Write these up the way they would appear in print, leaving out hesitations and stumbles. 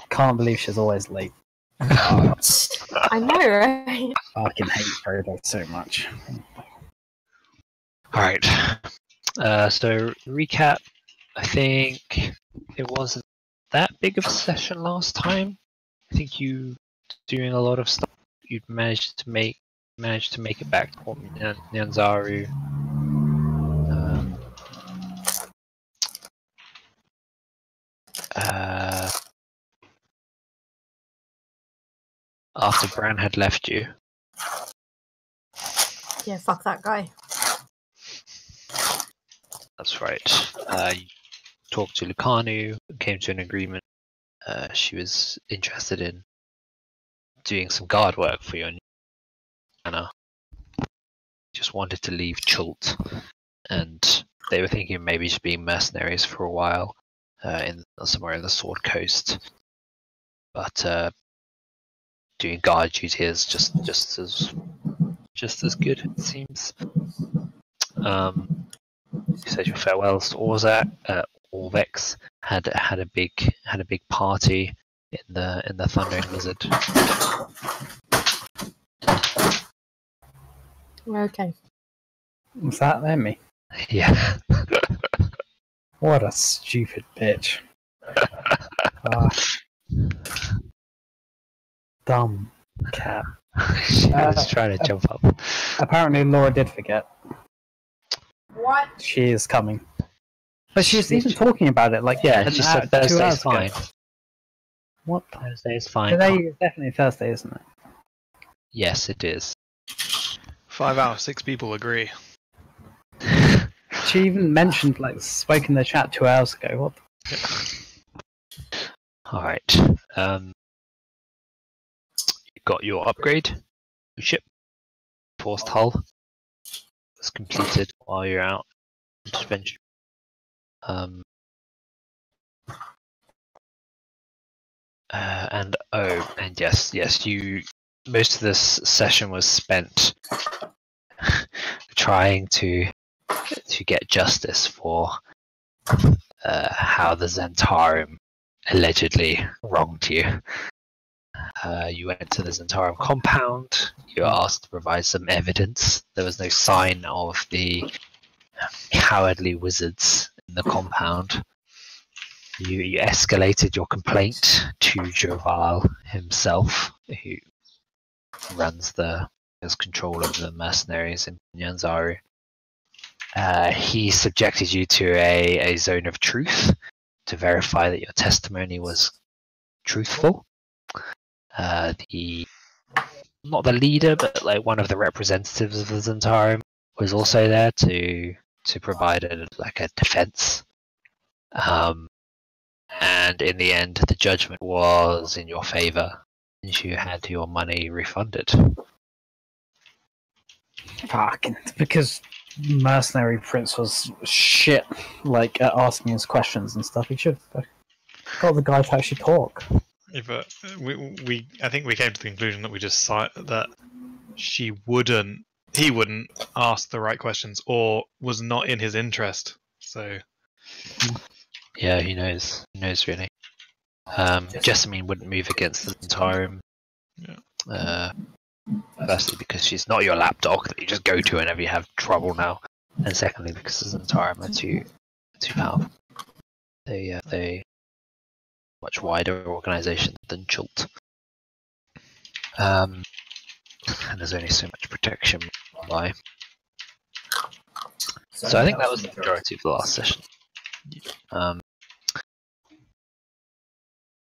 Can't believe she's always late. I know, right? I fucking hate Frodo so much. Alright. So, recap. I think it wasn't that big of a session last time. I think you doing a lot of stuff. You'd managed to make it back to Nyanzaru. After Bran had left you. Yeah, fuck that guy. That's right. You talked to Lucanu, came to an agreement. She was interested in doing some guard work for your new manor. Just wanted to leave Chult, and they were thinking of maybe just being mercenaries for a while, somewhere in the Sword Coast. But doing guard duty is just as good, it seems. You said your farewells to Orvex had a big party in the Thundering Lizard. Okay. Was that Emmy? Yeah. What a stupid bitch. Dumb cat. She was trying to jump up. Apparently Laura did forget. What? She is coming. But she was even talking about it, like, yeah, she said Thursday's fine. Ago. What? Thursday is fine. Today is definitely Thursday, isn't it? Yes, it is. 5 out of 6 people agree. She even mentioned, like, spoke in the chat 2 hours ago. What? Alright. You got your upgrade. Your ship. Forced hull. Was completed while you're out on adventure. And yes, you. Most of this session was spent trying to get justice for how the Zentarum allegedly wronged you. You went to the Zentarum compound. You were asked to provide some evidence. There was no sign of the cowardly wizards in the compound. You escalated your complaint to Joval himself, who has control of the mercenaries in Nyanzaru. He subjected you to a zone of truth to verify that your testimony was truthful. Not the leader, but like one of the representatives of the Zentarum was also there to provide a defense. And in the end, the judgment was in your favor, and you had your money refunded. Fucking, because Mercenary Prince was shit, like, at asking us questions and stuff. He should have got the guy to actually talk. Yeah, but I think we came to the conclusion that we just saw that he wouldn't ask the right questions, or was not in his interest. So yeah, he knows. He knows really. Jessamine wouldn't move against the Zentarum. Yeah. Firstly, because she's not your lapdog that you just go to whenever you have trouble now, and secondly, because the Zentarum are too powerful. They much wider organisation than Chult. And there's only so much protection by. So I think that was the majority of the last session.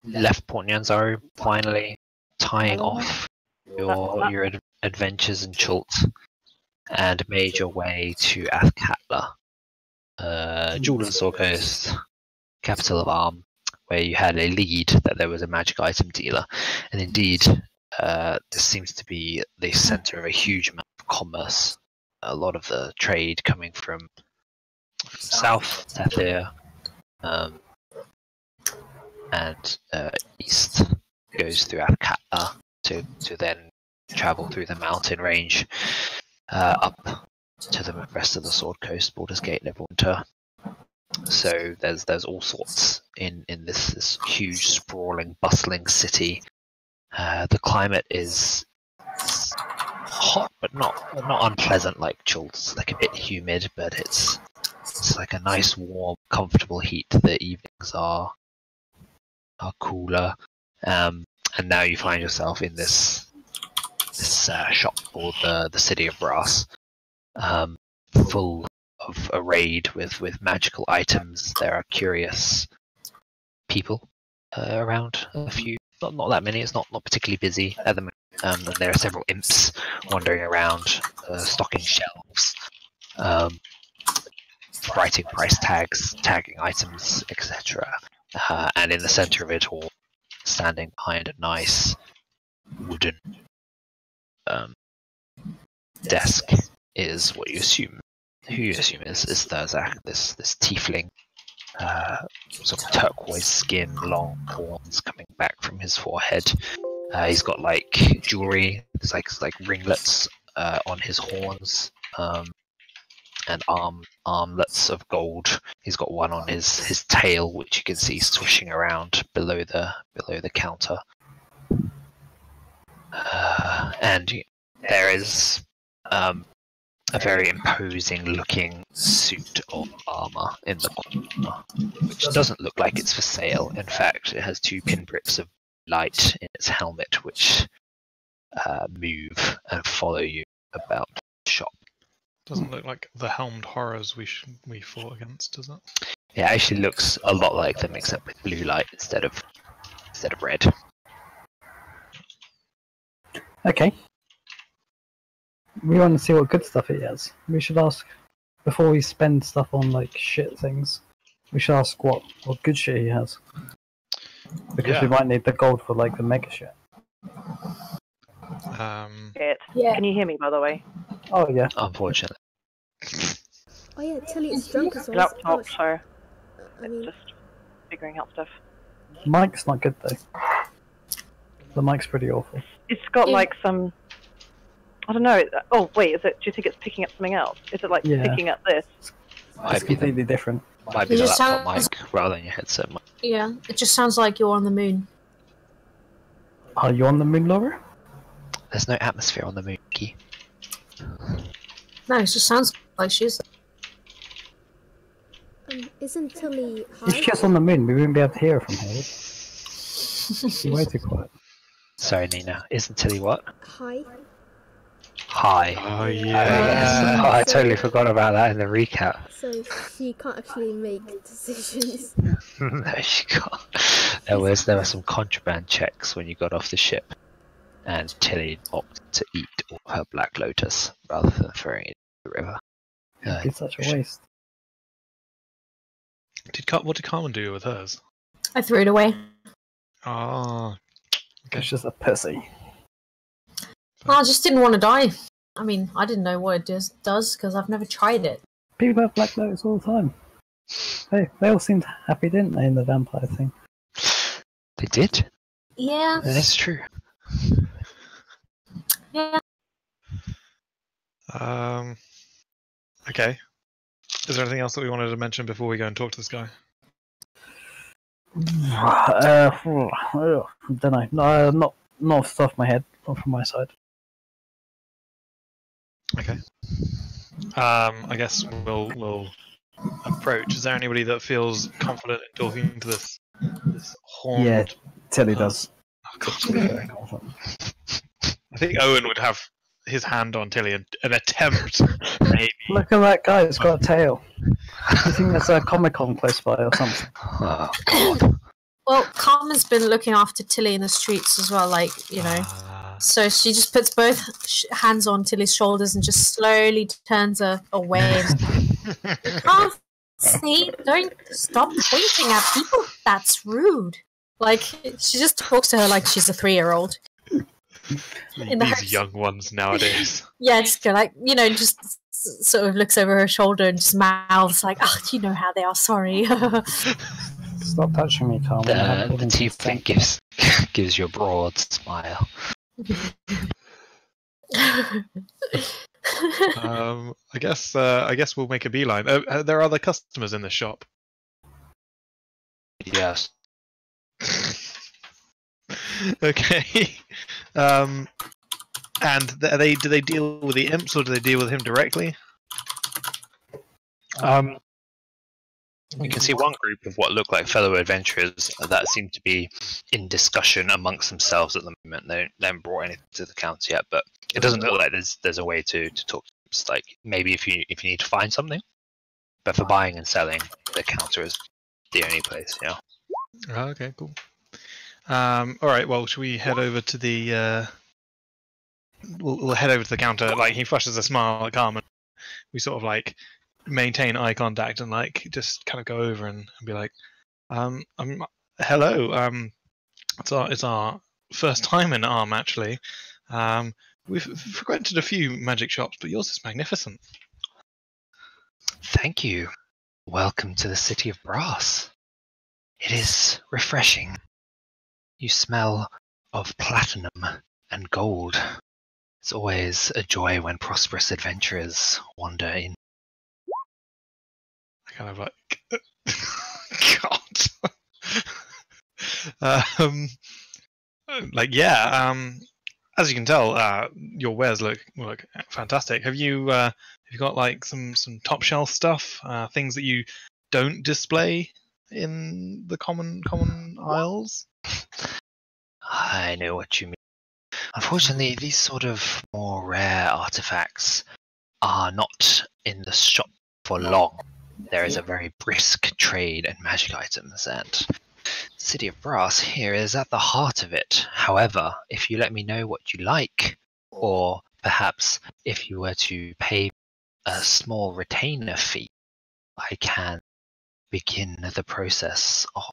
Left Port Nyanzaru, finally tying off your adventures in Chult, and made your way to Athkatla, Jewel and Sword Coast, capital of Arm, where you had a lead that there was a magic item dealer. And indeed, this seems to be the center of a huge amount of commerce. A lot of the trade coming from south, Tathir, and east goes through Athkatla to then travel through the mountain range up to the rest of the Sword Coast, Baldur's Gate, Neverwinter. So there's all sorts in this huge, sprawling, bustling city. The climate is hot, but not unpleasant like chilled. It's like a bit humid, but it's like a nice, warm, comfortable heat. The evenings are cooler, and now you find yourself in this shop called the City of Brass, full of arrayed with magical items. There are curious people around. A few, not that many. It's not particularly busy at the moment. And there are several imps wandering around, stocking shelves, writing price tags, tagging items, etc. And in the center of it all, standing behind a nice wooden desk, is what you assume. Who you assume is Thurzak, this tiefling, sort of turquoise skin, long horns coming back from his forehead. He's got like jewelry, there's like ringlets on his horns, and armlets of gold. He's got one on his tail, which you can see swishing around below the counter. And there is a very imposing looking suit of armor in the corner, which doesn't look like it's for sale. In fact, it has 2 pinpricks of light in its helmet, which move and follow you about the shop. Doesn't look like the helmed horrors we fought against, does it? It actually looks a lot like them, except with blue light instead of red. Okay. We want to see what good stuff he has. We should ask, before we spend stuff on like shit things, we should ask what good shit he has. Because we might need the gold for like the mega shit. Yeah. Can you hear me, by the way? Oh yeah. Unfortunately. Oh yeah, Tili is drunk as well. Laptop, so I mean, just figuring out stuff. Mike's not good though. The mic's pretty awful. It's got like some. I don't know. Oh wait, is it? Do you think it's picking up something else? Is it like picking up this? It's completely different. Might be It the just laptop sounds- mic rather than your headset mic. Yeah, it just sounds like you're on the moon. Are you on the moon, Laura? There's no atmosphere on the moon, Key. No, it just sounds like she's. isn't Tili If high? she's on the moon, we wouldn't be able to hear her from here. She's way too quiet. Sorry, Nina. Isn't Tilly what? High? Hi. Oh Yes. yeah. Oh, I totally forgot about that in the recap. So she can't actually make decisions. No, she can't. There were some contraband checks when you got off the ship, and Tilly opted to eat all her black lotus rather than throwing it in the river. It's such a waste. What did Carmen do with hers? I threw it away. Oh, It's just a pussy. Well, I just didn't want to die. I mean, I didn't know what it does because I've never tried it. People have black lotus all the time. Hey, they all seemed happy, didn't they, in the vampire thing? They did? Yeah. That's true. Yeah. Okay. Is there anything else that we wanted to mention before we go and talk to this guy? I don't know. No, not off the top of my head. Not from my side. Okay. I guess we'll approach. Is there anybody that feels confident in talking to this horned? Yeah, Tilly does. I think Owynn would have his hand on Tilly and an attempt, maybe. Look at that guy. It's got a tail. I think there's a Comic-Con close by or something. Oh, God. Well, Carmen's been looking after Tilly in the streets as well, like, you know. So she just puts both hands on Tilly's shoulders and just slowly turns her away. Oh, see, don't stop pointing at people. That's rude. Like, she just talks to her like she's a 3-year-old. These young ones nowadays. Yeah, just go like, you know, just sort of looks over her shoulder and just mouths like, oh, do you know how they are? Sorry. Stop touching me, Carmen. The tiefling gives you a broad smile. I guess we'll make a beeline. There are other customers in the shop. Yes. Okay. And do they deal with the imps or do they deal with him directly? You can see one group of what look like fellow adventurers that seem to be in discussion amongst themselves at the moment. They haven't brought anything to the council yet, but it doesn't look like there's a way to talk to them. It's like maybe if you need to find something, but for buying and selling, the counter is the only place. Yeah. Oh, okay, cool. All right. Well, should we head over to the? We'll head over to the counter. Like he flashes a smile at Carmen. We sort of like maintain eye contact and like just kind of go over and be like, hello. It's our first time in Arm actually. We've frequented a few magic shops, but yours is magnificent. Thank you. Welcome to the City of Brass. It is refreshing. You smell of platinum and gold. It's always a joy when prosperous adventurers wander in. I kind of like, God. Like yeah. As you can tell, your wares look fantastic. Have you got like some top shelf stuff, things that you don't display in the common aisles? I know what you mean. Unfortunately, these sort of more rare artifacts are not in the shop for long. There is a very brisk trade in magic items, and the City of Brass here is at the heart of it. However, if you let me know what you like, or perhaps if you were to pay a small retainer fee, I can begin the process of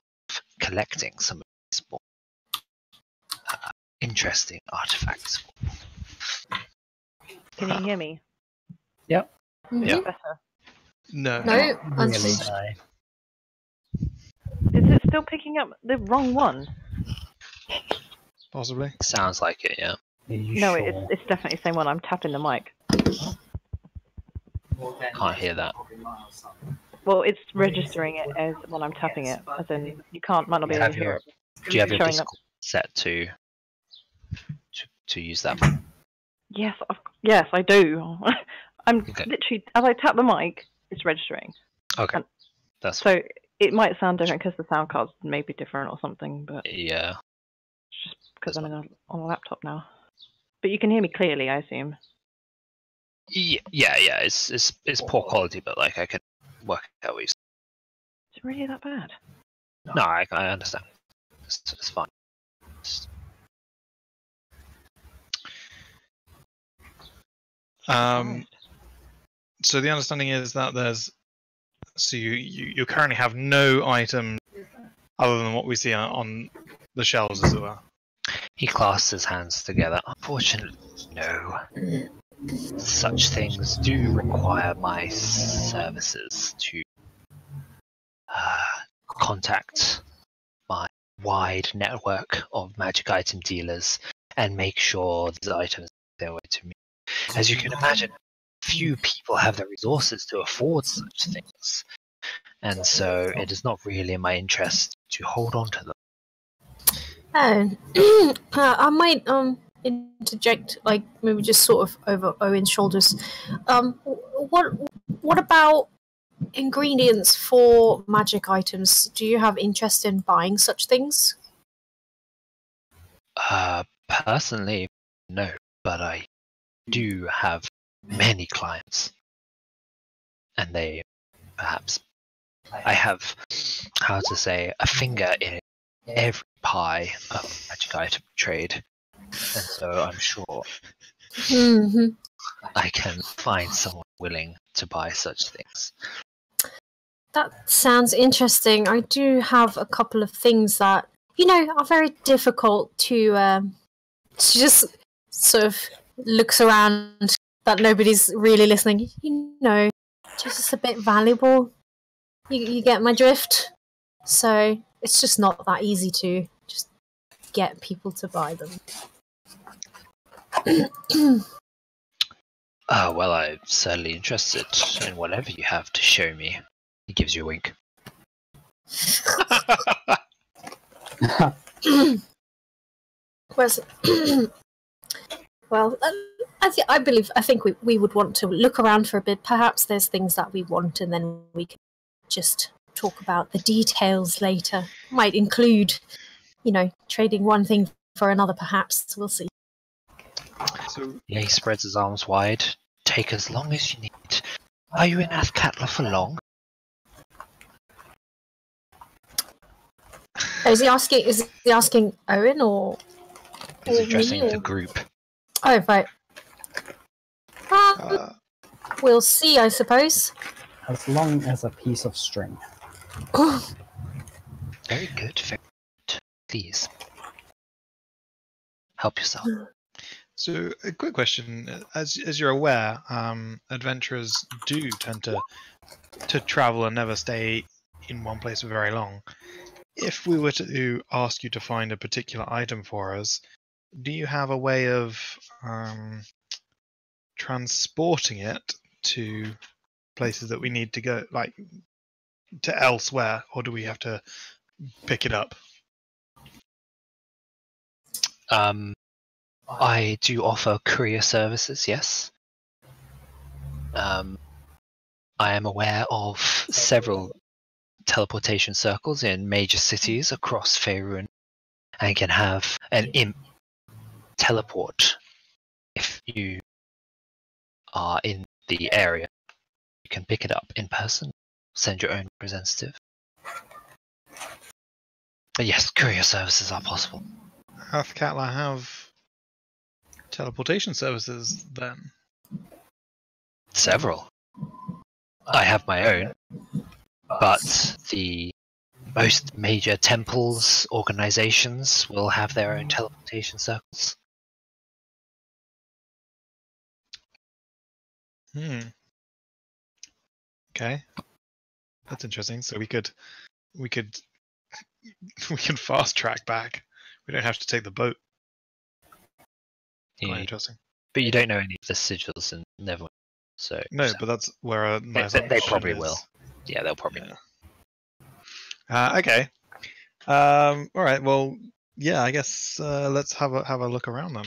collecting some of these more interesting artifacts. Can you hear me? Yep. Yeah. Better. No. No, Really unfortunately. high. Is it still picking up the wrong one? Possibly. Sounds like it, yeah. Are you No, sure? it's definitely the same one. I'm tapping the mic. Can't hear that. Well, it's registering it as when I'm tapping it, as in you might not be able to hear it. Do you have your Showing Discord up. set to use that? Yes, I do. I'm Okay. literally, as I tap the mic, it's registering. Okay, And that's So it might sound different because the sound cards may be different or something, but yeah. it's just because I'm on a laptop now. But you can hear me clearly, I assume. Yeah. It's poor quality, but like I can work out what you. Is it really that bad? No, I understand. It's fine. So the understanding is that you currently have no item other than what we see on the shelves, as it were. He clasps his hands together. Unfortunately, no. Such things do require my services to contact my wide network of magic item dealers and make sure these items make their way to me. As you can imagine, few people have the resources to afford such things, and so it is not really in my interest to hold on to them. Oh, I might interject, like maybe just sort of over Owyn's shoulders. What about ingredients for magic items? Do you have interest in buying such things? Personally, no, but I do have many clients, and they perhaps I have, how to say, a finger in every pie of magic item trade, and so I'm sure Mm-hmm. I can find someone willing to buy such things. That sounds interesting. I do have a couple of things that, are very difficult to she just sort of looks around that nobody's really listening. Just a bit valuable. You get my drift? So it's just not that easy to just get people to buy them. Well, I'm certainly interested in whatever you have to show me. He gives you a wink. Whereas, well, I think we would want to look around for a bit. Perhaps there's things that we want, and then we can just talk about the details later. Might include, trading one thing for another. Perhaps we'll see. So Yeah, he spreads his arms wide. Take as long as you need. Are you in Athkatla for long? Is he asking Owynn or? He's or addressing me, the or... group. Oh, right. We'll see, I suppose. As long as a piece of string. Very good. Very good. Please. Help yourself. So, a quick question: as you're aware, adventurers do tend to travel and never stay in one place for very long. If we were to ask you to find a particular item for us, do you have a way of transporting it to places that we need to go, like to elsewhere, or do we have to pick it up? I do offer courier services, yes. I am aware of several teleportation circles in major cities across Faerun, and can have an imp teleport if you are in the area. You can pick it up in person, send your own representative. But yes, courier services are possible. Athkatla have teleportation services then? Several. I have my own, but the most major temples, organizations will have their own teleportation circles. Okay, that's interesting. So we could fast track back. We don't have to take the boat. Quite interesting. But you don't know any of the sigils in Neverwinter, so no. But that's where they probably will. Yeah, they'll probably. Yeah. Okay. All right. Well, yeah. I guess let's have a look around then.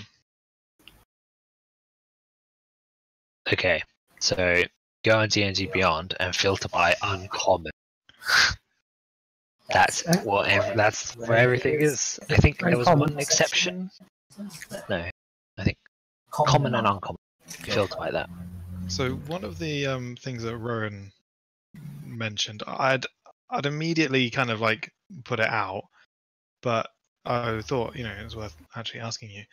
Okay. So go on D&D Beyond and filter by uncommon. That's where everything is. I think there was one exception. No, I think common and uncommon. Filter by that. So one of the things that Rohan mentioned, I'd immediately kind of like put it out, but I thought it was worth actually asking you.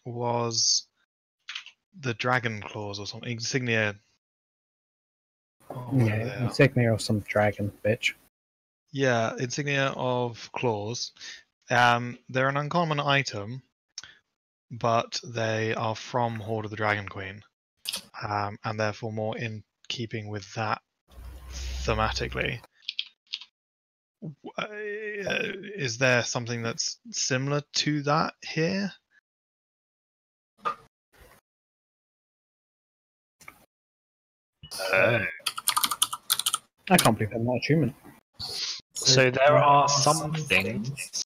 Was the dragon claws or something insignia? Yeah, insignia of some dragon, bitch. Yeah, insignia of claws. They're an uncommon item, but they are from Horde of the Dragon Queen, and therefore more in keeping with that thematically. Is there something that's similar to that here? I can't believe I'm not a human. So there are some things,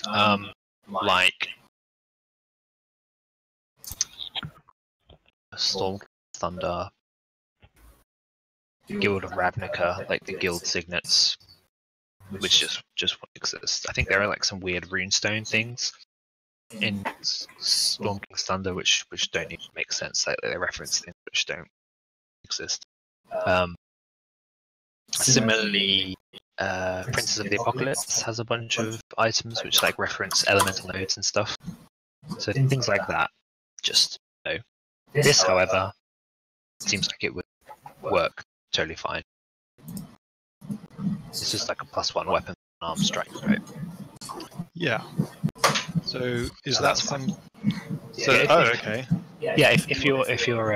like Storm Thunder, Guild of Ravnica, like the guild signets, which just won't exist. I think there are like some weird runestone things in Storm King's Thunder which don't even make sense. Like they reference things which don't exist. Similarly, Princess of the Apocalypse has a bunch of items which like reference elemental nodes and stuff. So things like that. Just This, however, seems like it would work totally fine. It's just like a +1 weapon arm strike, right? Yeah. So is that some? So okay. Yeah, if you're if you're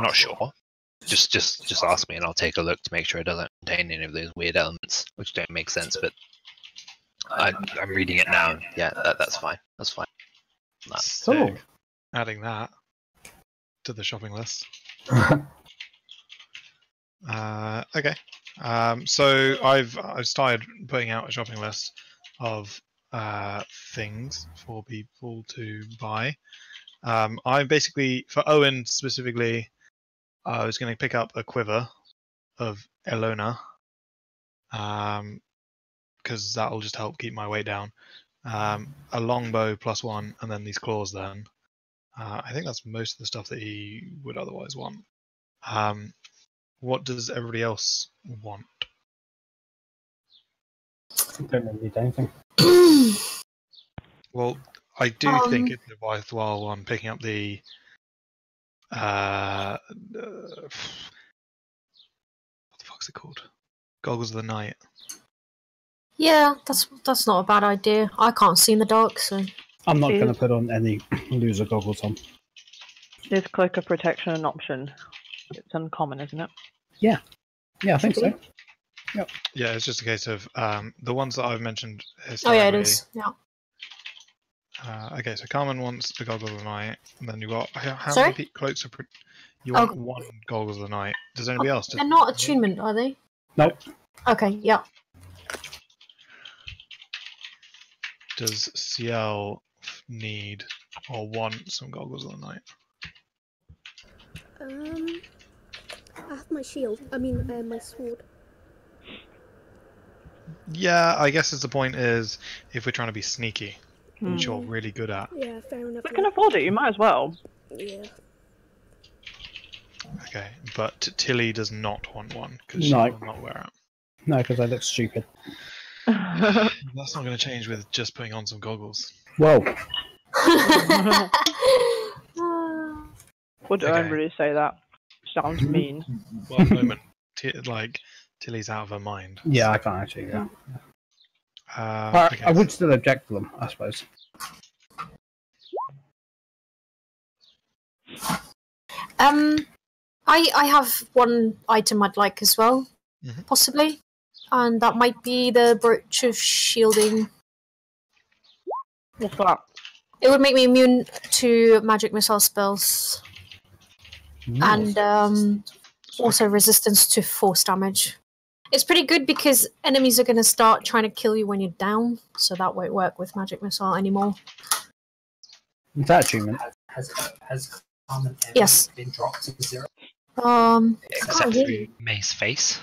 not sure, just ask me and I'll take a look to make sure it doesn't contain any of those weird elements which don't make sense. But I'm reading it now. Yeah, that's fine. That's fine. So adding that to the shopping list. Okay. So I've started putting out a shopping list of things for people to buy. I basically, for Owynn specifically, I was going to pick up a quiver of Elona, because that'll just help keep my weight down. A longbow +1, and then these claws. Then I think that's most of the stuff that he would otherwise want. What does everybody else want? I don't really need anything. Well, I do think it's a worthwhile one picking up the what the fuck's it called? Goggles of the Night. Yeah, that's not a bad idea. I can't see in the dark, so I'm not going to put on any loser goggles on. Is Cloak of Protection an option? It's uncommon, isn't it? Yeah, I think so. Yep. Yeah, it's just a case of the ones that I've mentioned oh historically. yeah, it is. Yeah. Okay, so Carmen wants the Goggles of the Night, and then you got how Sorry? many cloaks you want one Goggles of the Night? Does anybody else? They're not attunement, are they? Nope. Okay, yeah. Does Ciel need or want some Goggles of the Night? I have my shield. I mean, my sword. Yeah, I guess the point is if we're trying to be sneaky, which you're really good at. Yeah, fair enough. We can afford it. You might as well. Yeah. Okay, but Tili does not want one because she No. will not wear it. No, because I look stupid. That's not going to change with just putting on some goggles. Whoa. Would Okay. I really say that? Sounds mean. One moment, Tili's out of her mind. Yeah, I can't actually. Yeah. Okay, I would still object to them, I suppose. I have one item I'd like as well, possibly, and that might be the brooch of shielding. What's that? It would make me immune to magic missile spells, and also resistance to force damage. It's pretty good because enemies are going to start trying to kill you when you're down, so that won't work with magic missile anymore. Is that achievement? Has Carmen ever Yes. been dropped to 0? Except really. through May's face.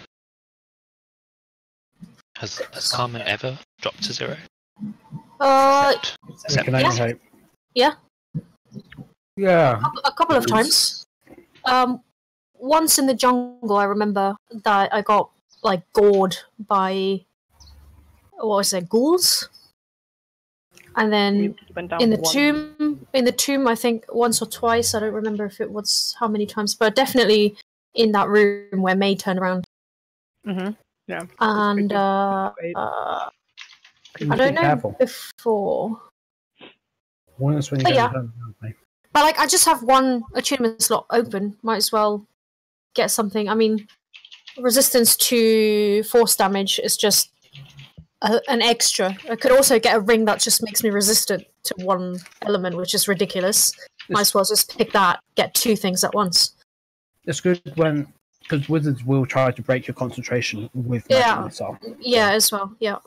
Has Carmen ever dropped to 0? We can only yeah. hope. Yeah. Yeah. A couple of times. Once in the jungle, I remember that I got like gored by ghouls, and then in the tomb, I think once or twice. I don't remember if it was how many times, but definitely in that room where May turned around. Mm-hmm. Yeah. And I don't know careful. before. Once when you But go yeah. home, okay. But like, I just have one attunement slot open. Might as well get something. I mean, resistance to force damage is just an extra. I could also get a ring that just makes me resistant to one element, which is ridiculous. Might as well just pick that. Get two things at once. It's good because wizards will try to break your concentration with magic missile. Yeah, as well. Yeah.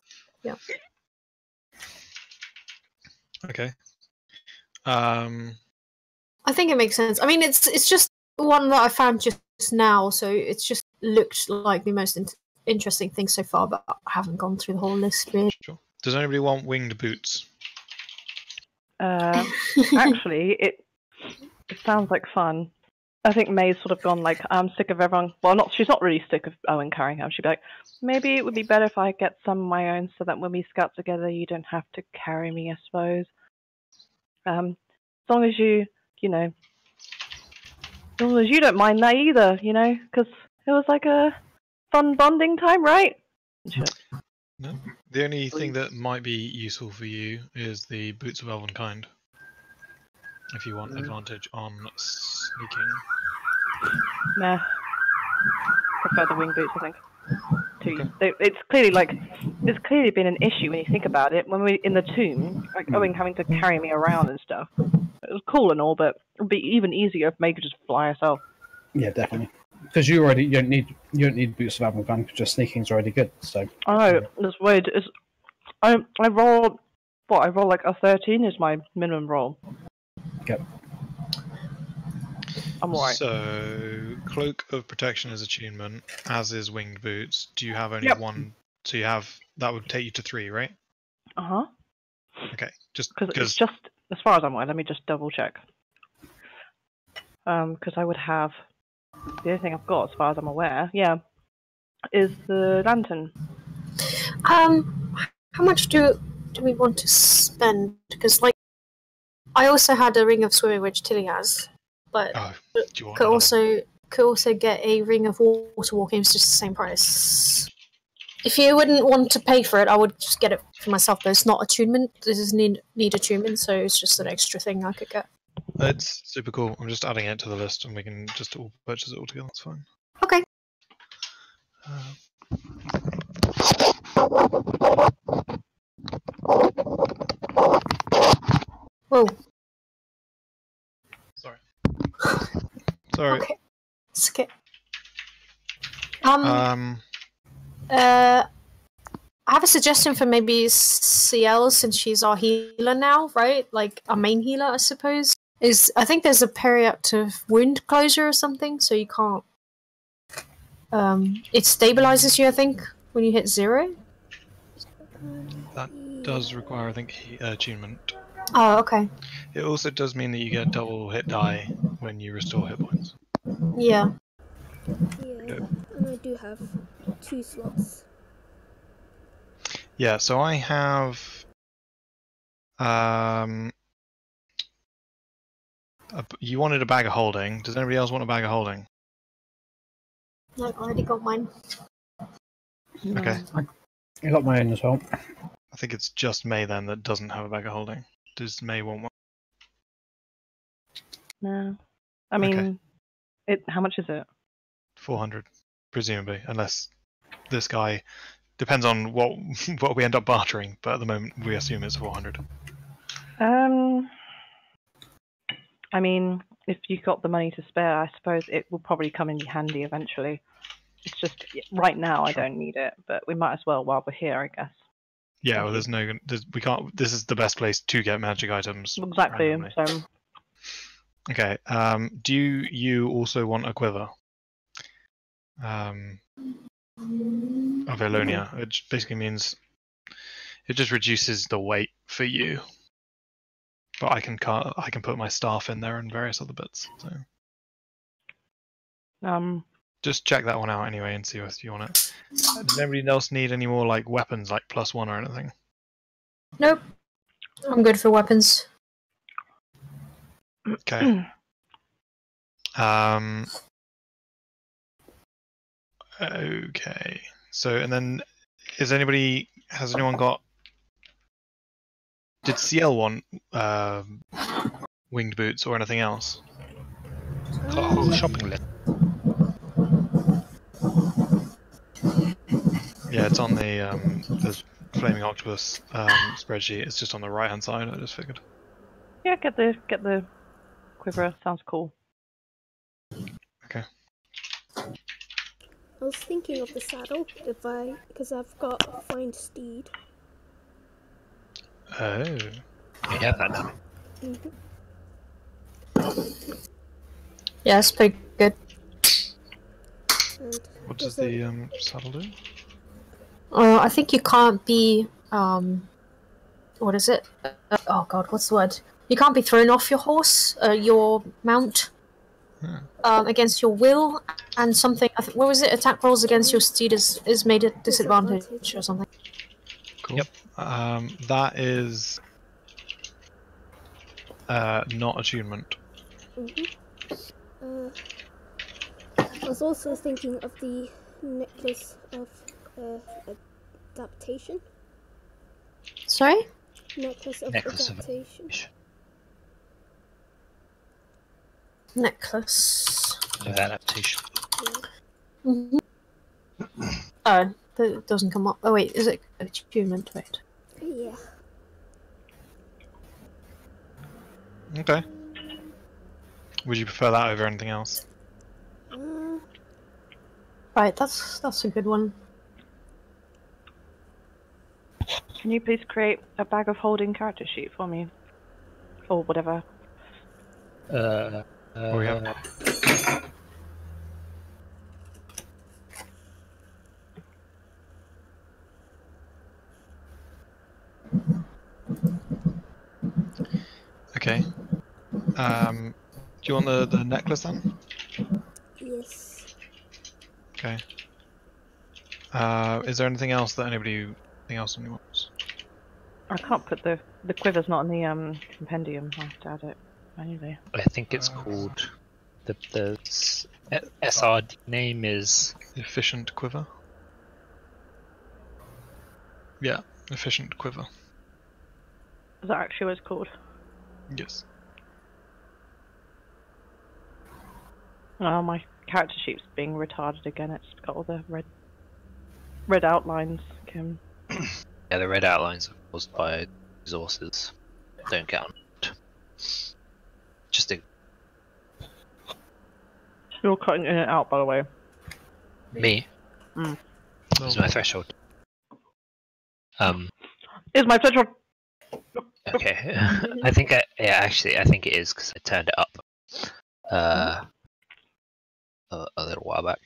Okay. I think it makes sense. I mean, it's just one that I found just now, so it's just looked like the most interesting thing so far, but I haven't gone through the whole list really. Sure. Does anybody want winged boots? Actually, it sounds like fun. I think May's sort of gone like, I'm sick of everyone. Well, she's not really sick of Owynn carrying her. She'd be like, maybe it would be better if I get some of my own so that when we scout together, you don't have to carry me, I suppose. As long as you don't mind that either, because it was like a fun bonding time, right? No. The only thing that might be useful for you is the boots of elven kind. If you want advantage on sneaking. Nah. Prefer the wing boots, I think. Okay. It's clearly been an issue when you think about it. When we're in the tomb, like Owynn having to carry me around and stuff. It was cool and all, but it would be even easier if May could just fly herself. Yeah, definitely. because you don't need boots of Admiral Gun because your sneaking's already good. So. Oh, that's weird. I roll what? I roll like a 13 is my minimum roll. Yep. I'm alright. So, Cloak of Protection is attunement, as is Winged Boots. Do you have only one? So you have that would take you to 3, right? Okay, just because it's just as far as I'm aware. Let me just double check. Because I would have the only thing I've got, as far as I'm aware, is the lantern. How much do we want to spend? Because like, I also had a ring of swimming which Tili has, but could also get a ring of water walking. It's just the same price. If you wouldn't want to pay for it, I would just get it for myself. But it's not attunement. This is need attunement, so it's just an extra thing I could get. It's super cool. I'm just adding it to the list, and we can just all purchase it all together. That's fine. Okay. Whoa. Sorry. Sorry. Okay. It's okay. I have a suggestion for maybe Ciel, since she's our healer now, right? Like our main healer, I suppose. I think there's a periactive wound closure or something, so you can't. It stabilizes you, I think, when you hit 0. That does require, I think, attunement. Oh, okay. It also does mean that you get double hit die when you restore hit points. Yeah. Yeah, and I do have 2 slots. Yeah, so I have. You wanted a bag of holding. Does anybody else want a bag of holding? No, I already got mine. Okay. I got mine as well. I think it's just May then that doesn't have a bag of holding. Does May want one? No. I mean, how much is it? 400, presumably, unless this guy depends on what we end up bartering. But at the moment, we assume it's 400. I mean, if you've got the money to spare, I suppose it will probably come in handy eventually. It's just right now I don't need it, but we might as well while we're here, I guess. Yeah, well, we can't. This is the best place to get magic items. Exactly. Randomly. So. Okay. Do you also want a quiver? Of Elonia, which basically means it just reduces the weight for you. But I can put my staff in there and various other bits. So. Just check that one out anyway and see if you want it. Does anybody else need any more like weapons, like +1 or anything? Nope. I'm good for weapons. Okay. Okay. So, and then, has anyone got? Did Ciel want winged boots or anything else? Got a whole shopping list. Yeah, it's on the Flaming Octopus spreadsheet. It's just on the right-hand side. I just figured. Yeah, get the quiver. Sounds cool. Okay. I was thinking of the saddle because I've got Find Steed. Oh. You have that now. Yeah, it's pretty good. And What does the saddle do? I think you can't be what is it? Oh god, what's the word? You can't be thrown off your horse, your mount, against your will, and something. What was it? Attack rolls against your steed is made at disadvantage or something. Cool. Yep. That is not attunement. I was also thinking of the necklace of adaptation. Sorry? Necklace of adaptation. Necklace of adaptation. Yeah. Oh, that doesn't come up. Oh wait, is it attunement? Wait. Yeah. Okay. Would you prefer that over anything else? Right, that's a good one. Can you please create a bag of holding character sheet for me? Or whatever. Okay. Do you want the necklace then? Yes. Okay. Is there anything else that anybody wants? I can't put the quiver's not in the compendium. I have to add it manually. I think it's called the SRD name is Efficient quiver. Yeah, efficient quiver. Is that actually what it's called? Yes. Oh, my character sheet's being retarded again. It's got all the red outlines, Kim. yeah, the red outlines are caused by resources. Don't count. Just a You're cutting in and out, by the way. me. Mm. It's my threshold. Is my threshold? Okay. I think I think it is because I turned it up a little while back.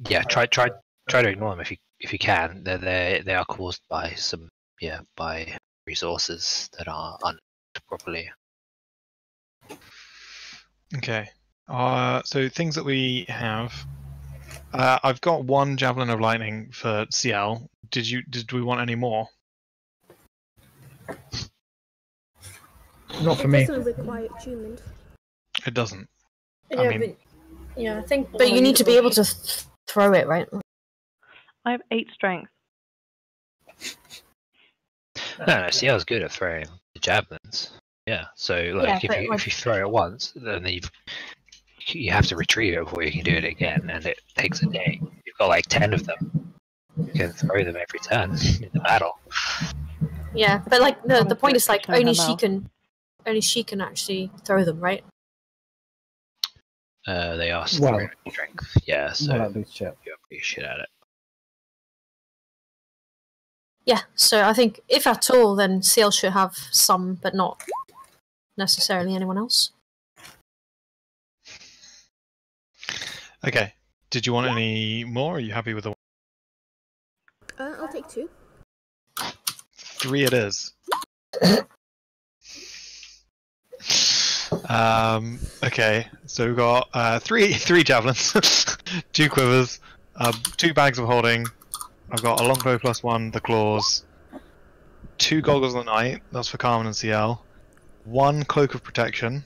Yeah, try to ignore them if you can. They are caused by by resources that are unlocked properly. Okay. So things that we have. I've got one javelin of lightning for Ciel. Did we want any more? Not for me. It doesn't require attunement. It doesn't. Yeah, I mean, I think. But you need to be able to throw it, right? I have 8 strength. No, Ciel's good at throwing the javelins. Yeah, so like if you throw it once, then you have to retrieve it before you can do it again, and it takes a day. You've got like 10 of them. You can throw them every turn in the battle. Yeah, but like the point is like Turn only them she can actually throw them, right? They are Well, throwing strength. Yeah, so Well, at least, yeah. you're pretty shit at it. Yeah, so I think if at all, then Ciel should have some, but not necessarily anyone else. okay. Did you want any more? Or are you happy with the I'll take 2. 3 it is. Okay, so we've got three javelins, 2 quivers, 2 bags of holding. I've got a longbow +1, the claws, 2 goggles of the night. That's for Carmen and Ciel. 1 cloak of protection,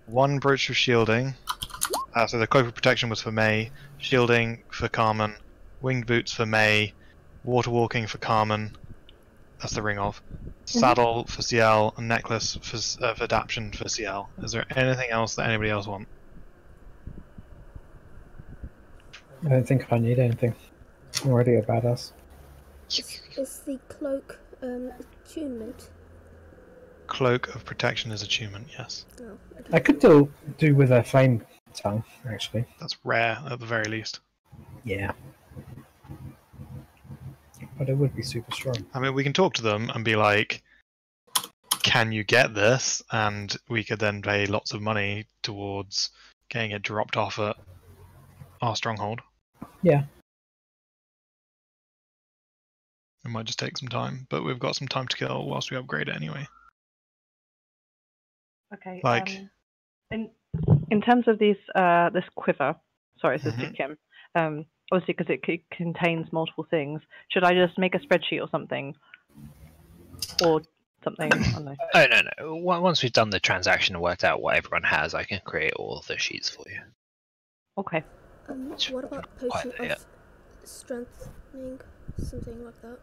1 brooch of shielding. So the cloak of protection was for May, shielding for Carmen, winged boots for May, water walking for Carmen. That's the ring of. Saddle for Ciel, and necklace for adaption for Ciel. Is there anything else that anybody else want? I don't think I need anything. I'm already a badass. Is the cloak attunement? Cloak of protection is attunement, yes. Oh, okay. I could do with a flame tongue, actually. That's rare at the very least. Yeah. But it would be super strong. I mean, we can talk to them and be like, can you get this? And we could then pay lots of money towards getting it dropped off at our stronghold. Yeah. It might just take some time, but we've got some time to kill whilst we upgrade it anyway. Okay. Like, in terms of these, this quiver. Sorry, this is to Kim. Obviously, because it contains multiple things. Should I just make a spreadsheet or something, or something? I don't know. Oh no. Once we've done the transaction and worked out what everyone has, I can create all of the sheets for you. Okay. What about potion of strengthening? Something like that.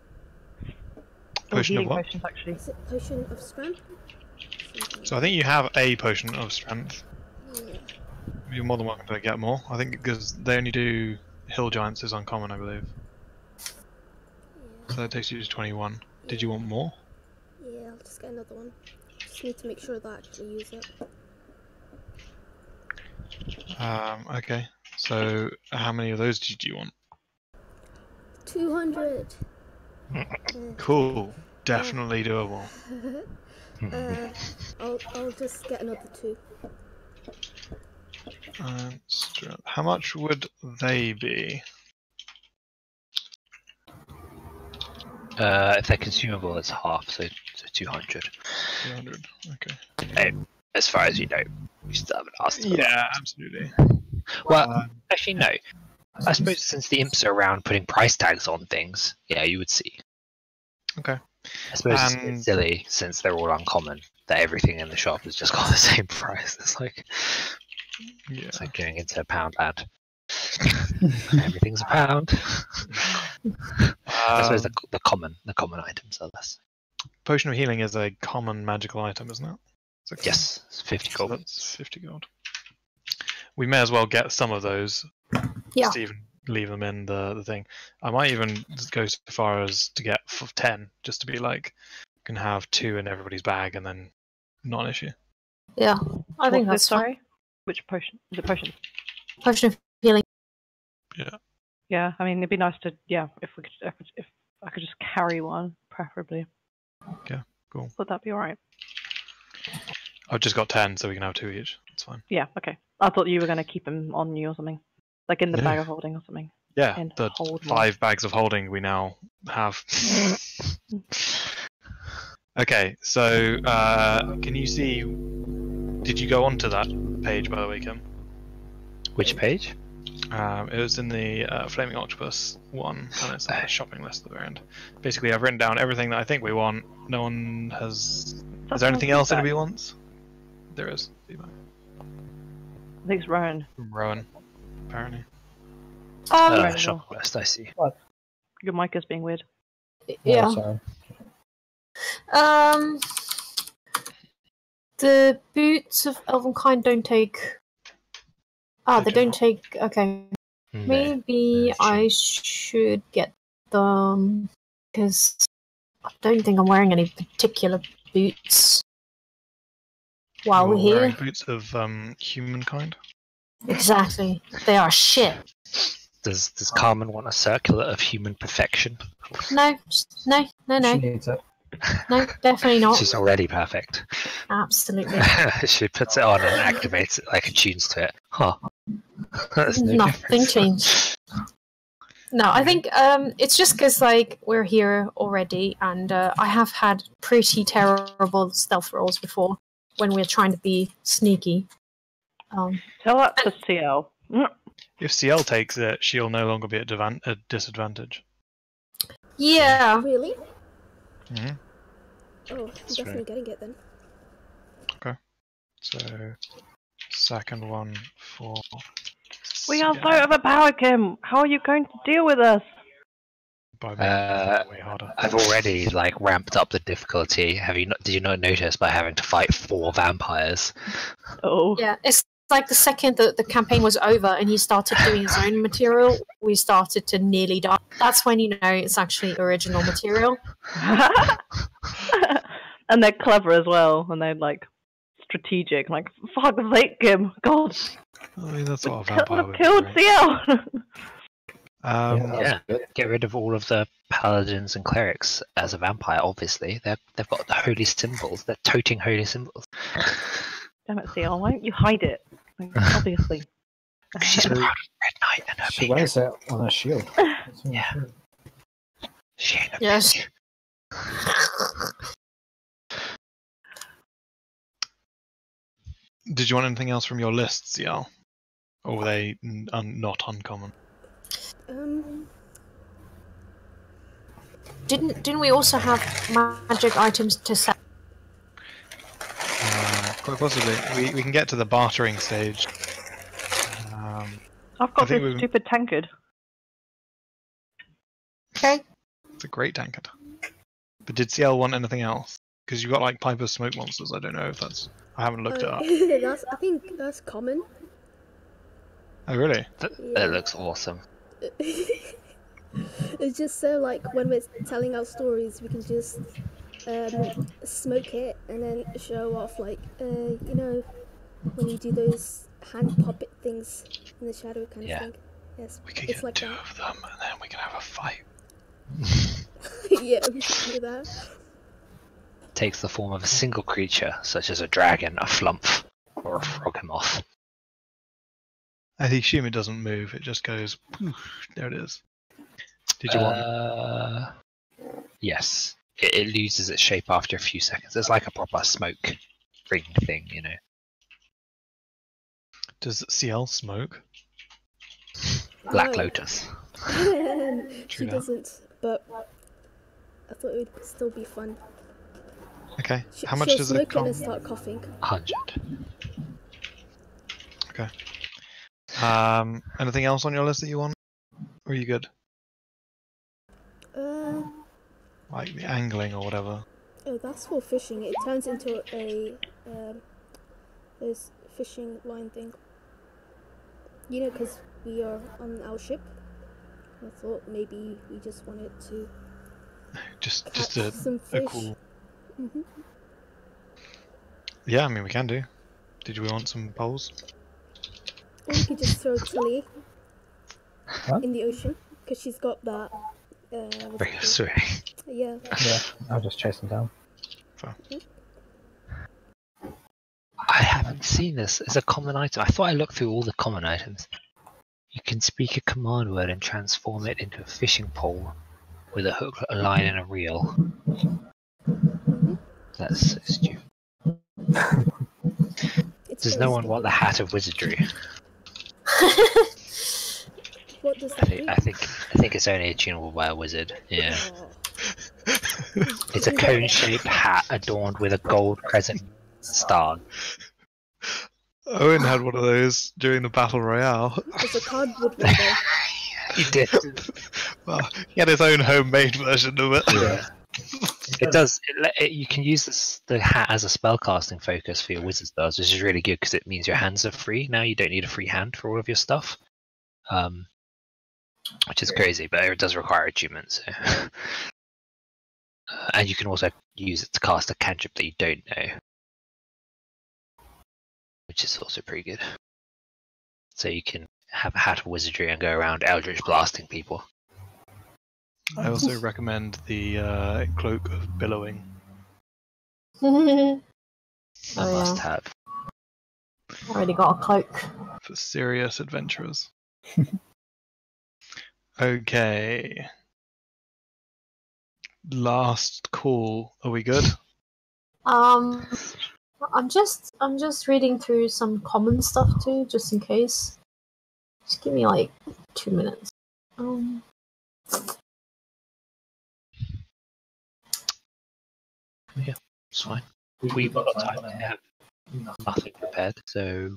Potion of Healing what? potions, actually. Is it potion of strength? So I think you have a potion of strength. Yeah. You're more than welcome to get more. I think because they only do hill giants is uncommon, I believe. So that takes you to 21. Did you want more? Yeah, I'll just get another one. Just need to make sure that I actually use it. Okay. So, how many of those do you want? 200. Cool. Definitely doable. I'll just get another 2. How much would they be? If they're consumable, it's half, so 200. 200. Okay. Hey, as far as you know, we still haven't asked them. Yeah, absolutely. Well, actually, no. I suppose since the imps are around putting price tags on things, yeah, you would see. Okay. I suppose it's a bit silly since they're all uncommon that everything in the shop has just got the same price. It's like going into a pound ad. Everything's a pound. I suppose the common items are less. Potion of healing is a common magical item, isn't it? Yes, it's 50 gold. So that's 50 gold. We may as well get some of those. Yeah. Just even leave them in the thing. I might even go so far as to get 10, just to be like, you can have 2 in everybody's bag and then not an issue. Yeah, I think that's sorry. Which potion? Is it potion? Potion of healing. Yeah. Yeah, I mean, it'd be nice to, if I could just carry one, preferably. Yeah, cool. Would that be alright? I've just got 10, so we can have 2 each. That's fine. Yeah, okay. I thought you were going to keep them on you or something. Like in the bag of holding or something. Yeah, and the hold 5 bags of holding we now have. Okay, so can you see... Did you go onto that page, by the way, Kim? Which page? It was in the Flaming Octopus one, and it's on the shopping list at the very end. Basically, I've written down everything that I think we want. No one has... Is there anything else anybody wants? There is. Feedback. I think it's Rohan. From Rohan, apparently. Shopping list, I see. What? Your mic is being weird. Yeah. Oh, sorry. The boots of Elvenkind don't take... they don't take... Okay. Maybe I should get them, because I don't think I'm wearing any particular boots while we're here. Wearing boots of humankind? Exactly. They are shit. Does Carmen want a circlet of human perfection? No. She needs it. No, definitely not. She's already perfect. Absolutely. She puts it on and activates it, like attunes to it. Huh. That's Nothing changed. No, I think it's just because like we're here already, and I have had pretty terrible stealth rolls before when we're trying to be sneaky. Tell that to Ciel. If Ciel takes it, she'll no longer be at a disadvantage. Yeah. Really? Mm-hmm. Oh, I'm definitely getting it then. Okay. So, second one for... We are so overpowered, Kim. How are you going to deal with us? By way harder. I've already like ramped up the difficulty. Did you not notice by having to fight 4 vampires? Oh. Yeah, it's like the second that the campaign was over and he started doing his own material, we started to nearly die. That's when you know it's actually original material. And they're clever as well, and they're like strategic. Like, fuck sake, Kim. God. I mean, that's what a vampire would killed do. Ciel. Yeah, get rid of all of the paladins and clerics as a vampire. Obviously, they've got the holy symbols. They're toting holy symbols. Damn it, Ciel. Why don't you hide it? Like, obviously. She's proud of Red Knight and her She wears it on her shield. Yeah. She ain't a Yes. bitch. Did you want anything else from your list, Ciel? Or were they not uncommon? Didn't we also have magic items to sell? Quite possibly. We can get to the bartering stage. I've got this stupid tankard. Okay. It's a great tankard. But did Ciel want anything else? Because you got like Piper's smoke monsters. I don't know if that's... I haven't looked it up. I think that's common. Oh, really? That looks awesome. It's just so like when we're telling our stories, we can just smoke it and then show off like you know when you do those hand puppet things in the shadow kind of thing. Yes, We could it's get like two that. of them, and then we can have a fight. Yeah, we should do that. Takes the form of a single creature, such as a dragon, a flump, or a frogmoth. I assume it doesn't move, it just goes, poof, there it is. Did you want... Yes. It loses its shape after a few seconds. It's like a proper smoke ring thing, you know. Does Ciel smoke? Black No. Lotus. She doesn't, but I thought it would still be fun. Okay, how much she'll does it smoke and then cost? start coughing. 100. Okay. Anything else on your list that you want? Or are you good? Like the angling or whatever? Oh, that's for fishing. It turns into a this fishing line thing. You know, because we are on our ship. I thought maybe we just wanted to Just catch a some fish. cool... Mm-hmm. Yeah, I mean we can do. Did we want some poles? Or we could just throw Tili What? in the ocean, because she's got that. Very swimming. Yeah. Yeah, I'll just chase them down. Fair. I haven't seen this as a common item. I thought I looked through all the common items. You can speak a command word and transform it into a fishing pole with a hook, a line, and a reel. That's so stupid. Does no one want the hat of wizardry? What does that do? I think it's only achievable by a wizard. Yeah. Oh. It's a cone-shaped hat adorned with a gold crescent star. Owynn had one of those during the battle royale. There's a cardboard one though. He did. Well, he had his own homemade version of it. Yeah. It does. You can use the hat as a spellcasting focus for your wizard spells, which is really good because it means your hands are free. Now you don't need a free hand for all of your stuff, which is crazy, but it does require achievement. So. And you can also use it to cast a cantrip that you don't know, which is also pretty good. So you can have a hat of wizardry and go around eldritch blasting people. I also recommend the cloak of billowing. A must have. Already got a cloak. For serious adventurers. Okay. Last call. Are we good? I'm just reading through some common stuff too, just in case. Just give me like 2 minutes. Yeah, it's fine. We've got time to have nothing prepared, so.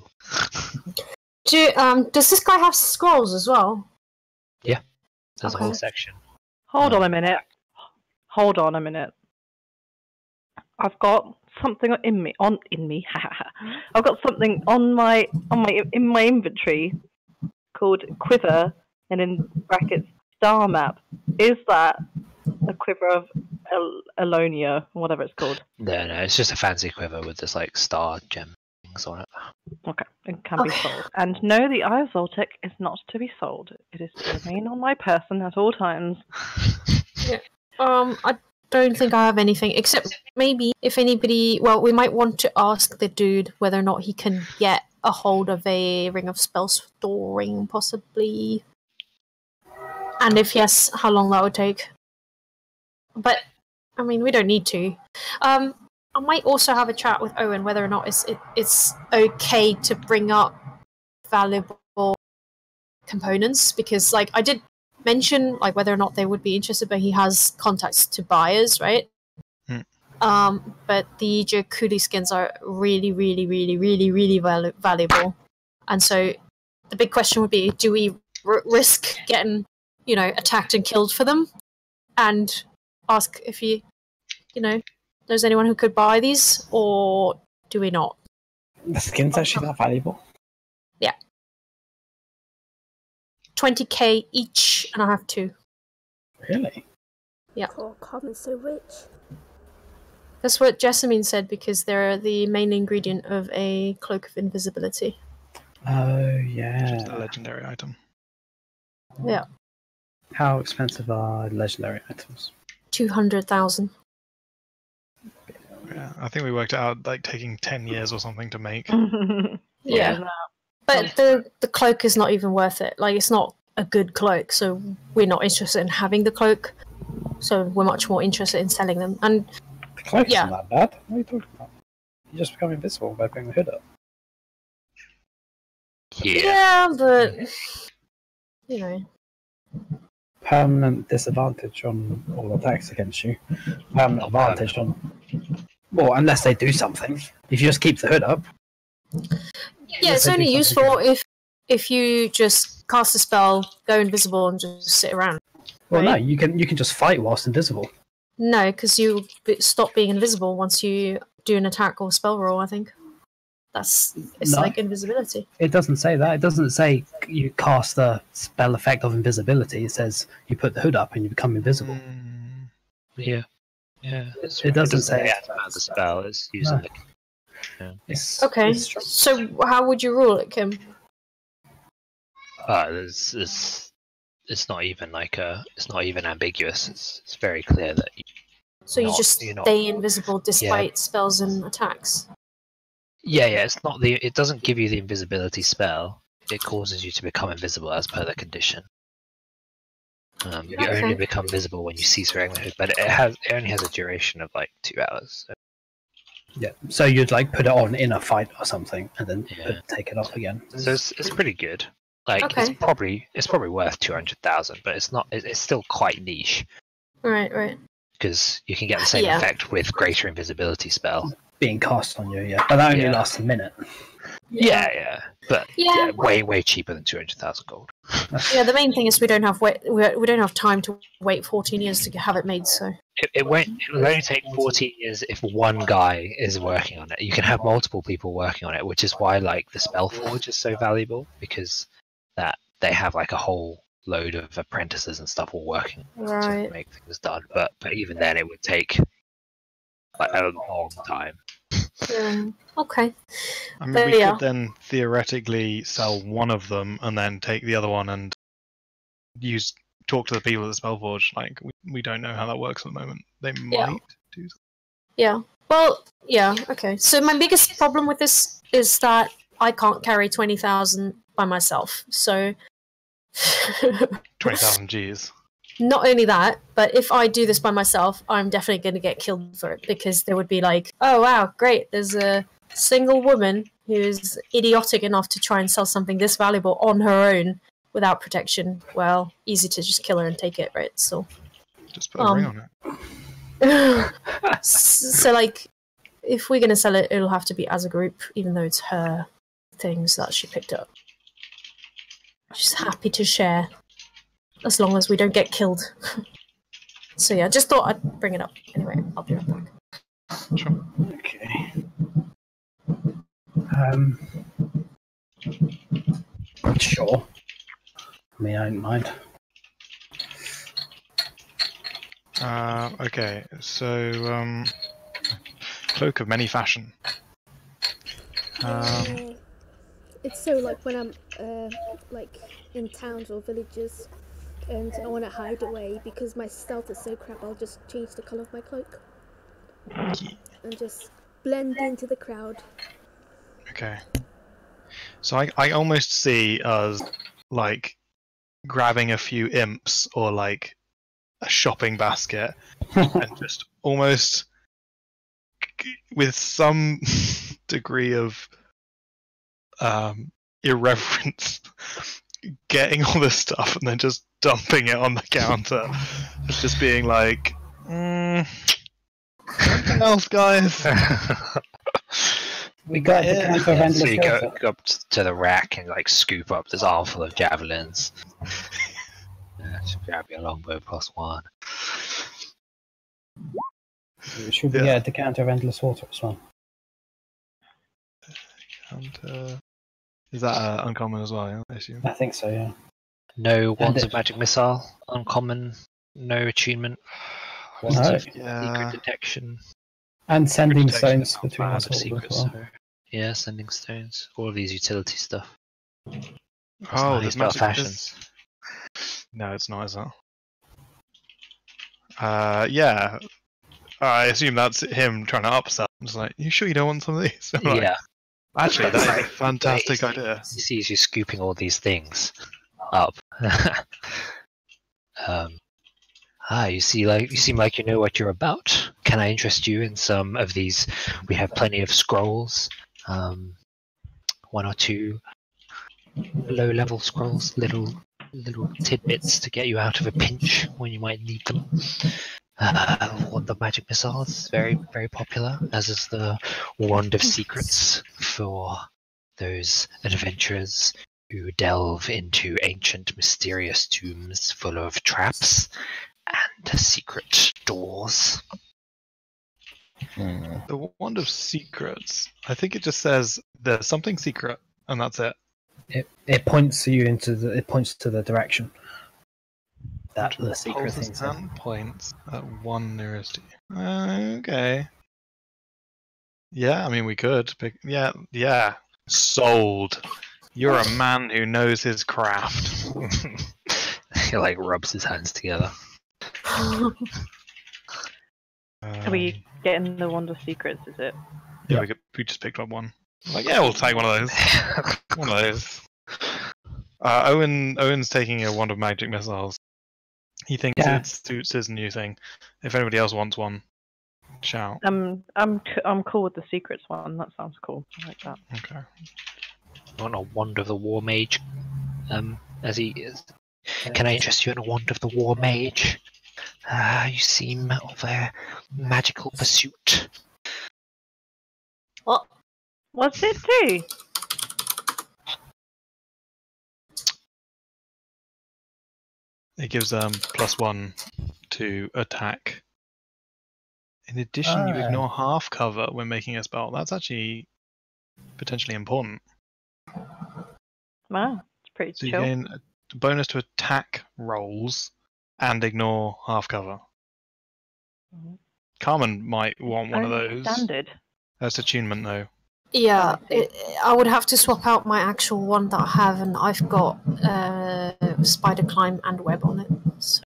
Does this guy have scrolls as well? Yeah, there's a whole Okay. section. Hold on a minute. Hold on a minute. I've got something in me. I've got something in my inventory called quiver, and in brackets star map. Is that a quiver of Alonia, whatever it's called? No, it's just a fancy quiver with this like star gem things on it. Okay, it can be sold. And no, the Eye of Zoltek is not to be sold. It is to remain on my person at all times. Yeah. I don't think I have anything, except maybe if anybody... Well, we might want to ask the dude whether or not he can get a hold of a Ring of Spell Storing, possibly. And if yes, how long that would take. But, I mean, we don't need to. I might also have a chat with Owynn whether or not it's okay to bring up valuable components, because, like, I did mention like whether or not they would be interested, but he has contacts to buyers, right? But the Jakudi skins are really, really, really, really, really valuable, and so the big question would be: do we risk getting, attacked and killed for them, and ask if there's anyone who could buy these, or do we not? The skin's actually that valuable? Yeah. 20k each, and I have 2. Really? Yeah. Oh, Carmen's so rich. That's what Jessamine said, because they're the main ingredient of a cloak of invisibility. Oh which is a yeah. legendary item. Yeah, How expensive are legendary items? 200,000. Yeah, I think we worked it out like taking 10 years or something to make. Yeah, no. but the cloak is not even worth it. Like, it's not a good cloak, so we're not interested in having the cloak. So we're much more interested in selling them. And The cloak Yeah. isn't that bad. What are you talking about? You just become invisible by putting the hood up. yeah, but you know, Permanent disadvantage on all attacks against you. Permanent advantage on. Well, unless they do something. If you just keep the hood up. yeah, it's only useful if you just cast a spell, go invisible, and just sit around. Well, right? no, you can just fight whilst invisible. No, because you stop being invisible once you do an attack or spell roll. I think it's No. like invisibility. It doesn't say that. It doesn't say you cast the spell effect of invisibility. It says you put the hood up and you become invisible. Yeah. Yeah. That's It right. doesn't say it's it's about the spell. It's using No. the. It's, Okay, it's true. so how would you rule it, Kim? It's not even it's not even ambiguous. It's very clear that So you Not- just you're not- stay invisible despite spells and attacks. yeah, it's not it doesn't give you the invisibility spell. It causes you to become invisible as per the condition. You Okay. only become visible when you cease wearing the hood, but it only has a duration of like 2 hours. So. Yeah. So you'd like put it on in a fight or something, and then Yeah. take it off again. So it's pretty good. Like Okay. it's probably worth 200,000, but it's not. It's still quite niche Right. because you can get the same Yeah. effect with greater invisibility spell. Being cast on you, yeah. But that only Yeah. lasts a minute. Yeah. But Yeah. way cheaper than 200,000 gold. Yeah, the main thing is we don't have time to wait 14 years to have it made. So It will only take 14 years if one guy is working on it. You can have multiple people working on it, which is why like the Spellforge is so valuable, because that they have like a whole load of apprentices and stuff all working Right. to make things done. But even then, it would take like a long time. yeah, okay. I mean, But we yeah. could then theoretically sell one of them and then take the other one and talk to the people at the Spellforge. Like, we don't know how that works at the moment. They might do that. Yeah. Well, yeah. Okay. So my biggest problem with this is that I can't carry 20,000 by myself. So 20,000 Gs. not only that, but if I do this by myself, I'm definitely going to get killed for it, because they would be like, "Oh wow, great! There's a single woman who's idiotic enough to try and sell something this valuable on her own without protection. Well, easy to just kill her and take it, right?" So, Just put a ring on it. so like, if we're going to sell it, it'll have to be as a group, even though it's her things that she picked up. She's happy to share, as long as we don't get killed. So yeah, just thought I'd bring it up. Anyway, I'll be right back. Sure. Okay. Sure. I mean, I don't mind. Okay, so cloak of many fashion. It's so like when I'm like in towns or villages and I want to hide away because my stealth is so crap, I'll just change the colour of my cloak and just blend into the crowd. Okay. So I almost see us like grabbing a few imps or like a shopping basket and just almost with some degree of irreverence getting all this stuff and then just dumping it on the counter. It's just being like, something else, guys. We got the counter of endless So you water. go up to the rack and like scoop up this armful of javelins. Just grab your longbow +1. Should we get the counter of endless water as well? And is that uncommon as well? Yeah, I assume. I think so, yeah. No wands of magic missile, uncommon, no attunement, wands No. of secret detection, And sending Protection. stones between wands us of all as secrets. well. Yeah, sending stones, all of these utility stuff. Oh, not there's his belt magic. fashion. No, it's not, is it? Yeah. I assume that's him trying to upsell. It's like, you sure you don't want some of these? I'm like, Yeah. actually, That's that's a right. fantastic He idea. sees you scooping all these things up. You seem like you know what you're about. Can I interest you in some of these? We have plenty of scrolls. One or two low-level scrolls, little tidbits to get you out of a pinch when you might need them. Wand of Magic Missiles, very, very popular, as is the Wand of Secrets for those adventurers who delve into ancient, mysterious tombs full of traps and secret doors. The Wand of Secrets. I think it just says there's something secret, and that's it. It points to you it points to the direction that the secret Pulses thing's in. and points at one nearest to you. Okay. Yeah, I mean we could. Yeah. Sold. You're a man who knows his craft. He like rubs his hands together. Are we getting the Wand of Secrets, is it? Yeah, we just picked up one. Like, yeah, we'll take one of those. One of those. Owyn's taking a Wand of Magic Missiles. He thinks it suits his new thing. If anybody else wants one, shout. I'm cool with the Secrets one. That sounds cool. I like that. Okay. You want a Wand of the War Mage? As he is. Can I interest you in a Wand of the War Mage? You seem of a magical pursuit. What? What's it do? It gives +1 to attack. In addition, you ignore half cover when making a spell. That's actually potentially important. Wow, it's pretty So you chill. gain a bonus to attack rolls and ignore half cover. Carmen might want one of those. Standard. That's attunement though. Yeah, I would have to swap out my actual one that I have, and I've got spider climb and web on it. So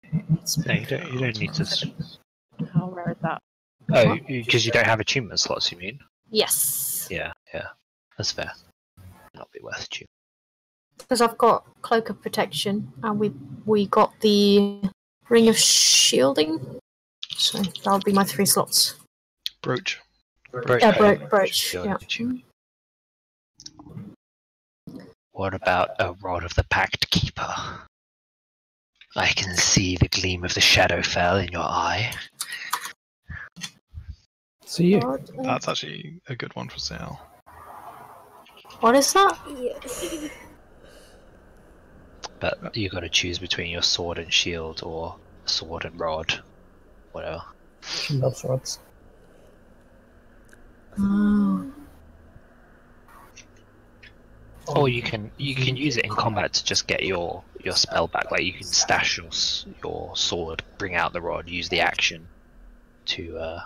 No, you don't need to. How rare is that? Oh, because you don't have achievement slots, you mean? Yes, Yeah, that's fair. Not be worth achievement. because I've got cloak of protection, and we got the ring of shielding. So that would be my 3 slots. Brooch. Brooch. Yeah. What about a Rod of the Pact Keeper? I can see the gleam of the Shadowfell in your eye. So you. That's actually a good one for sale. What is that? Yeah. But you got to choose between your sword and shield or sword and rod, whatever. She loves rods. Or you can use it in combat to just get your spell back. Like you can stash your sword, bring out the rod, use the action to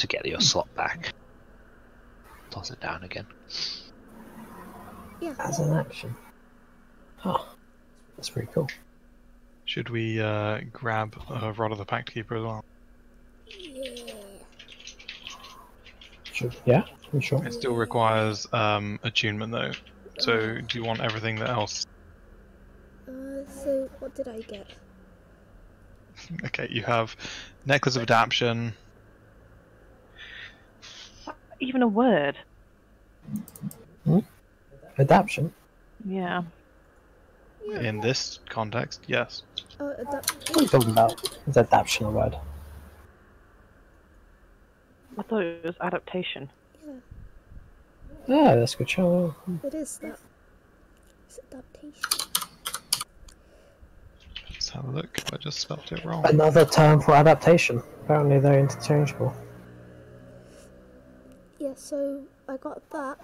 get your slot back. Toss it down again. Yeah. As an action. Oh, that's pretty cool. Should we grab a Rod of the Pact Keeper as well? Yeah, I'm sure. It still requires attunement though. So do you want everything else? So what did I get? Okay, you have Necklace of Adaption. Even a word. Adaption? Yeah. In this context, yes. Oh, What are you talking about? Is adaption a word? I thought it was adaptation. Yeah, that's a good show. What is that? It's adaptation. Let's have a look. I just spelled it wrong. Another term for adaptation. Apparently they're interchangeable. Yeah, so I got that,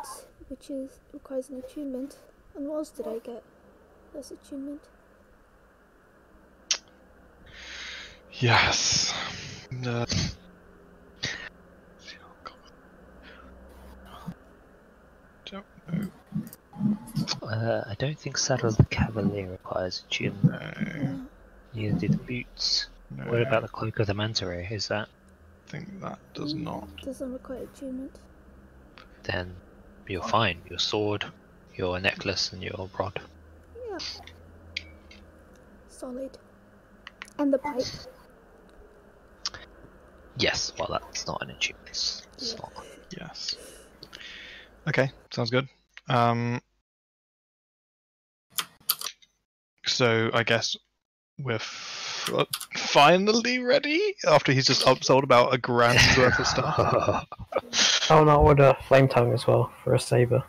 which requires an attunement. And what else did I get? That's attunement. Yes. Don't know. don't think Saddle of the Cavalier requires attunement. No. Neither do the boots. No. What about the Cloak of the Manta Ray? Is that? I think that does not. Doesn't require attunement. Then you're fine. Your sword, your necklace, and your rod. Yeah. Solid. And the pipe. Yes, well that's not an attunement. It's not. Yes. Okay, sounds good. So I guess we're finally ready after he's just upsold about $1 grand worth of stuff. Oh no, order flame tongue as well for a saber.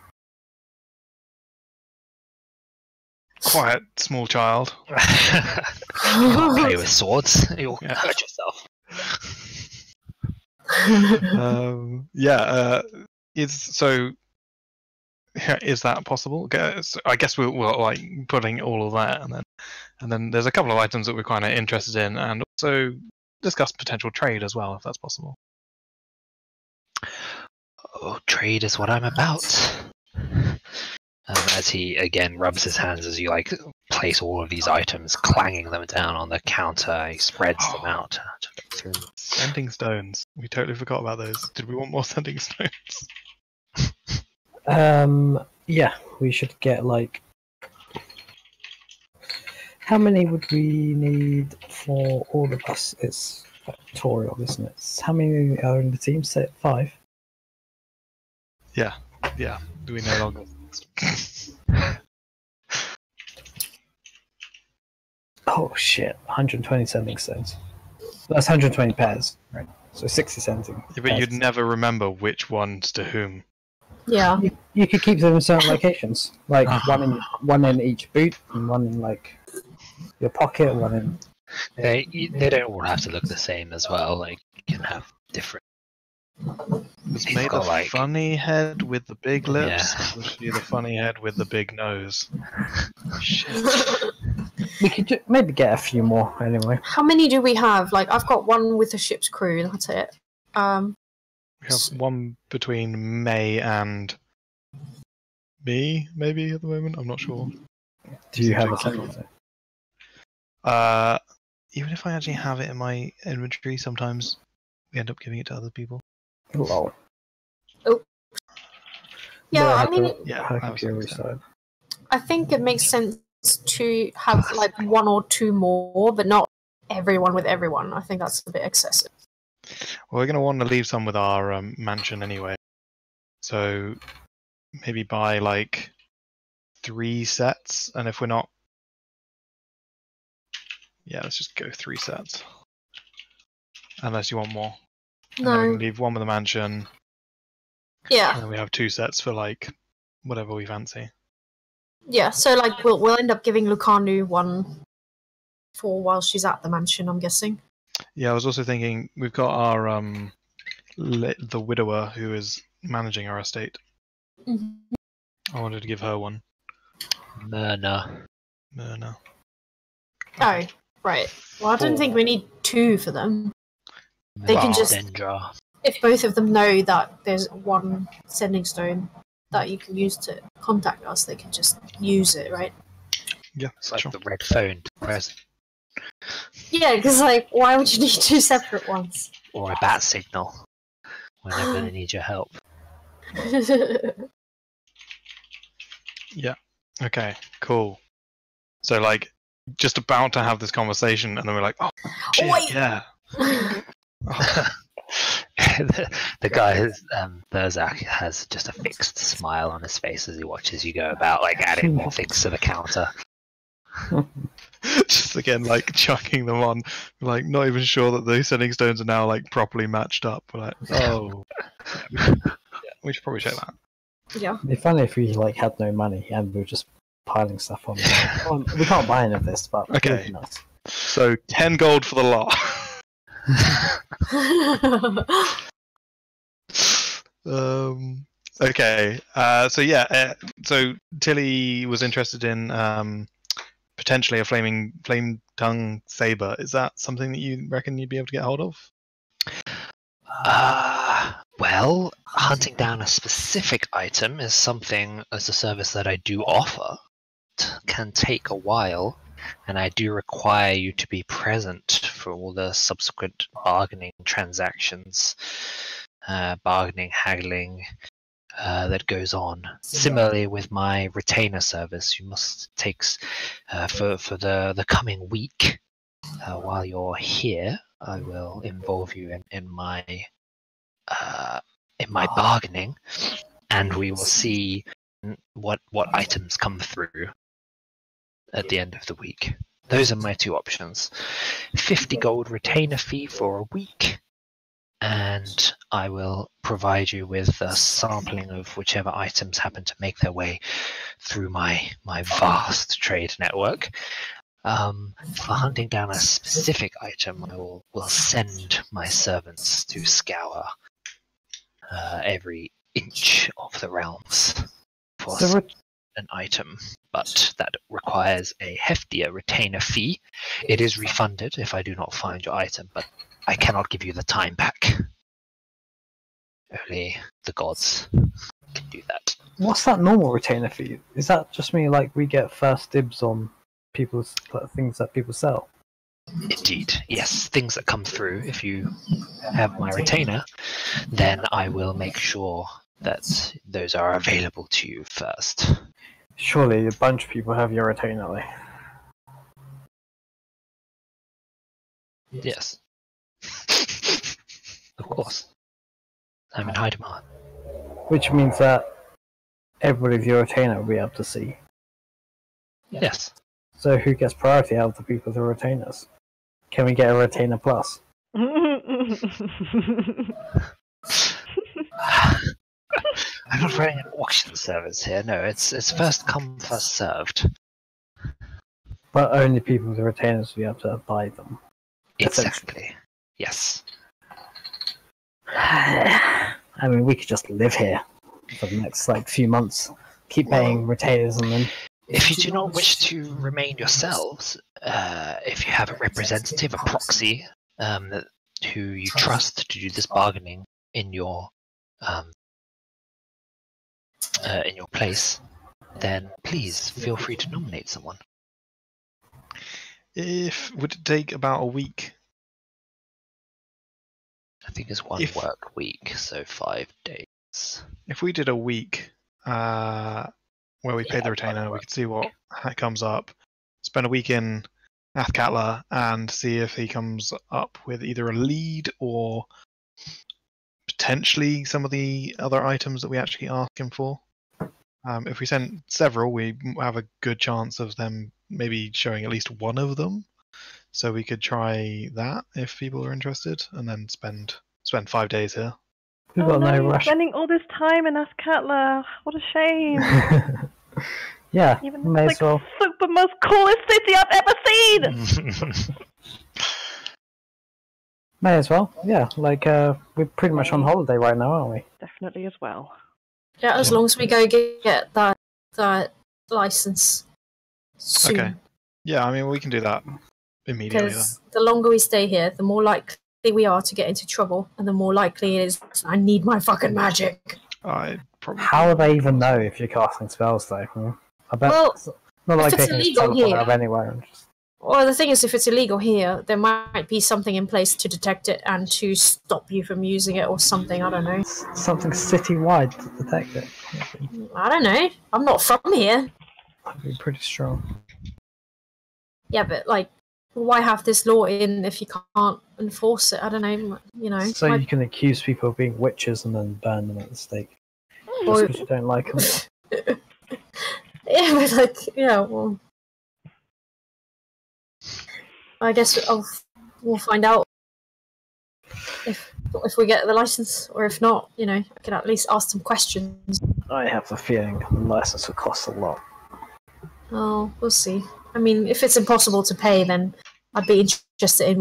Quiet, small child. You can't play with swords. You'll hurt yourself. Is that possible? I guess we're like putting all of that, and then there's a couple of items that we're kind of interested in, and also discuss potential trade as well, if that's possible. Oh, trade is what I'm about. As he again rubs his hands as you like place all of these items, clanging them down on the counter, he spreads them out. Sending stones. We totally forgot about those. Did we want more sending stones? Yeah, we should get like. How many would we need for all of us? It's factorial, isn't it? How many are in the team? Say 5. Yeah. Do we no longer? Oh shit! 120 sending stones. That's 120 pairs, right? So 60 sending. Yeah, but you'd never remember which ones to whom. Yeah. You could keep them in certain locations, like one in each boot, and one in like your pocket, one in. They don't all have to look the same as well. Like you can have different. Was He's made got, a like- funny head with the big lips. Yeah. Was she the funny head with the big nose? Shit. We could maybe get a few more anyway. How many do we have? Like, I've got one with the ship's crew. That's it. We have one between May and me, maybe at the moment. I'm not sure. Do you have a sending stone? Even if I actually have it in my inventory, sometimes we end up giving it to other people. Lol. Yeah, No, I mean, Yeah, How I was computer gonna say. restarted. I think it makes sense to have like 1 or 2 more, but not everyone with everyone. I think that's a bit excessive. Well, we're going to want to leave some with our mansion anyway. So maybe buy like 3 sets, and if we're not... Yeah, let's just go 3 sets. Unless you want more. And then we No. can leave one with the mansion, and Yeah. then we have 2 sets for like whatever we fancy. Yeah. So like we'll end up giving Lucanu one for while she's at the mansion, I'm guessing. Yeah, I was also thinking we've got our the widower who is managing our estate. Mhm. I wanted to give her one. Myrna. No. Oh, right. Well, I don't think we need 2 for them. They can just- Dendra. If both of them know that there's one sending stone that you can use to contact us, they can just use it, right? Yeah, It's like sure. the red phone present. Yeah, because like, why would you need 2 separate ones? Or a bat signal. Whenever they need your help. Okay, cool. So like, just about to have this conversation, and then we're like, oh shit, Wait. yeah. The guy, Berzak, has just a fixed smile on his face as he watches you go about, like adding more things to the counter. Just again, like chucking them on, like not even sure that the sending stones are now like properly matched up. We're like, oh, yeah, we should probably check that. Yeah. It'd be funny if we like had no money and we were just piling stuff on. We can't buy any of this, but it would Okay. be nice. So 10 gold for the lot. Okay. So yeah. So Tili was interested in potentially a flame tongue saber. Is that something that you reckon you'd be able to get hold of? Well, hunting down a specific item is something as a service that I do offer. quest can take a while, and I do require you to be present for all the subsequent bargaining transactions, bargaining, haggling that goes on. Similarly, with my retainer service, you must take for the coming week. While you're here, I will involve you in my bargaining, and we will see what items come through at the end of the week. Those are my two options. 50 gold retainer fee for a week, and I will provide you with a sampling of whichever items happen to make their way through my vast trade network. For hunting down a specific item, I will send my servants to scour every inch of the realms for an item, but that requires a heftier retainer fee. It is refunded if I do not find your item, but I cannot give you the time back. Only the gods can do that. What's that normal retainer fee? Is that just me, like, we get first dibs on people's things that people sell? Indeed, yes. Things that come through, if you have my retainer, then I will make sure that those are available to you first. Surely a bunch of people have your retainer, like. Yes. Of course. I'm in high demand. Which means that everybody with your retainer will be able to see. Yes. So who gets priority out of the people with the retainers? Can we get a retainer plus? I'm not running an auction service here. No, it's first come, first served. But only people with the retainers will be able to buy them. Exactly. Yes. I mean, we could just live here for the next few months. Keep paying retainers and then. If you do not wish to remain yourselves, if you have a representative, a proxy, who you trust to do this bargaining in your place, then please feel free to nominate someone. Would it take about a week? I think it's one work week, so 5 days. If we did a week, where we paid the retainer, we could see what comes up. Spend a week in Athkatla and see if he comes up with either a lead or potentially some of the other items that we actually ask him for. If we send several, we have a good chance of them maybe showing at least one of them. So we could try that if people are interested, and then spend 5 days here. We've got no rush. Spending all this time in Athkatla. What a shame. Yeah, Even may it's as well. super most coolest city I've ever seen. May as well. Yeah, we're pretty much on holiday right now, aren't we? Definitely as well. Yeah, as long as we go get that license soon. Okay. Yeah, I mean, we can do that immediately. Because the longer we stay here, the more likely we are to get into trouble, and the more likely it is I need my fucking magic. How would they even know if you're casting spells, though? I bet it's not like they can just teleport out of anywhere. Well, the thing is, if it's illegal here, there might be something in place to detect it and to stop you from using it or something. I don't know. Something city-wide to detect it. I don't know. I'm not from here. That'd be pretty strong. Yeah, but why have this law in if you can't enforce it? I don't know. So you can accuse people of being witches and then burn them at the stake. Just because you don't like them. Yeah, but well, I guess we'll find out if we get the license, or if not, I can at least ask some questions. I have the feeling the license will cost a lot. Oh, we'll see. I mean, if it's impossible to pay, then I'd be interested in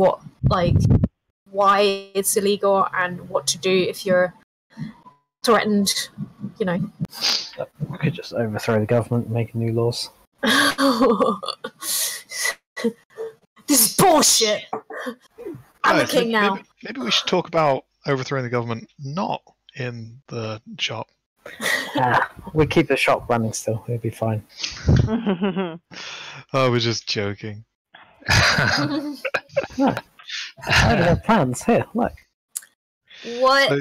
why it's illegal and what to do if you're threatened, We could just overthrow the government and make new laws. This is bullshit! I'm the king now. Maybe we should talk about overthrowing the government not in the shop. We keep the shop running still. It'll be fine. Oh, we're just joking. No, I have plans here. Look. What? So,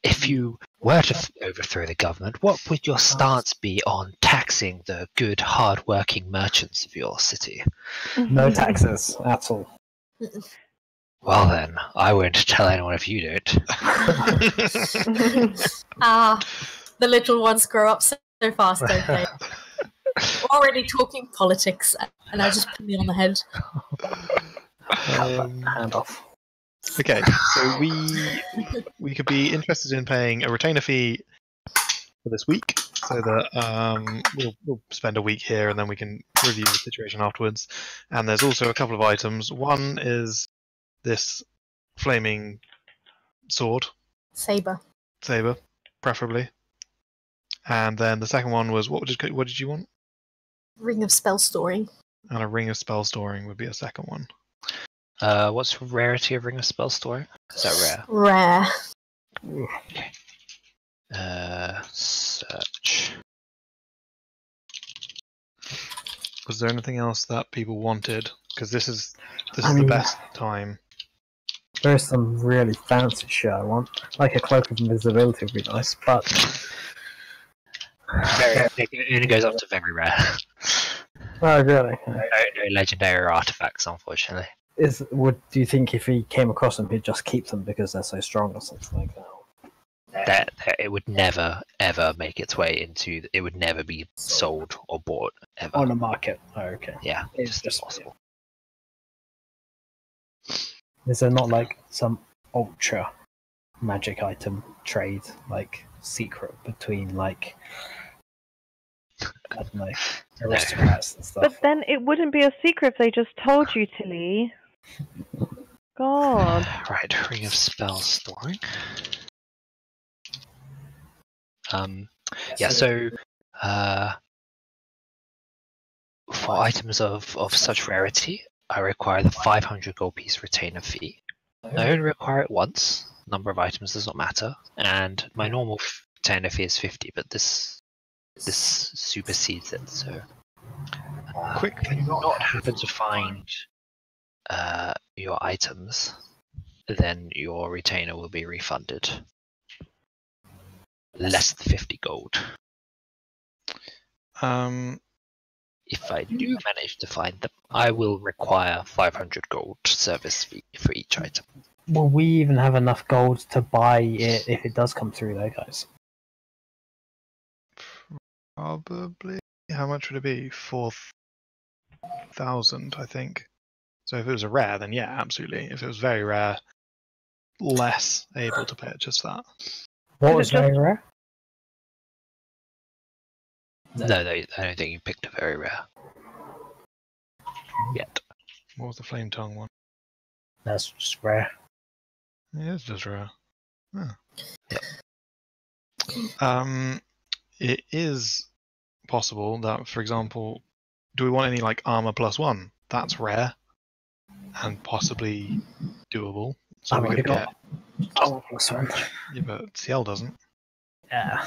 If you were to overthrow the government, what would your stance be on taxing the good, hard-working merchants of your city? No taxes at all. Well then, I won't tell anyone if you don't. The little ones grow up so fast, don't they? Already talking politics, and I just put me on the head. Hand off. Okay, so we could be interested in paying a retainer fee for this week, so that we'll spend a week here and then we can review the situation afterwards. And there's also a couple of items. One is this flaming sword, Saber. preferably. And then the second one was what did you want? Ring of spell storing. And a ring of spell storing would be a second one. What's the rarity of Ring of Spell Storing? Is that rare? Rare. Okay. Search. Was there anything else that people wanted? Because this is the best time. There's some really fancy shit I want. Like a cloak of invisibility would be nice, but It only goes up to very rare. oh really? No legendary artifacts, unfortunately. Do you think if he came across them, he'd just keep them because they're so strong or something like that? It would never ever make its way into. It would never be sold or bought ever. On the market. Oh, okay. Yeah, It's just impossible. Is there not like some ultra magic item trade, like secret between like I don't know aristocrats and stuff? But then it wouldn't be a secret if they just told you, Tili. God. Right, Ring of Spell Storing. Yeah, so for items of such rarity, I require the 500 gold piece retainer fee. I only require it once. Number of items does not matter, and my normal retainer fee is 50, but this supersedes it. So, if you not happen to find your items, then your retainer will be refunded. Less than 50 gold. If I do manage to find them, I will require 500 gold service fee for each item. Will we even have enough gold to buy it if it does come through there, guys? Probably. How much would it be? 4,000, I think. So if it was a rare, then yeah, absolutely. If it was very rare, less able to purchase that. What was very rare? No, I don't think you picked a very rare. Yet. What was the flame tongue one? That's just rare. It is just rare. Oh. Yep. It is possible that, for example, do we want any like armor +1? That's rare and possibly doable. So we could get. Oh, +1. Yeah, but Ciel doesn't. Yeah,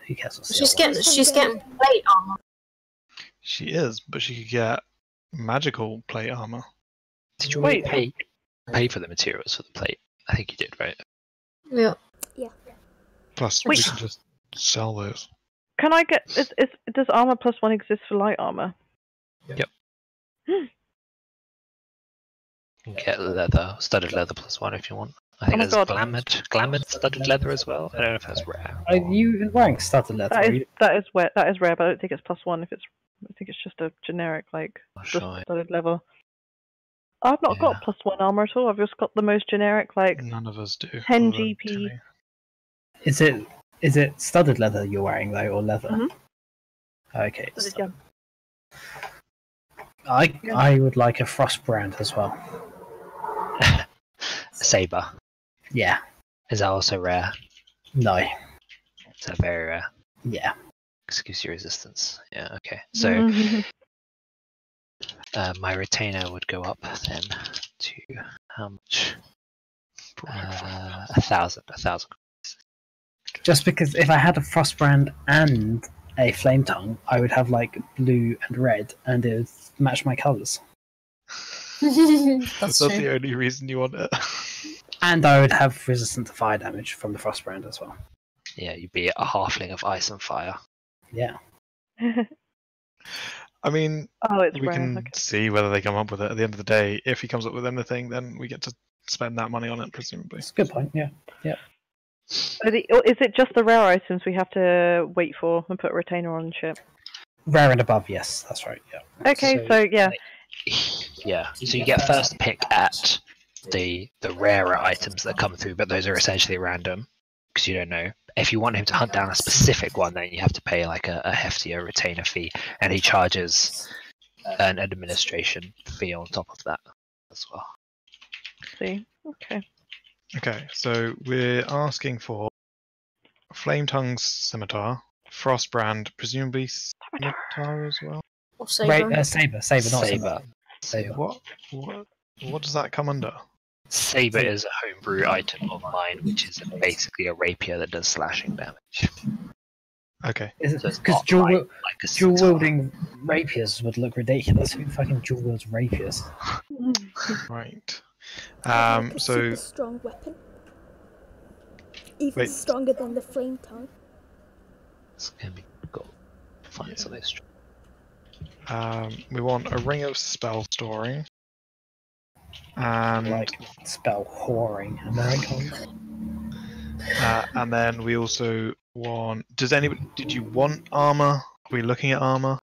he gets us. She's getting plate armor. She is, but she could get magical plate armor. Did you Wait. pay for the materials for the plate? I think you did, right? Yeah. Plus, Wait. we can just sell those. Can I get... does armor +1 exist for light armor? Yep. You can get leather, studded leather +1 if you want. I think Oh my there's God. glamored studded leather as well. I don't know if that's rare. Are you wearing studded leather? That is rare, but I don't think it's +1 if it's... I think it's just a generic, like, Sure. studded leather. I've not got +1 armor at all. I've just got the most generic, like, None of us do. 10 other than GP. Tili. Is it studded leather you're wearing though, or leather? Mhm. Okay. Yeah. I would like a frost brand as well. Saber. Yeah. Is that also rare? No. Is that very rare? Yeah. Excuse your resistance. Yeah, okay. So my retainer would go up then to how much? 1,000. Just because if I had a Frostbrand and a Flame Tongue, I would have like blue and red, and it would match my colours. That's true. the only reason you want it. And I would have resistant to fire damage from the Frostbrand as well. Yeah, you'd be a halfling of ice and fire. Yeah. I mean, Oh, it's we rare. can Okay. see whether they come up with it. At the end of the day, if he comes up with anything, then we get to spend that money on it, presumably. That's a good point, yeah. Is it just the rare items we have to wait for and put a retainer on and shit? Rare and above, yes, that's right, yeah. Okay, so yeah. Yeah, so you get first pick at the rarer items that come through, but those are essentially random because you don't know. If you want him to hunt down a specific one, then you have to pay like a heftier retainer fee, and he charges an administration fee on top of that as well. See, okay. Okay, so we're asking for Flame Tongue's Scimitar, Frostbrand, presumably Scimitar as well. Or saber. Saber, not Saber. Saber. What does that come under? Saber is a homebrew item of mine, which is basically a rapier that does slashing damage. Okay. Is it So it's because not like a dual scimitar. wielding rapiers would look ridiculous? Who fucking dual wields rapiers? Right. Like a So super strong weapon. Even Wait. stronger than the flame tongue. It's gonna be got find something strong. we want a ring of spell storing. And Like spell whoring Americans. and then we also want. Did you want armor? Are we looking at armor?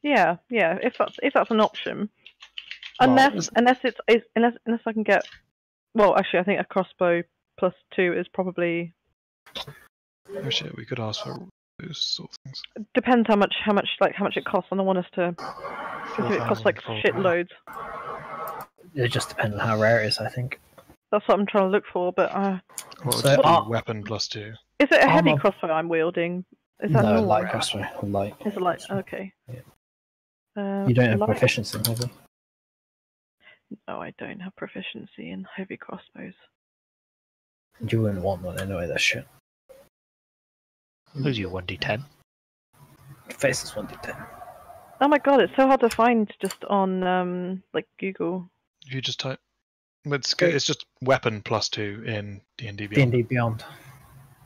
Yeah. If that's an option, Well, unless I can get. Well, actually, I think a crossbow +2 is probably Oh shit, we could ask for those sort of things. depends how much it costs. I don't want us to. Because if it costs like 4,000 shitloads. It just depends on how rare it is, I think. That's what I'm trying to look for. But What would So, you do? ar- Weapon +2. is it a heavy Armor- crossbow I'm wielding? Is that No, normal? light crossbow. Light. Is it light? Okay. Yeah. You don't have light- proficiency, have you? No, I don't have proficiency in heavy crossbows. You wouldn't want one anyway, that shit. Lose you 1d10. Faces 1d10. Oh my god, it's so hard to find just on like Google. If you just type, it's just weapon +2 in D&D Beyond. D&D Beyond.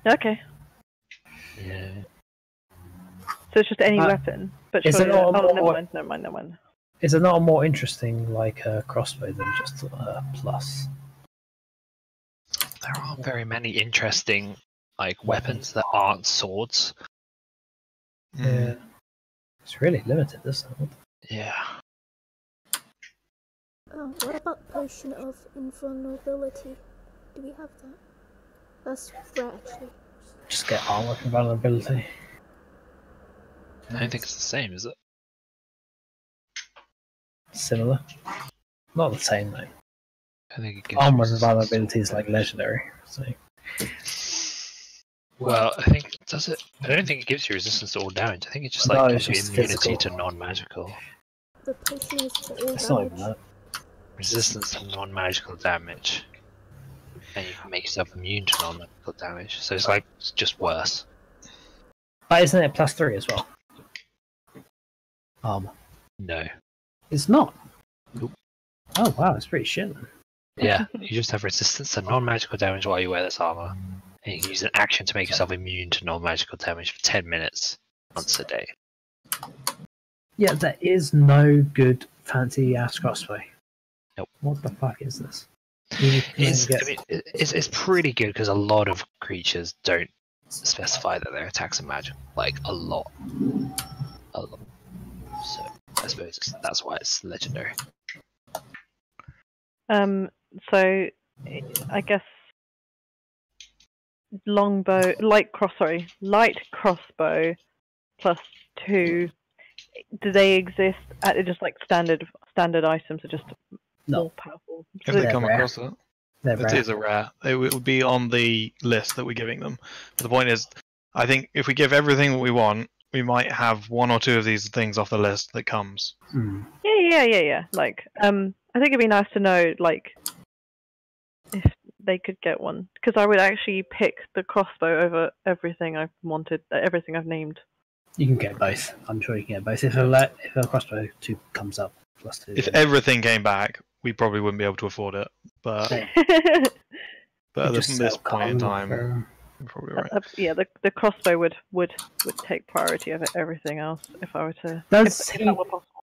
Okay, Yeah. so it's just any Uh, weapon. But is surely, it not oh, more- never mind. Is it not a more interesting like crossbow than just plus? There aren't very many interesting like weapons that aren't swords. Yeah. It's really limited, isn't it? Yeah. Oh, what about potion of invulnerability? Do we have that? That's rare actually. Just get armor from vulnerability. I don't think it's the same, is it? Similar. Not the same though. I think it gives Armor you and vulnerability is like legendary. So Well, I think does it. I don't think it gives you resistance to all damage. I think it just No, like it's gives you just immunity physical. to non-magical. The potion is for all it's not even damage. that. Resistance to non-magical damage, and you can make yourself immune to non-magical damage. So it's like it's just worse. But isn't it +3 as well? Armor. No. It's not. Nope. Oh wow, it's pretty shit then. Yeah, you just have resistance to non-magical damage while you wear this armor, and you can use an action to make yourself immune to non-magical damage for 10 minutes once a day. Yeah, there is no good fancy ass crossbow. Nope. What the fuck is this? You can It's pretty good because a lot of creatures don't specify that their attacks are magical. Like a lot. So I suppose that's why it's legendary. So I guess light crossbow +2. Do they exist? At just like standard items are just No. more powerful. If they They're come rare. across it. They're It rare. is a rare. It will be on the list that we're giving them. But the point is, I think if we give everything what we want, we might have one or two of these things off the list that comes. Hmm. Yeah. Like, I think it'd be nice to know, like, if they could get one, because I would actually pick the crossbow over everything I've wanted, everything I've named. You can get both. I'm sure you can get both. If a crossbow 2 comes up, +2. If everything came back, we probably wouldn't be able to afford it. But at this point in time, you're probably right. Yeah, the crossbow would take priority over everything else if I were to. Does if that were possible.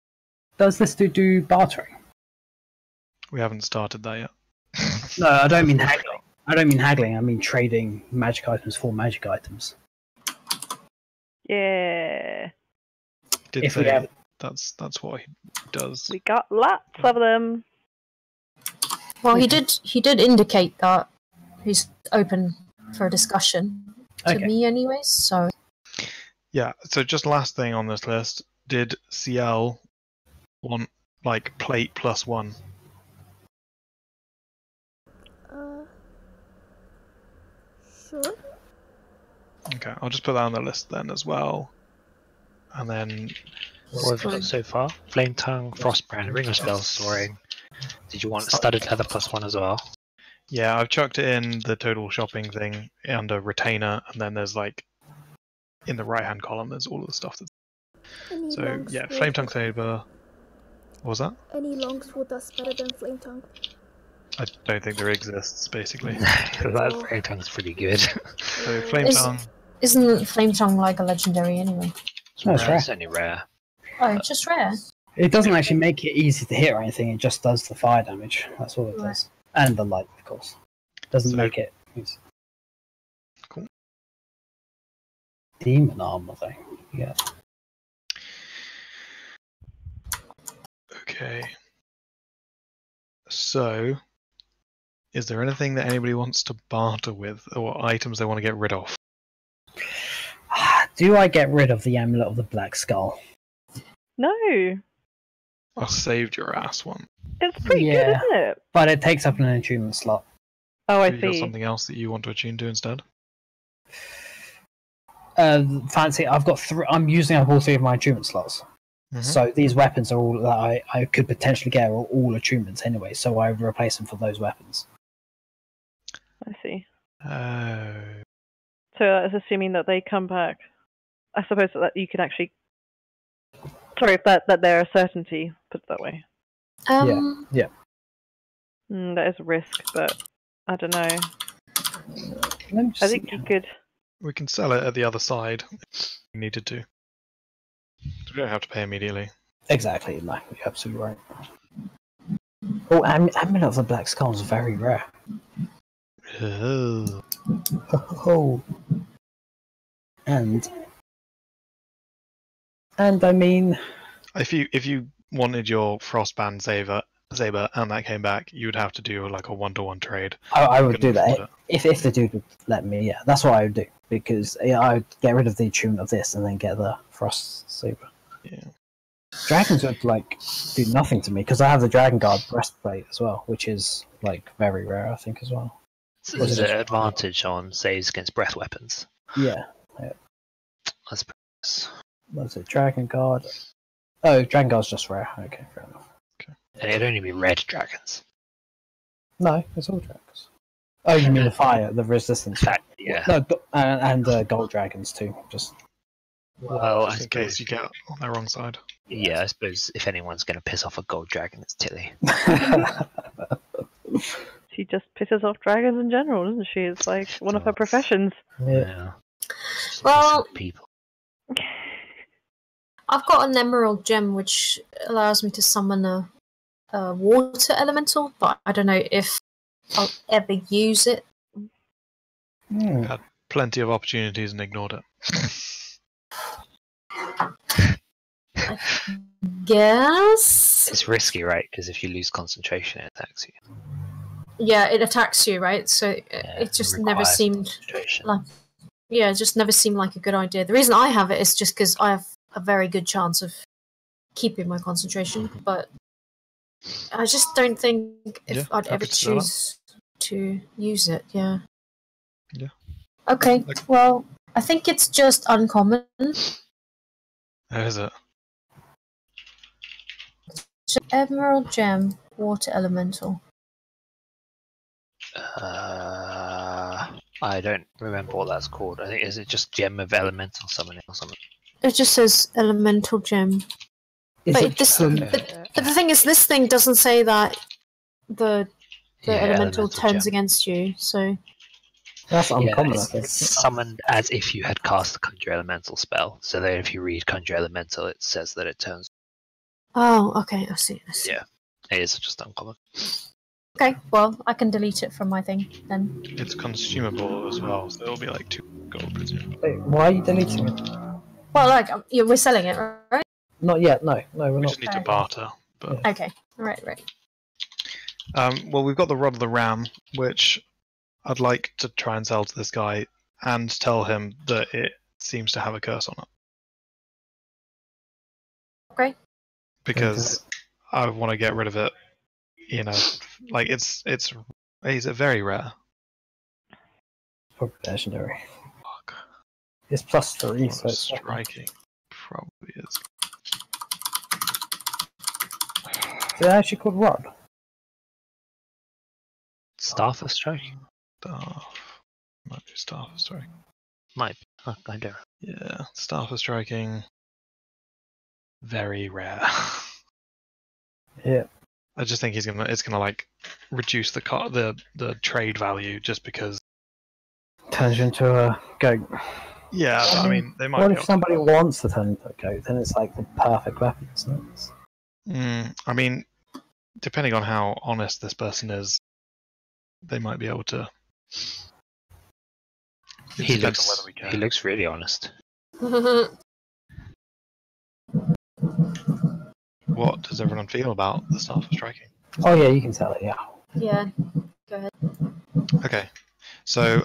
Does this dude do bartering? We haven't started that yet. No, I don't mean haggling. I mean trading magic items for magic items. Yeah. Did say that's what he does. We got lots of them. Well, he did indicate that he's open for a discussion to me, anyways. So yeah. So just last thing on this list: did Ciel want like plate +1? Sure. Okay, I'll just put that on the list then as well. And then what have we got so far? Flame Tongue, Frostbrand, Ring of Spells, Soaring. Did you want Studded Leather +1 as well? Yeah, I've chucked it in the total shopping thing under Retainer, and then there's like in the right hand column there's all of the stuff that's so yeah, Flame Tongue Saber. What was that? Any longsword that's better than Flame Tongue. I don't think there exists, basically. That Flame Tongue's pretty good. So Flame Tongue. Isn't Flame Tongue like a legendary anyway? No, it's rare. It's only rare. Oh, it's just rare. It doesn't actually make it easy to hit or anything, it just does the fire damage. That's all it does. And the light, of course. Doesn't make it easy. Cool. Demon armor thing. Yeah. Okay. So, is there anything that anybody wants to barter with, or items they want to get rid of? Do I get rid of the Amulet of the Black Skull? No. I saved your ass one. It's pretty good, isn't it? But it takes up an attunement slot. Oh, I Have you got see. something else that you want to attune to instead? Fancy, I've got I'm using up all 3 of my attunement slots. Mm-hmm. So these weapons are all that I could potentially get are all attunements anyway, so I would replace them for those weapons. I see. Oh. So that's assuming that they come back. I suppose that you can actually. Sorry, that they're a certainty. Put it that way. Yeah. That is a risk, but I don't know. I think you could. We can sell it at the other side if we needed to. We don't have to pay immediately. Exactly, no, you're absolutely right. Oh, Amulet of the Black Skull is very rare. Oh. Oh. And I mean, if you wanted your Frostband Saber and that came back, you would have to do like a 1-to-1 trade. I would do that if the dude would let me. Yeah, that's what I would do, because I would get rid of the attunement of this and then get the Frost Saber. Yeah. Dragons would like do nothing to me because I have the Dragon Guard breastplate as well, which is like very rare, I think, as well. So there's an advantage on saves against breath weapons. Yeah. That's pretty nice. What's it? Dragon Guard. Oh, Dragon Guard's just rare. Okay, fair enough. Okay. And it'd only be red dragons. No, it's all dragons. Oh, you mean the fire, the resistance? Yeah. No, and gold dragons too. Just. Well, just in case you get on the wrong side. Yeah, I suppose if anyone's going to piss off a gold dragon, it's Tili. She just pisses off dragons in general, doesn't she? It's like one of her professions. Yeah. Well, people. I've got an emerald gem which allows me to summon a water elemental, but I don't know if I'll ever use it. Had plenty of opportunities and ignored it. I guess. It's risky, right? Because if you lose concentration, it attacks you. Yeah, it attacks you, right? So it just never seemed like. Yeah, it just never seemed like a good idea. The reason I have it is just because I have a very good chance of keeping my concentration, but I just don't think I'd ever choose to use it. Yeah. Yeah. Okay. Well, I think it's just uncommon. How is it? So, emerald gem, water elemental. I don't remember what that's called. I think is it just gem of elemental summoning or something. It just says elemental gem. Is But it this, just but the thing is, this thing doesn't say that the Yeah, elemental turns gem. against you. So that's uncommon? I it's think. summoned as if you had cast a conjure elemental spell. So then, if you read conjure elemental, it says that it turns. oh, okay, I see. Yeah, it is just uncommon. Okay, well, I can delete it from my thing then. It's consumable as well, so it'll be like 2 gold, presumably. Wait, why are you deleting it? Well, like we're selling it, right? Not yet. No, we're We not. just need to barter. But Okay, right. well, we've got the Rod of the Ram, which I'd like to try and sell to this guy and tell him that it seems to have a curse on it. Okay. Because I want to get rid of it. You know, like it's very rare. Probably legendary. Fuck. It's +3, What so it's striking probably is. Is it actually called Rod? Staff of striking Staff. Might be Staff of Striking. might be. I don't. Yeah, Staff of Striking. Very rare. Yeah. I just think it's gonna like reduce the trade value just because. Turns you into a goat. Yeah, I mean they might. What be if able somebody wants to turn into a goat? Then it's like the perfect weapon, isn't it? I mean, depending on how honest this person is, they might be able to. It He depends on whether we can. looks really honest. What does everyone feel about the Staff of Striking? Oh yeah, you can tell it. Yeah. Yeah, go ahead. Okay, so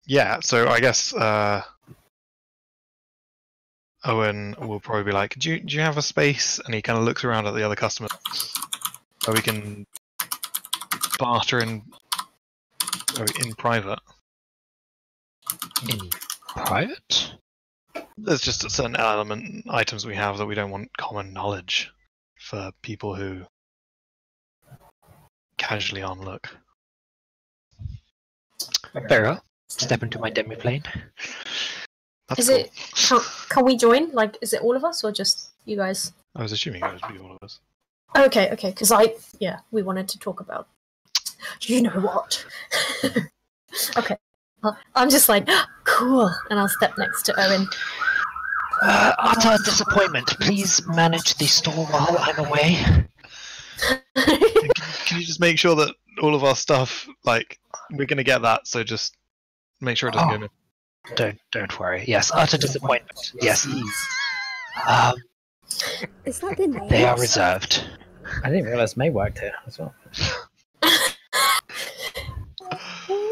yeah, so I guess Owynn will probably be like, do you have a space? And he kind of looks around at the other customers where we can barter in private. In private? There's just certain items we have that we don't want common knowledge for people who casually onlook. Very well. Step into my demiplane. That's Is cool. it? Can we join? Like, is it all of us or just you guys? I was assuming it would be all of us. Okay, because we wanted to talk about. You know what? Okay, well, I'm just like cool, and I'll step next to Owynn. Utter disappointment. Please manage the store while I'm away. Can you just make sure that all of our stuff, like, we're going to get that, so just make sure it doesn't go in. Don't worry. Yes, utter disappointment. Yes. Is that the name? They are reserved. I didn't realise May worked here as well.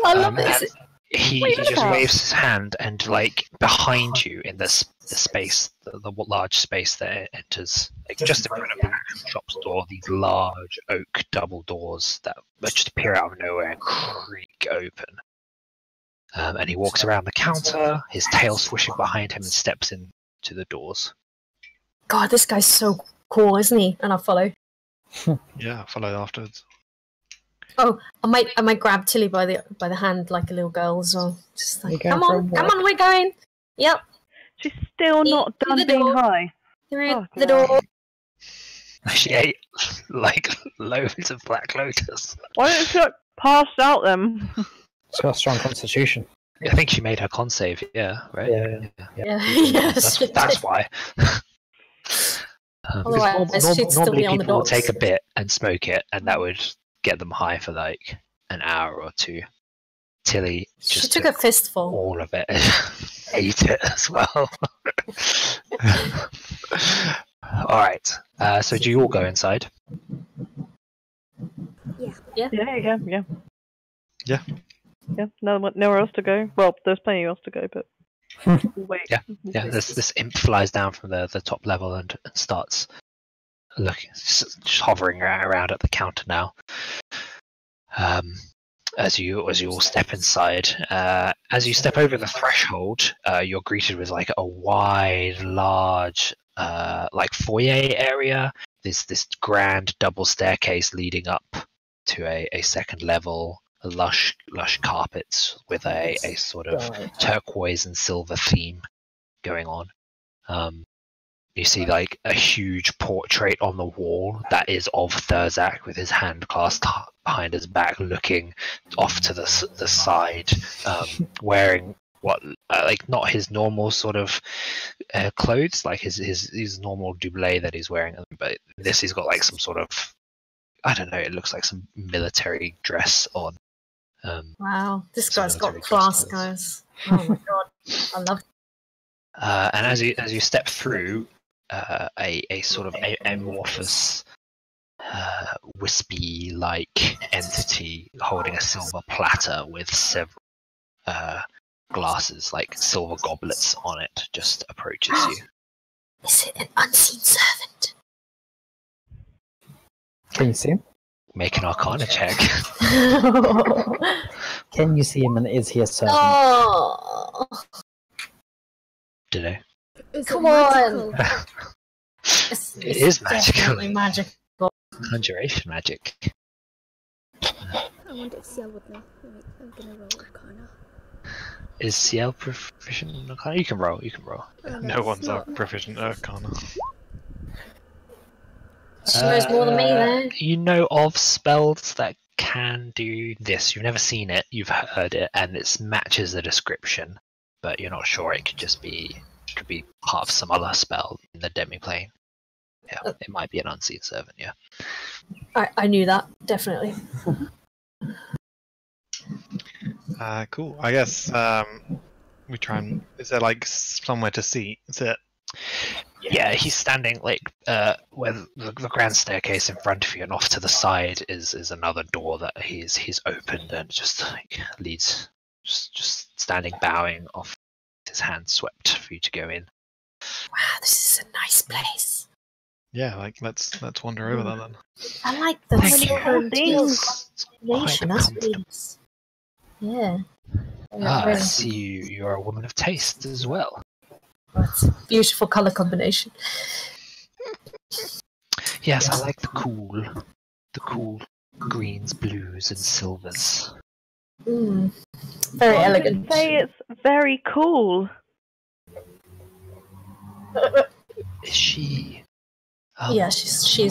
I love this. He just waves his hand, and like behind you in this the space, the large space that it enters, like just in front of the shop's door, these large oak double doors that just appear out of nowhere and creak open. And he walks around the counter, his tail swishing behind him, and steps into the doors. God, this guy's so cool, isn't he? And I'll follow. Yeah, follow afterwards. Oh, I might grab Tili by the hand like a little girl as well. Just like, You're come going on, for a come walk. on, we're going. Yep, She's still not Through done the being door. high. through Oh, the God. door. She ate like loads of black lotus. Why don't she like pass out then? It's got a strong constitution. I think she made her con save. Yeah, right. Yeah. Yeah, yes. That's why. Otherwise, Because she'd still normally be on the people would docks. take a bit and smoke it, and that would get them high for like an hour or two. Tilly She just took a fistful. all of it and ate it as well. All right. So do you all go inside? Yeah. Yeah. Yeah, nowhere else to go. Well, there's plenty else to go, but we'll wait. Yeah. Yeah. This imp flies down from the top level and starts looking, just hovering around at the counter now. As you all step inside, as you step over the threshold, you're greeted with like a wide, large, like foyer area. There's this grand double staircase leading up to a second level, lush carpets with a sort of turquoise and silver theme going on. You see like a huge portrait on the wall that is of Thurzak with his hand clasped behind his back, looking off to the side, wearing what like not his normal sort of clothes, like his normal doublet that he's wearing, but this he's got like some sort of, I don't know, it looks like some military dress on. Wow, this guy's got class, guys. Oh my god, I love it. And as you step through, a sort of amorphous, wispy like entity holding a silver platter with several glasses, like silver goblets on it, just approaches you. Is it an unseen servant? Can you see him? Make an Arcana check. Can you see him, and is he a servant? Oh, Did I? Is come it on! magical? It is magical. Definitely magical. Conjuration magic. I wonder if Ciel would know. I'm gonna roll Arcana. Is Ciel proficient in Arcana? You can roll. Oh, No it's one's not. a proficient Arcana. She knows more than me, though. You know of spells that can do this. You've never seen it, you've heard it, and it matches the description, but you're not sure. It could be part of some other spell in the demiplane. Yeah, it might be an unseen servant. Yeah. I knew that, definitely. Cool. I guess we try and. Is there like somewhere to see? Is it? Yeah, he's standing like where the grand staircase in front of you, and off to the side is another door that he's opened, and just like leads, just standing bowing off, his hand swept for you to go in. Wow, this is a nice place. Yeah, like let's wander over there then. I like the Thank you. combination. That's really nice. Yeah. I see you're a woman of taste as well. That's a beautiful colour combination. Yes, I like the cool greens, blues, and silvers. Very elegant. I'd say it's very cool. Is she? Yeah, she's you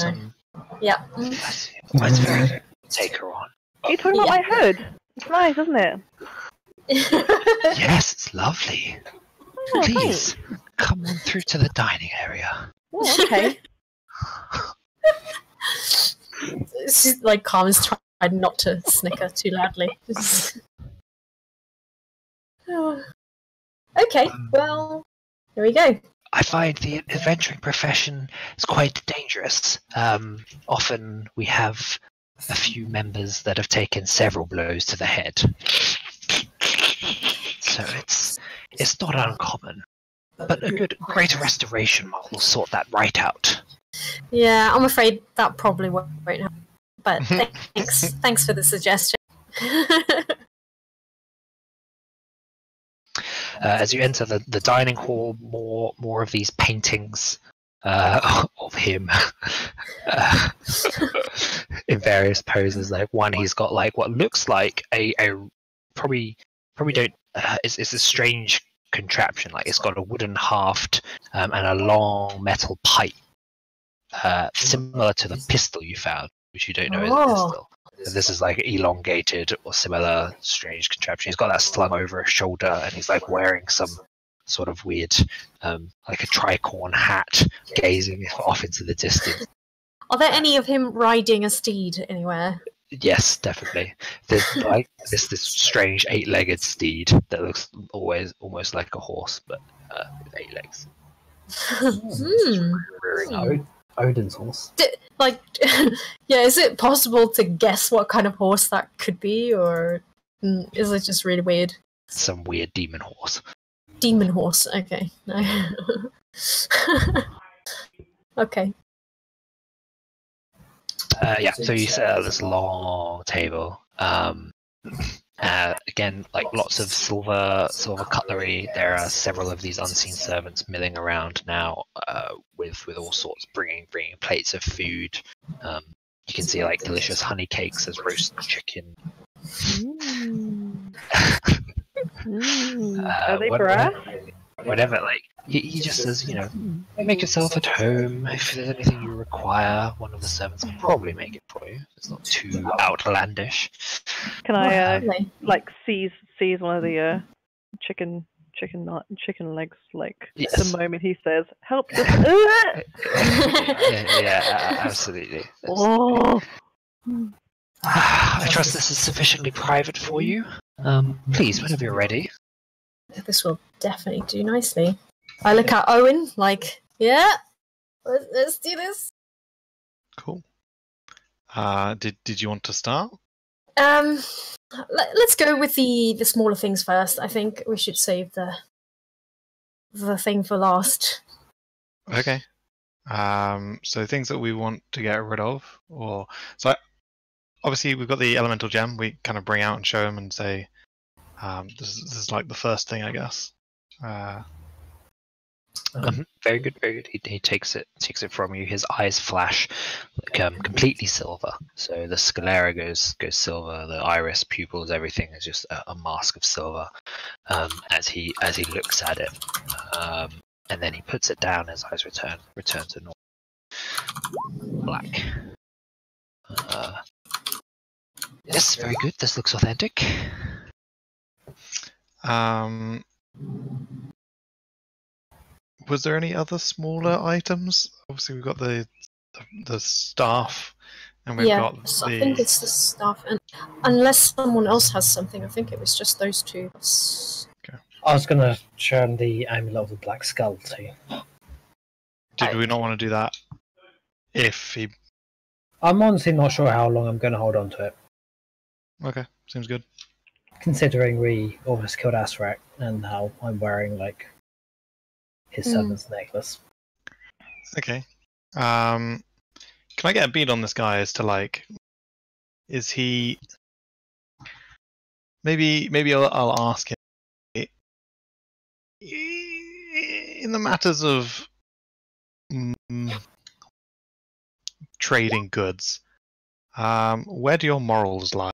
know. Yeah. Let's very take her on. Are you talking about my hood? It's nice, isn't it? Yes, it's lovely. Oh, Please come on through to the dining area. Oh, okay. She's like Carmen's tried not to snicker too loudly. Okay, well, here we go. I find the adventuring profession is quite dangerous. Often we have a few members that have taken several blows to the head. So it's not uncommon. But a greater restoration will sort that right out. Yeah, I'm afraid that probably won't happen. But thanks for the suggestion. As you enter the dining hall, more of these paintings of him in various poses. Like one, he's got like what looks like a probably don't. It's a strange contraption. Like it's got a wooden haft and a long metal pipe, similar to the pistol you found, which you don't know is a pistol. And this is like elongated or similar strange contraption. He's got that slung over his shoulder, and he's like wearing some sort of weird, like a tricorn hat, gazing off into the distance. Are there any of him riding a steed anywhere? Yes, definitely. There's like this strange 8-legged steed that looks almost like a horse, but with 8 legs. Odin's horse. Yeah, is it possible to guess what kind of horse that could be, or is it just really weird? Some weird demon horse. Demon horse, okay. No. Okay. Yeah, so you set out this long table. Again, like lots of silver cutlery. There are several of these unseen servants milling around now, with all sorts, bringing plates of food. You can see like delicious honey cakes, there's roast chicken. Are they brass? Whatever, like he just says, you know, make yourself at home. If there's anything you require, one of the servants can probably make it for you. It's not too outlandish. Can I Lovely. like seize one of the chicken legs Yes. the moment he says help? Yeah, absolutely. Oh. I trust this is sufficiently private for you. Please, whenever you're ready. This will definitely do nicely. I look at Owynn like, yeah, let's do this. Cool. Did you want to start? Let's go with the smaller things first. I think we should save the thing for last. Okay. So things that we want to get rid of, obviously we've got the elemental gem. We kind of bring out and show him and say, this is like the first thing, I guess. Very good, very good. He takes it from you. His eyes flash like completely silver. So the sclera goes silver. The iris, pupils, everything is just a mask of silver. As he looks at it, and then he puts it down. His eyes return to normal. Black. Yes, very good. This looks authentic. Was there any other smaller items? Obviously, we've got the staff, and we've got I think it's the staff, and unless someone else has something, I think it was just those two. I was going to show him the amulet of the Black Skull too. Did we not want to do that? If he... I'm honestly not sure how long I'm going to hold on to it. Okay, seems good. Considering we almost killed Asrak and how I'm wearing like his servant's necklace. Okay. Can I get a beat on this guy as to like, is he? Maybe I'll ask him. In the matters of trading goods, where do your morals lie?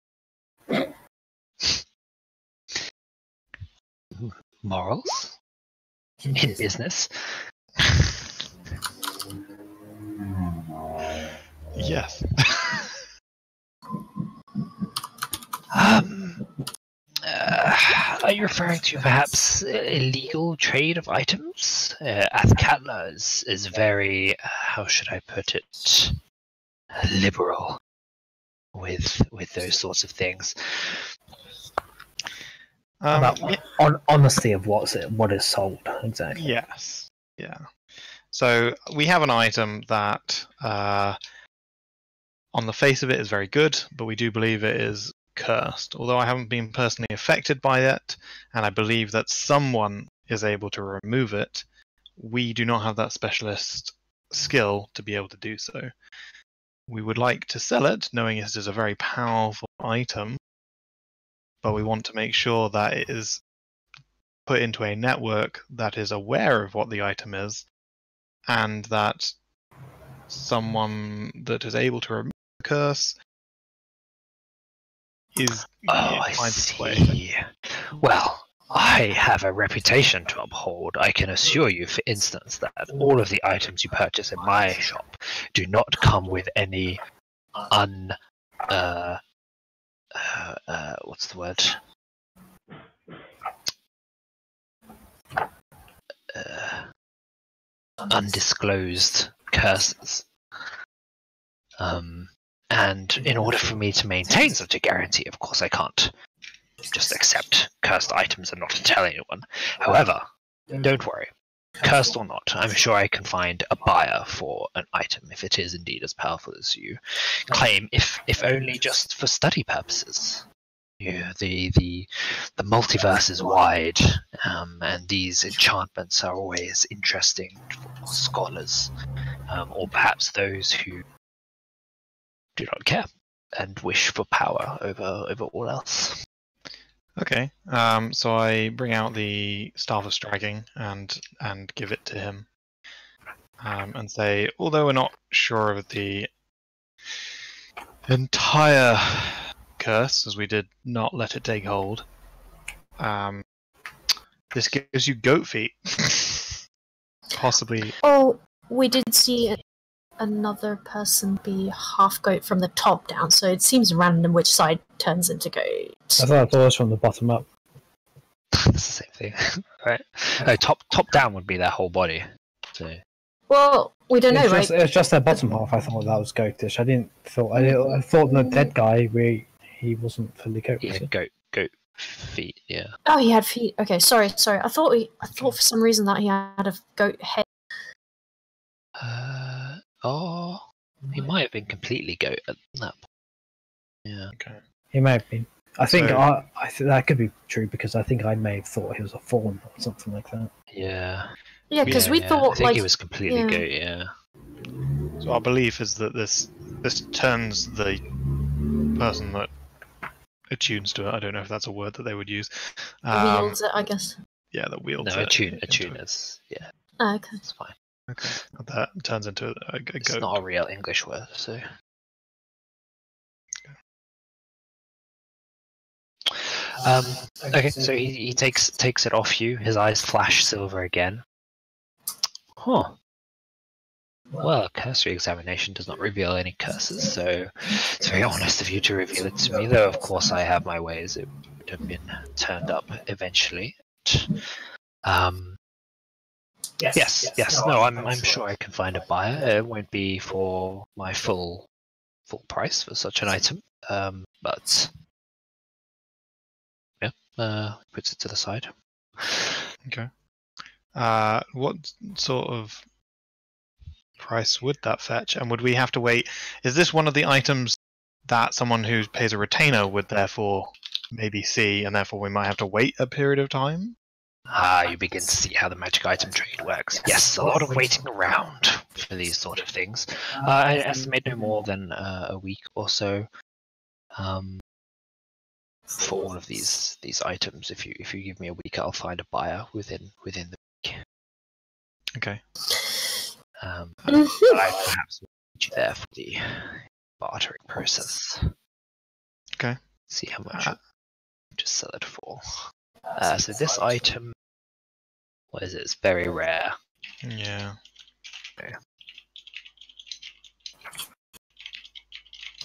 Morals? In business? Yes. Are you referring to perhaps illegal trade of items? Athkatla is very, how should I put it, liberal with those sorts of things. About honesty of what is sold, exactly. Yes. Yeah. So we have an item that, on the face of it, is very good, but we do believe it is cursed. Although I haven't been personally affected by it, and I believe that someone is able to remove it, we do not have that specialist skill to be able to do so. We would like to sell it, knowing it is a very powerful item, but we want to make sure that it is put into a network that is aware of what the item is, and that someone that is able to remove the curse is I see. Well, I have a reputation to uphold. I can assure you, for instance, that all of the items you purchase in my shop do not come with any what's the word? Undisclosed curses. And in order for me to maintain such a guarantee, of course, I can't just accept cursed items and not tell anyone. However, don't worry. Cursed or not, I'm sure I can find a buyer for an item if it is indeed as powerful as you claim, if only just for study purposes. Yeah, the multiverse is wide, and these enchantments are always interesting for scholars, or perhaps those who do not care and wish for power over all else. Okay, so I bring out the Staff of Striking and give it to him, and say, although we're not sure of the entire curse, as we did not let it take hold. This gives you goat feet. Possibly. Oh, we did see another person be half goat from the top down, so it seems random which side turns into goat. I thought it was from the bottom up. It's the same thing, right? No, top down would be their whole body. So Well, we don't know, right? It's just their bottom half. I thought that was goatish. I thought the dead guy, he wasn't fully goat. he Was he? had goat feet. Yeah. Oh, he had feet. Okay, sorry. I thought for some reason that he had a goat head. Oh, he might have been completely goat at that point. Yeah. Okay. He may have been. I think So- I think that could be true because I think I may have thought he was a fawn or something like that. Yeah. Yeah, because we Yeah, thought I think like he was completely yeah. goat. Yeah. So our belief is that this turns the person that attunes to it. I don't know if that's a word that they would use. wields it, I guess. Yeah, that wields No, it. attune is. Yeah, Oh, okay. it's fine. Okay. That turns into a It's goat. not a real English word, so. Okay, so he takes it off you. His eyes flash silver again. Huh. Well, a cursory examination does not reveal any curses, so it's very honest of you to reveal it to me, though of course I have my ways. It would have been turned up eventually. Yes. No, I'm sure I can find a buyer. It won't be for my full price for such an item, but yeah, puts it to the side. Okay. What sort of price would that fetch? And would we have to wait? Is this one of the items that someone who pays a retainer would therefore maybe see, and therefore we might have to wait a period of time? You begin to see how the magic item trade works. Yes, a lot of waiting around for these sort of things. I estimate no more than a week or so for all of these items. If you give me a week, I'll find a buyer within the week. Okay. But I perhaps will meet you there for the bartering process. Okay. See how much to sell it for. So this item, what is it? It's very rare. Yeah. Okay.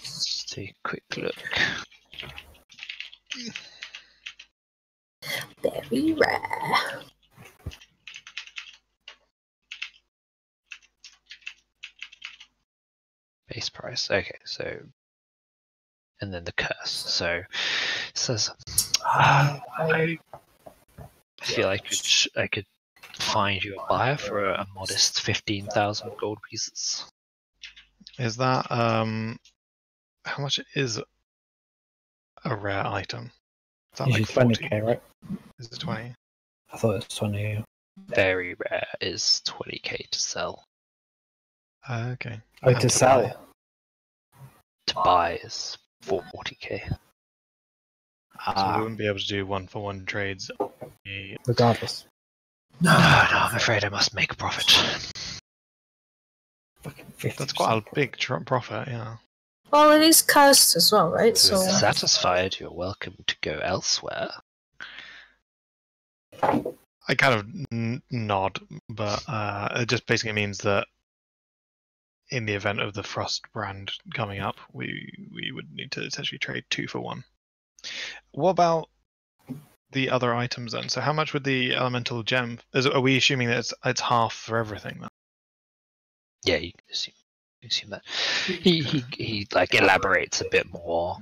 Let's take a quick look. Very rare. Base price. Okay, so and then the curse. So it says I feel I could find you a buyer for a modest 15,000 gold pieces. Is that how much is a rare item? Is that like Usually 40? 20k, right? Is it 20? I thought it was 20. Very rare is 20k to sell. Okay. Oh, And to sell. To buy is 40k. So we wouldn't be able to do one-for-one trades. Regardless. No, I'm afraid I must make a profit. Fucking 50%. That's quite a big profit, yeah. Well, it is cursed as well, right? If So you're satisfied, you're welcome to go elsewhere. I kind of nod, but it just basically means that in the event of the Frost brand coming up, we would need to essentially trade 2 for 1. What about the other items then? So how much would the elemental gem? Are we assuming that it's half for everything then? Yeah, you can assume that. He like elaborates a bit more.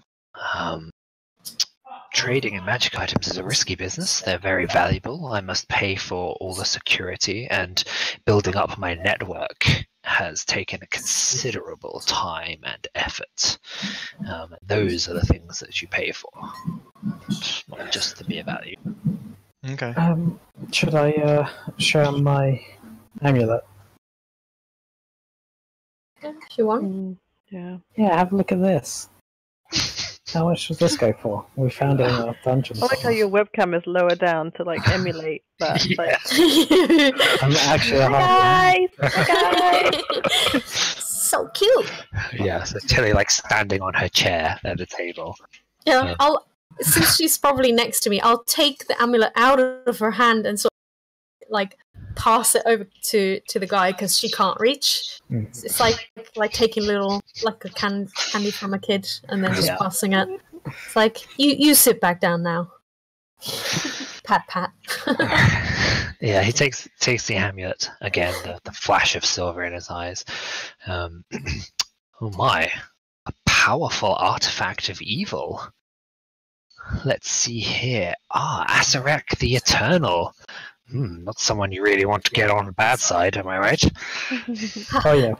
Trading in magic items is a risky business. They're very valuable. I must pay for all the security, and building up my network has taken a considerable time and effort. Those are the things that you pay for, not just the mere value. Okay. Should I show him my amulet? if you want. Yeah. Yeah, have a look at this. How much does this go for? We found it in our dungeon. I like how your webcam is lower down to like emulate that. Like, I'm actually a half. guys, guys. so cute. Yeah, so Tilly like standing on her chair at the table. Yeah, since she's probably next to me, I'll take the amulet out of her hand and sort of like pass it over to the guy because she can't reach. It's like taking like a candy from a kid and then just passing it. It's like you sit back down now. Pat pat. Yeah, he takes the amulet again. The flash of silver in his eyes. Oh my, a powerful artifact of evil. Let's see here. Asarak the Eternal. Not someone you really want to get on the bad side, am I right? Oh yeah.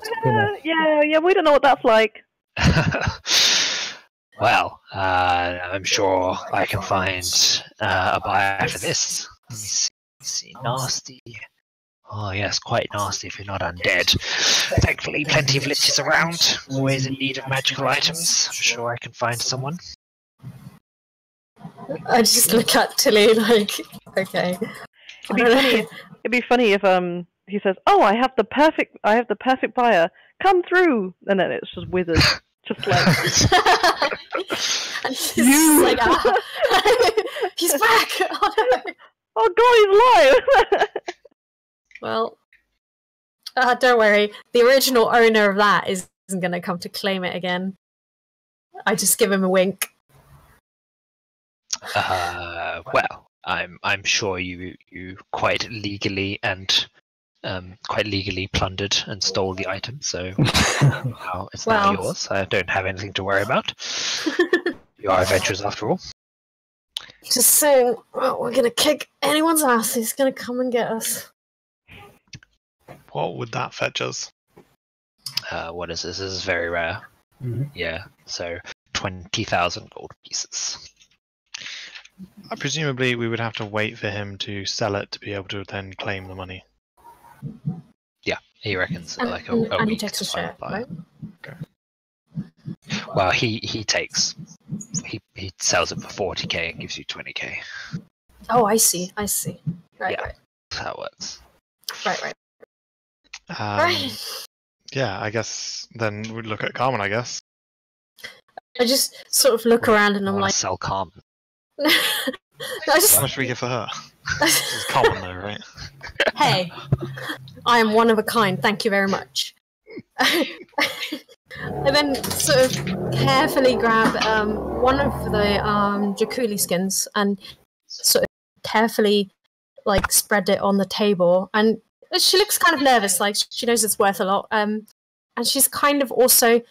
Yeah, we don't know what that's like. Well, I'm sure I can find a buyer for this. Let me see. Nasty. Oh yes, quite nasty if you're not undead. Thankfully, plenty of liches around. Always in need of magical items. I'm sure I can find someone. I just look at Tilly like, okay. It'd be funny if he says, "Oh, I have the perfect buyer. Come through," and then it's just withered, just like. And he's like, he's back. Oh God, he's alive. Well, don't worry. The original owner of that isn't going to come to claim it again. I just give him a wink. Well, I'm sure you quite legally plundered and stole the item, so it's now yours. I don't have anything to worry about. You are adventurers after all. Just saying, well, we're gonna kick anyone's ass who's gonna come and get us. What would that fetch us? What is this? This is very rare. Yeah, so 20,000 gold pieces. Presumably, we would have to wait for him to sell it to be able to then claim the money. Yeah, he reckons like a and he week takes to a find share, a buyer. right? Okay. Well, he sells it for 40k and gives you 20k. Oh, I see. Right, Yeah. right. That's how it works. Right. Um, I guess then we'd look at Carmen, I guess. I just sort of look around and I'm I like, sell Carmen. How much do we give for her? This is Carmen though, right? Hey, I am one of a kind. Thank you very much. I then sort of carefully grab one of the Jakuli skins and sort of carefully like spread it on the table. And she looks kind of nervous, like she knows it's worth a lot. And she's kind of also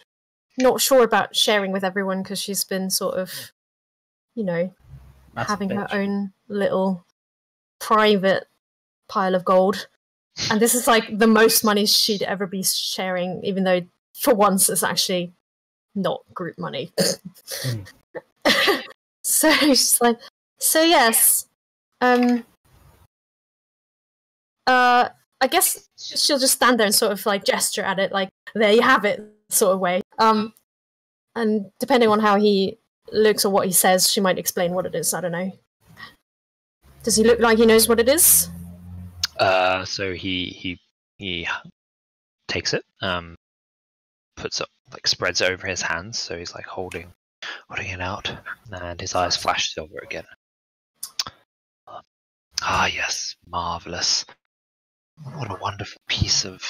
not sure about sharing with everyone because she's been sort of, having her own little private pile of gold. And this is like the most money she'd ever be sharing, even though for once it's actually not group money. So she's like, so yes, I guess she'll just stand there and sort of like gesture at it, like, there you have it, sort of way. And depending on how he looks or what he says, she might explain what it is. I don't know. Does he look like he knows what it is? So he takes it, puts it, like spreads it over his hands, so he's like holding it out, and his eyes flash silver again. Yes, marvelous. What a wonderful piece of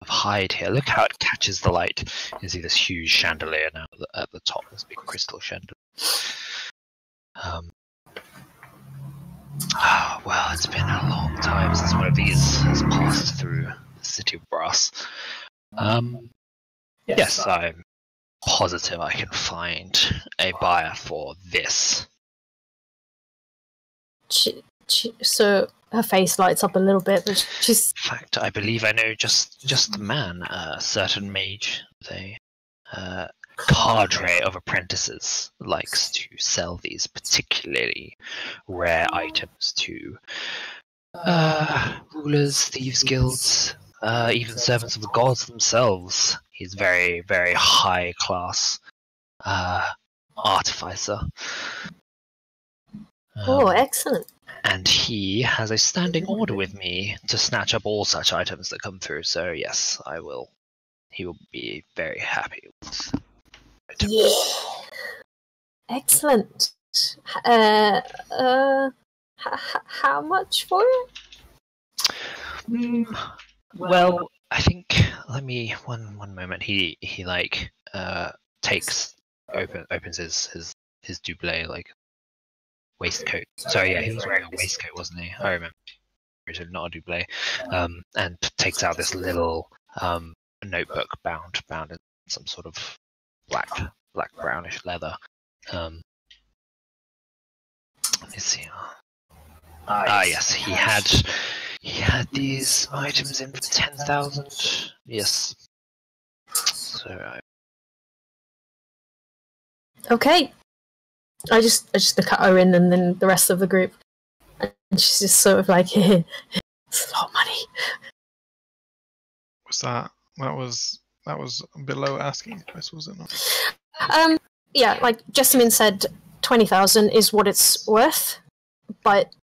hide here. Look how it catches the light. You can see this huge chandelier now at the top, this big crystal chandelier. Well, it's been a long time since one of these has passed through the city of brass. Yes, I'm positive I can find a buyer for this. So her face lights up a little bit, but she's... In fact, I believe I know just the man, a certain mage, a cadre of apprentices, likes to sell these particularly rare items to rulers, thieves' guilds, even servants of the gods themselves. He's very, very high class artificer. Oh, excellent. And he has a standing order with me to snatch up all such items that come through, so yes, I will he will be very happy with it. Yeah. Excellent. How much for it? Well, I think. Let me one moment. He like opens his double like waistcoat. Sorry, yeah, he was wearing a waistcoat, wasn't he? I remember. Not a double. And takes out this little notebook bound in some sort of black brownish leather. Let me see. Yes, he had these items in for 10,000. Yes. So Okay. I just look at Owynn and then the rest of the group, and she's just sort of like, it's a lot of money. That was below asking price, was it not? Yeah, like Jessamine said, 20,000 is what it's worth, but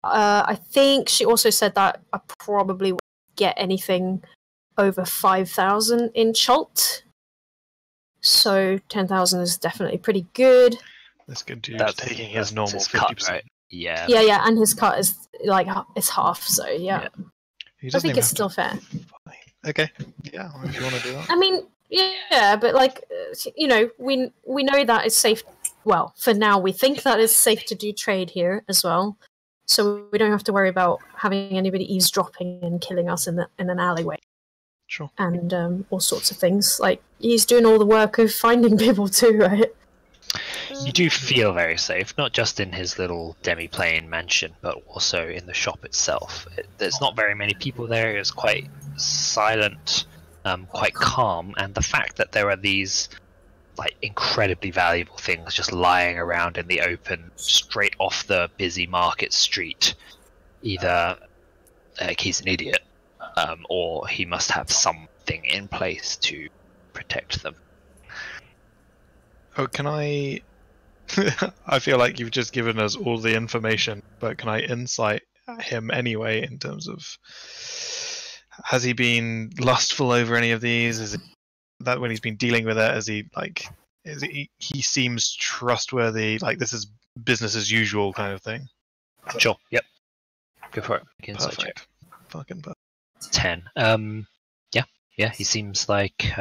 I think she also said that I probably won't get anything over 5,000 in Chult. So 10,000 is definitely pretty good. This good dude's taking his normal 50%. Right? Yeah. Yeah, and his cut is like it's half, so yeah. I think it's still fair. Okay, yeah, if you want to do that. I mean, yeah, but like, we know that it's safe. Well, for now, we think that it's safe to do trade here as well, so we don't have to worry about having anybody eavesdropping and killing us in an alleyway. Sure. And all sorts of things. Like, he's doing all the work of finding people too, right? You do feel very safe, not just in his little demi-plane mansion, but also in the shop itself. There's not very many people there. It's quite silent, quite calm, and the fact that there are these like incredibly valuable things just lying around in the open, straight off the busy market street, either he's an idiot, or he must have something in place to protect them. Oh, can I... I feel like you've just given us all the information, but can I insight him anyway in terms of... Has he been lustful over any of these? Is it that when he's been dealing with it, he seems trustworthy, like this is business as usual kind of thing? Sure, yep. Go for it. Insight Perfect. check. Fucking perfect. 10. Yeah, he seems like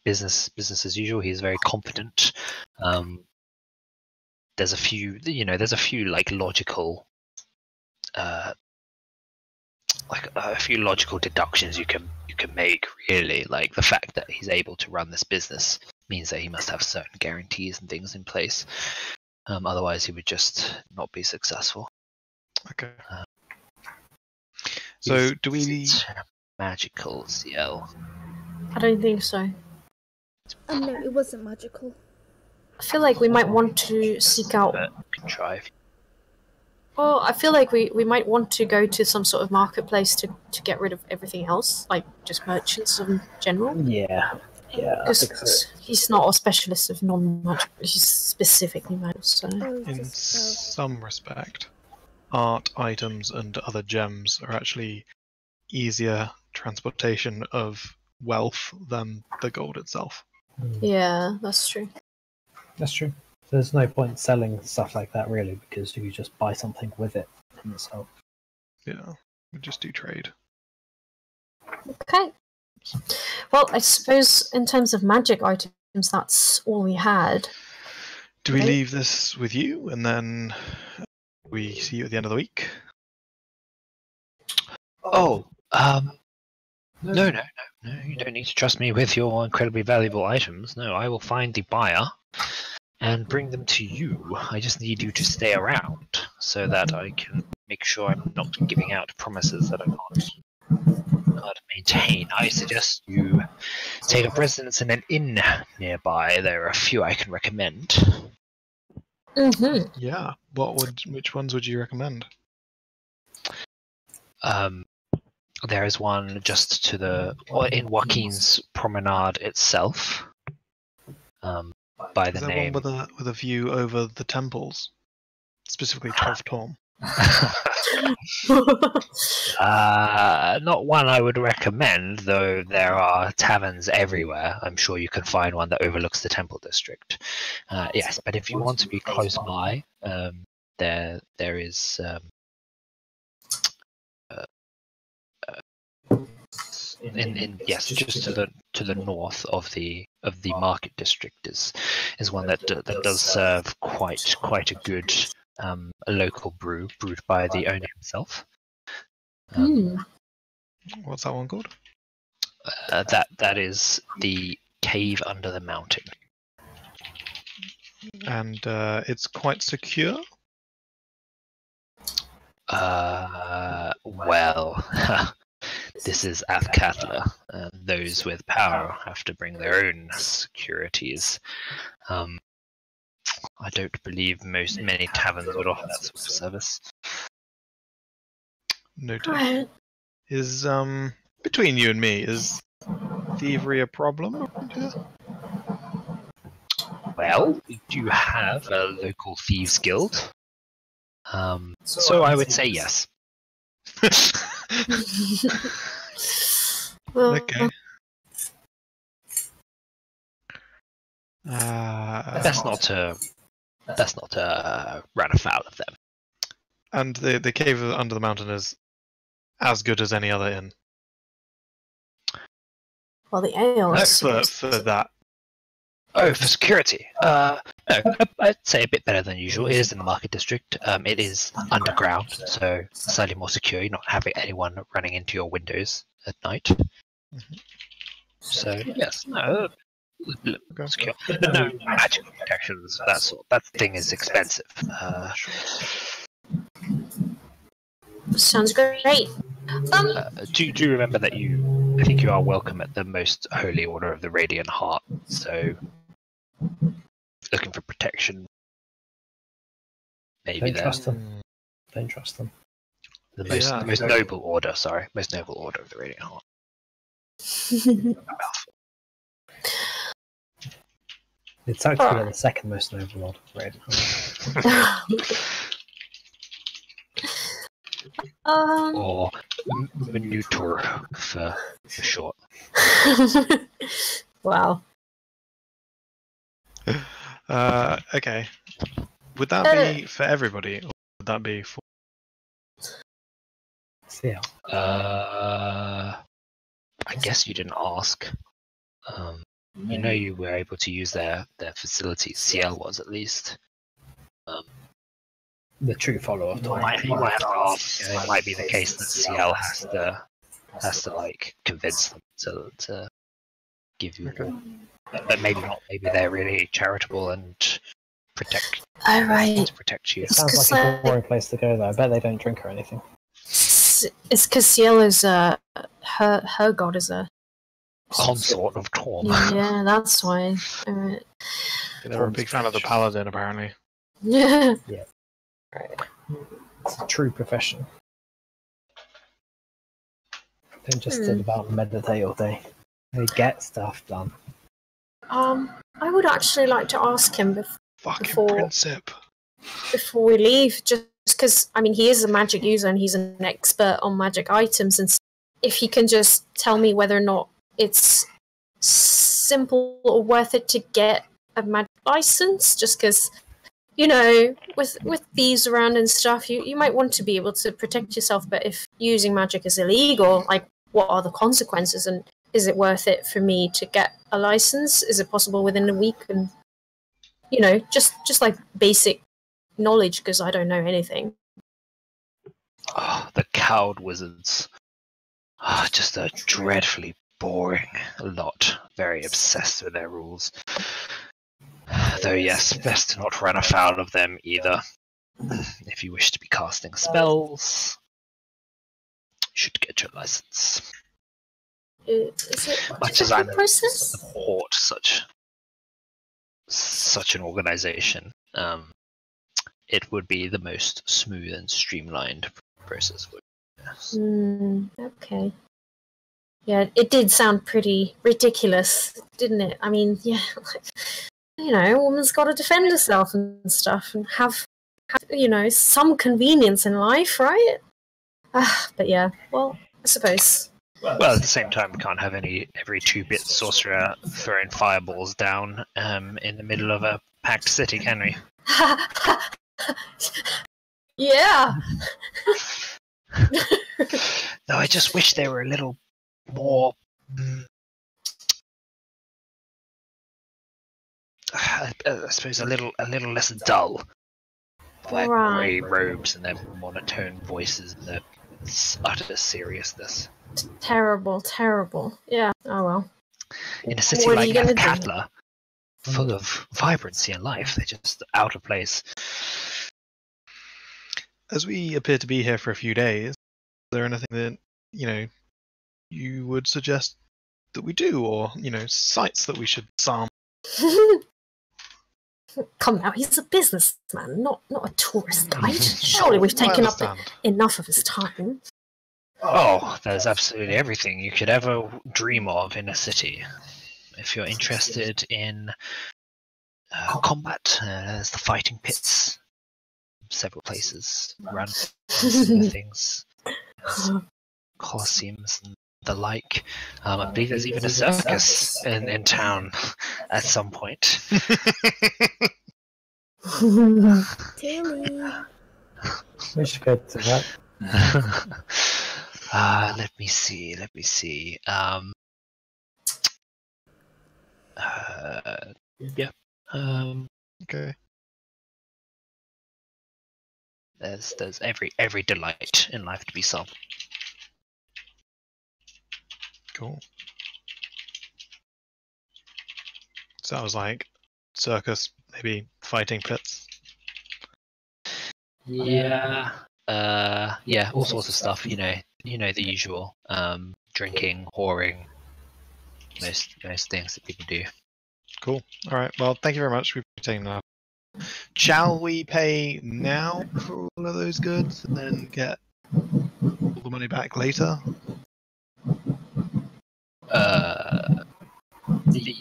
business as usual. He's very competent. There's a few like logical, a few logical deductions you can make. Really, like the fact that he's able to run this business means that he must have certain guarantees and things in place. Otherwise, he would just not be successful. Okay. So, do we... Magical, Ciel? I don't think so. No, it wasn't magical. I feel like we might want to seek out... Contrive. Well, I feel like we might want to go to some sort of marketplace to get rid of everything else, like just merchants in general. Yeah, I think so. He's not a specialist of non-magic, he's specifically magic, so... In some respect, art items and other gems are actually easier transportation of wealth than the gold itself. Yeah, that's true. That's true. There's no point selling stuff like that, really, because you just buy something with it in itself. Yeah, we just do trade. Okay. Well, I suppose in terms of magic items, that's all we had. Do we leave this with you, and then we see you at the end of the week? Oh, no, you don't need to trust me with your incredibly valuable items. No, I will find the buyer and bring them to you. I just need you to stay around so that I can make sure I'm not giving out promises that I can't maintain. I suggest you take up residence in an inn nearby. There are a few I can recommend. Mm-hmm. Yeah. Which ones would you recommend? There is one just in Joaquin's promenade itself. By the Is there name. one with a view over the temples, specifically 12th Tom? Not one I would recommend, though there are taverns everywhere. I'm sure you can find one that overlooks the temple district. Yes, but if you want to be close by, there is yes, just to the north of the market district is one that does serve quite a good a local brew brewed by the owner himself. What's that one called? That is the Cave Under the Mountain. And it's quite secure? Well, this is Athkatla. Those with power have to bring their own securities. I don't believe many taverns would offer that sort of service. Noted. Is between you and me, is thievery a problem around here? Well, we do have a local thieves guild. So I would say yes. Okay. That's not to run afoul of them. And the cave under the mountain is as good as any other inn. Well, the ale is For that. Oh, for security. No, I'd say a bit better than usual. It is in the market district. It is underground, so slightly more secure. You're not having anyone running into your windows at night. Mm-hmm. So yes, no, secure. But no magical protections. That thing is expensive. Sounds great. Do you remember that I think you are welcome at the Most Holy Order of the Radiant Heart. So, looking for protection. Maybe Don't trust them. Don't trust them. The most noble order. Sorry, Most Noble Order of the Radiant Heart. It's actually the second most noble order of the Radiant Heart. Or Minutor for short. Wow. Okay. Would that be for everybody, or would that be for? Ciel. I guess you didn't ask. You know, you were able to use their facilities. Ciel was, at least. The true follower of You might have to ask. It might be the case that Ciel has to like convince them to give you. But maybe not. Maybe they're really charitable and protect. All right. To protect you. It sounds like a boring place to go, though. I bet they don't drink or anything. It's because Ciel is her god is a consort of Torm. Yeah, that's why. All right. They're a big fan of the paladin, apparently. Yeah. Yeah. It's a true profession. Don't just sit about and meditate all day. They get stuff done. I would actually like to ask him before we leave, just because I mean he is a magic user and he's an expert on magic items, and if he can just tell me whether or not it's simple or worth it to get a magic license, just because. You know, with thieves around and stuff, you might want to be able to protect yourself, but if using magic is illegal, like, what are the consequences, and is it worth it for me to get a license? Is it possible within a week? And, you know, just like basic knowledge, because I don't know anything. Oh, the cowed wizards. Just a dreadfully boring lot. Very obsessed with their rules. Though yes, best to not run afoul of them either. If you wish to be casting spells, you should get your license. Is it much as I process? Support such an organization, it would be the most smooth and streamlined process. Yes. Okay. Yeah, it did sound pretty ridiculous, didn't it? I mean, yeah. You know, a woman's got to defend herself and stuff, and have have, some convenience in life, right? But yeah, well, I suppose. Well, at the same time, we can't have every 2-bit sorcerer throwing fireballs down in the middle of a packed city, can we? Yeah. Though I just wish they were a little more. I suppose a little less dull. Their grey robes and their monotone voices and their utter seriousness. Terrible, terrible. Yeah. Oh well. In a city What are like you gonna do? Athkatla, full of vibrancy and life, they're just out of place. As we appear to be here for a few days, is there anything that you would suggest that we do, or sites that we should psalm? Come now, he's a businessman, not a tourist guide. Surely we've taken up enough of his time. Oh, there's absolutely everything you could ever dream of in a city. If you're interested in combat, there's the fighting pits. Several places run similar things. Colosseums and the like. I believe there's even a circus in town at some point. Tili. We should go to that. Let me see. Yeah. Okay. There's every delight in life to be solved. Cool. So that was like circus, maybe fighting pits. Yeah. Yeah, all sorts of stuff. You know the usual. Drinking, whoring, most things that people do. Cool. All right. Well, thank you very much. We've taken that. Shall we pay now for all of those goods and then get all the money back later?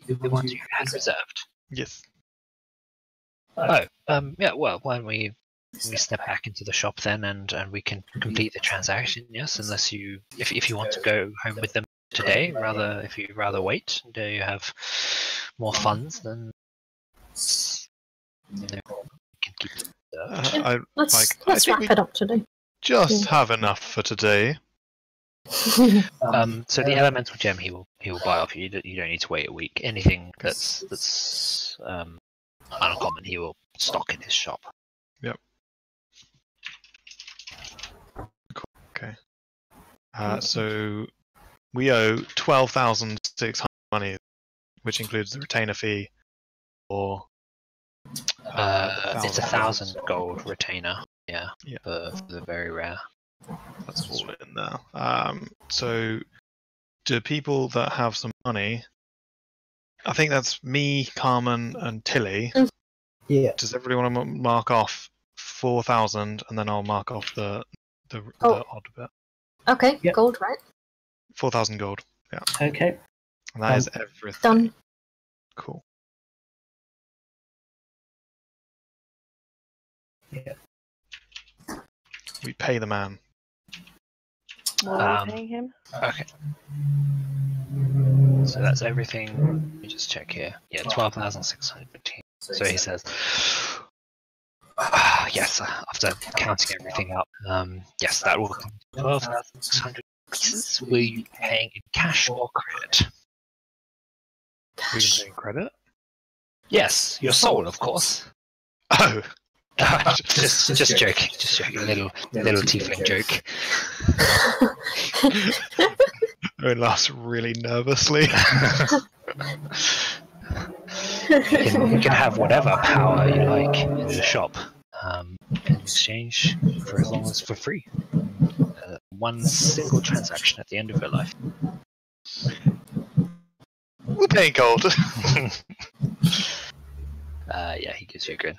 The ones you had reserved. Yes. Oh, yeah. Well, why don't we step back into the shop then, and we can complete the transaction. Yes, unless if you want to go home with them today, if you'd rather wait, do you have more funds then? We can keep it. Let's wrap it up today. Just have enough for today. So the elemental gem he will buy off you. You don't need to wait a week. Anything that's uncommon, he will stock in his shop. Yep. Cool. Okay. So we owe 12,600 money, which includes the retainer fee, or it's 1,000 gold retainer. Yeah. For the very rare. That's all in there. So do people that have some money? I think that's me, Carmen, and Tili. Yeah. Does everybody want to mark off 4,000, and then I'll mark off the odd bit? Okay, Yep. gold, right? 4,000 gold. Yeah. Okay. And that is everything. Done. Cool. Yeah. We pay the man. What are we paying him? Okay. So that's everything. Let me just check here. Yeah, 12,615. So he says, yes, after counting everything up, yes, that will come to 12,600 pieces. Will you be paying in cash or credit? We can pay in credit? Yes, your soul, of course. Oh. just joking. Just joking. A little tiefling joke. Owynn laughs really nervously. You can have whatever power you like in the shop in exchange for as long as for free. One single transaction at the end of your life. We'll pay in gold. Yeah, he gives you a grin.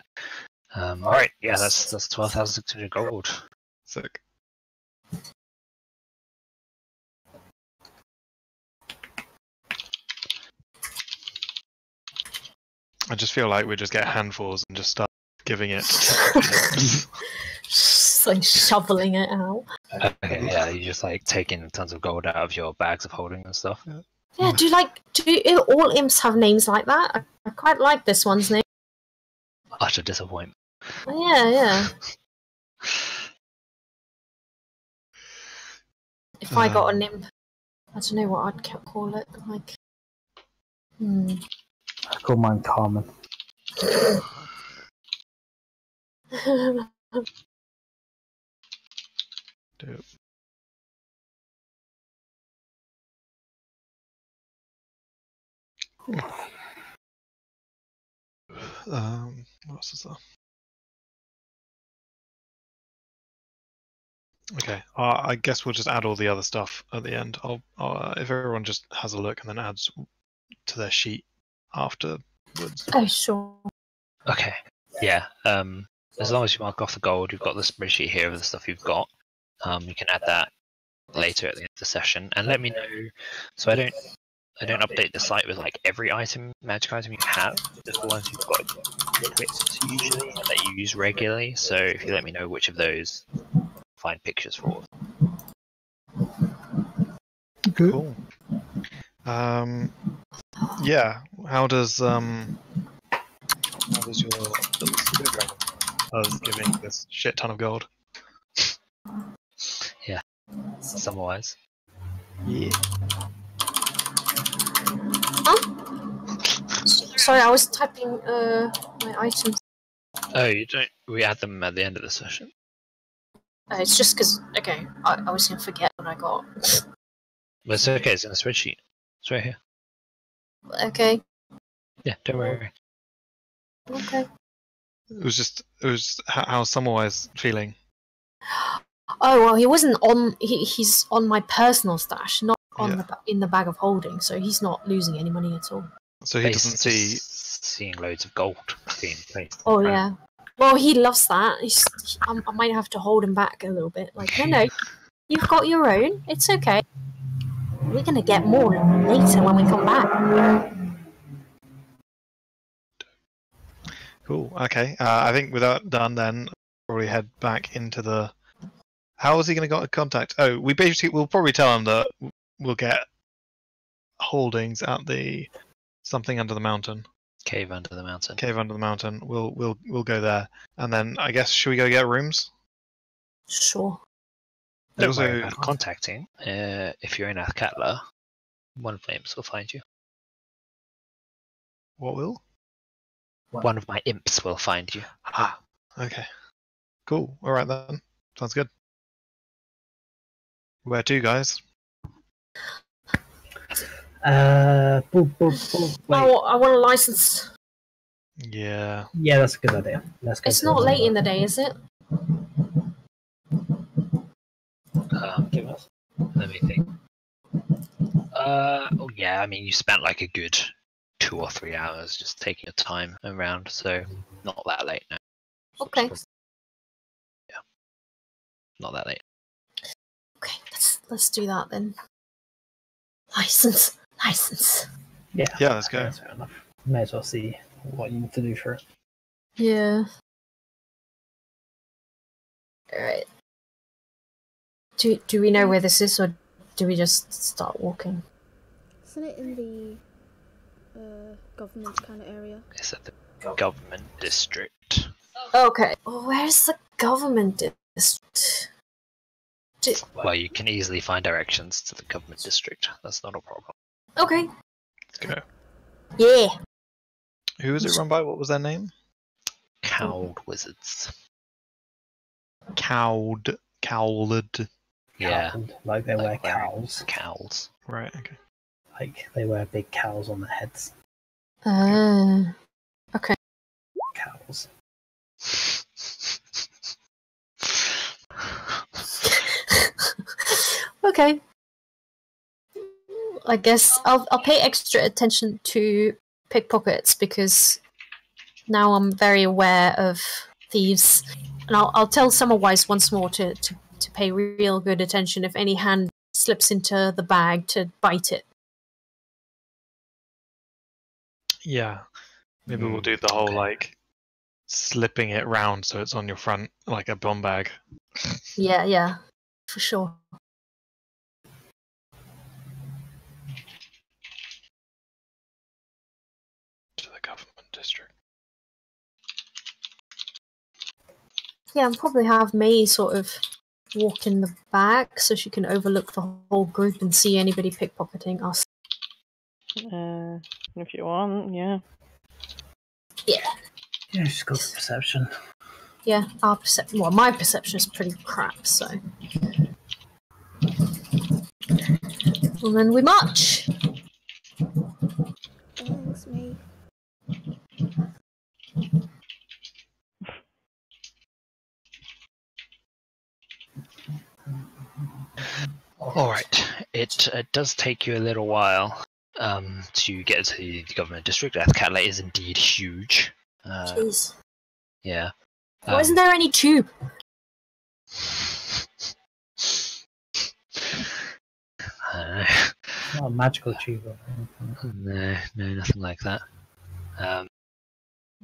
Alright, yeah, that's 12,600 gold. Sick. I just feel like we just get handfuls and just start giving it. Just like shoveling it out. Okay, yeah, you just like taking tons of gold out of your bags of holding and stuff. Yeah, do all imps have names like that? I quite like this one's name. Utter disappointment. Yeah, yeah. If I got an imp, I don't know what I'd call it. Like, I call mine Carmen. Dope. What else is there? Okay, I guess we'll just add all the other stuff at the end. I'll if everyone just has a look and then adds to their sheet afterwards. Oh, sure. Okay, yeah. As long as you mark off the gold, you've got the spreadsheet here of the stuff you've got. You can add that later at the end of the session, and let me know. So I don't update the site with like every magic item you have, just the ones you've got equipped usually and that you use regularly. So if you let me know which of those, find pictures for. Cool. Yeah. How does your little spirit dragon us giving this shit ton of gold? Yeah. Summerwise. Yeah. Sorry, I was typing my items. Oh, you don't. We add them at the end of the session. It's just because, okay, I was going to forget what I got. But it's okay, it's in the spreadsheet. It's right here. Okay. Yeah, don't worry. Okay. It was how's Summerwise feeling? Oh well, he wasn't on. He's on my personal stash, not on Yeah. in the bag of holding, so he's not losing any money at all. So he doesn't see. Seeing loads of gold being placed. Oh yeah. Well, he loves that. I might have to hold him back a little bit. Like, no, you've got your own. It's okay. We're gonna get more later when we come back. Cool. Okay. I think with that done, then probably head back into the. How is he going to get in contact? Oh, we'll probably tell him that we'll get holdings at the something under the mountain. Cave under the mountain. Cave under the mountain. We'll go there, and then I guess should we go get rooms? Sure. Don't worry about contacting. If you're in Athkatla, one of my imps will find you. What will? One of my imps will find you. Ah. Okay. Cool. All right then. Sounds good. Where to, guys? Wait. I want a license. Yeah. Yeah, that's a good idea. Let's go. It's not late in the day, is it? Give us. Let me think. Oh yeah, I mean you spent like a good 2 or 3 hours just taking your time around, so not that late now. Okay. Yeah. Not that late. Okay, let's do that then. License. Yeah. Yeah, let's go. That's fair enough. May as well see what you need to do for it. Yeah. Alright. Do we know where this is, or do we just start walking? Isn't it in the government kind of area? It's at the government district. Okay. Oh, where's the government district? Well, you can easily find directions to the government district. That's not a problem. Okay. Let's go. Yeah. Who was it run by? What was their name? Cowled wizards. Cowled. Yeah. Cowled, like they wear Like wearing cowls. Cowls. Right. Okay. Like they wear big cowls on their heads. Okay. Cowls. Okay. I guess I'll pay extra attention to pickpockets because now I'm very aware of thieves, and I'll tell Summerwise once more to pay real good attention if any hand slips into the bag to bite it. Yeah. Maybe we'll do the whole Okay. like slipping it round so it's on your front like a bomb bag. Yeah, for sure. To the government district. Yeah, I'll probably have May sort of walk in the back so she can overlook the whole group and see anybody pickpocketing us. If you want, yeah. Yeah. Yeah, she's got perception. Yeah, my perception is pretty crap, so. And then we march! Thanks, me. Alright, it does take you a little while to get to the government district. Athkatla is indeed huge. Jeez. Yeah. Why isn't there any tube? I don't know. It's not a magical tube or anything. No, nothing like that.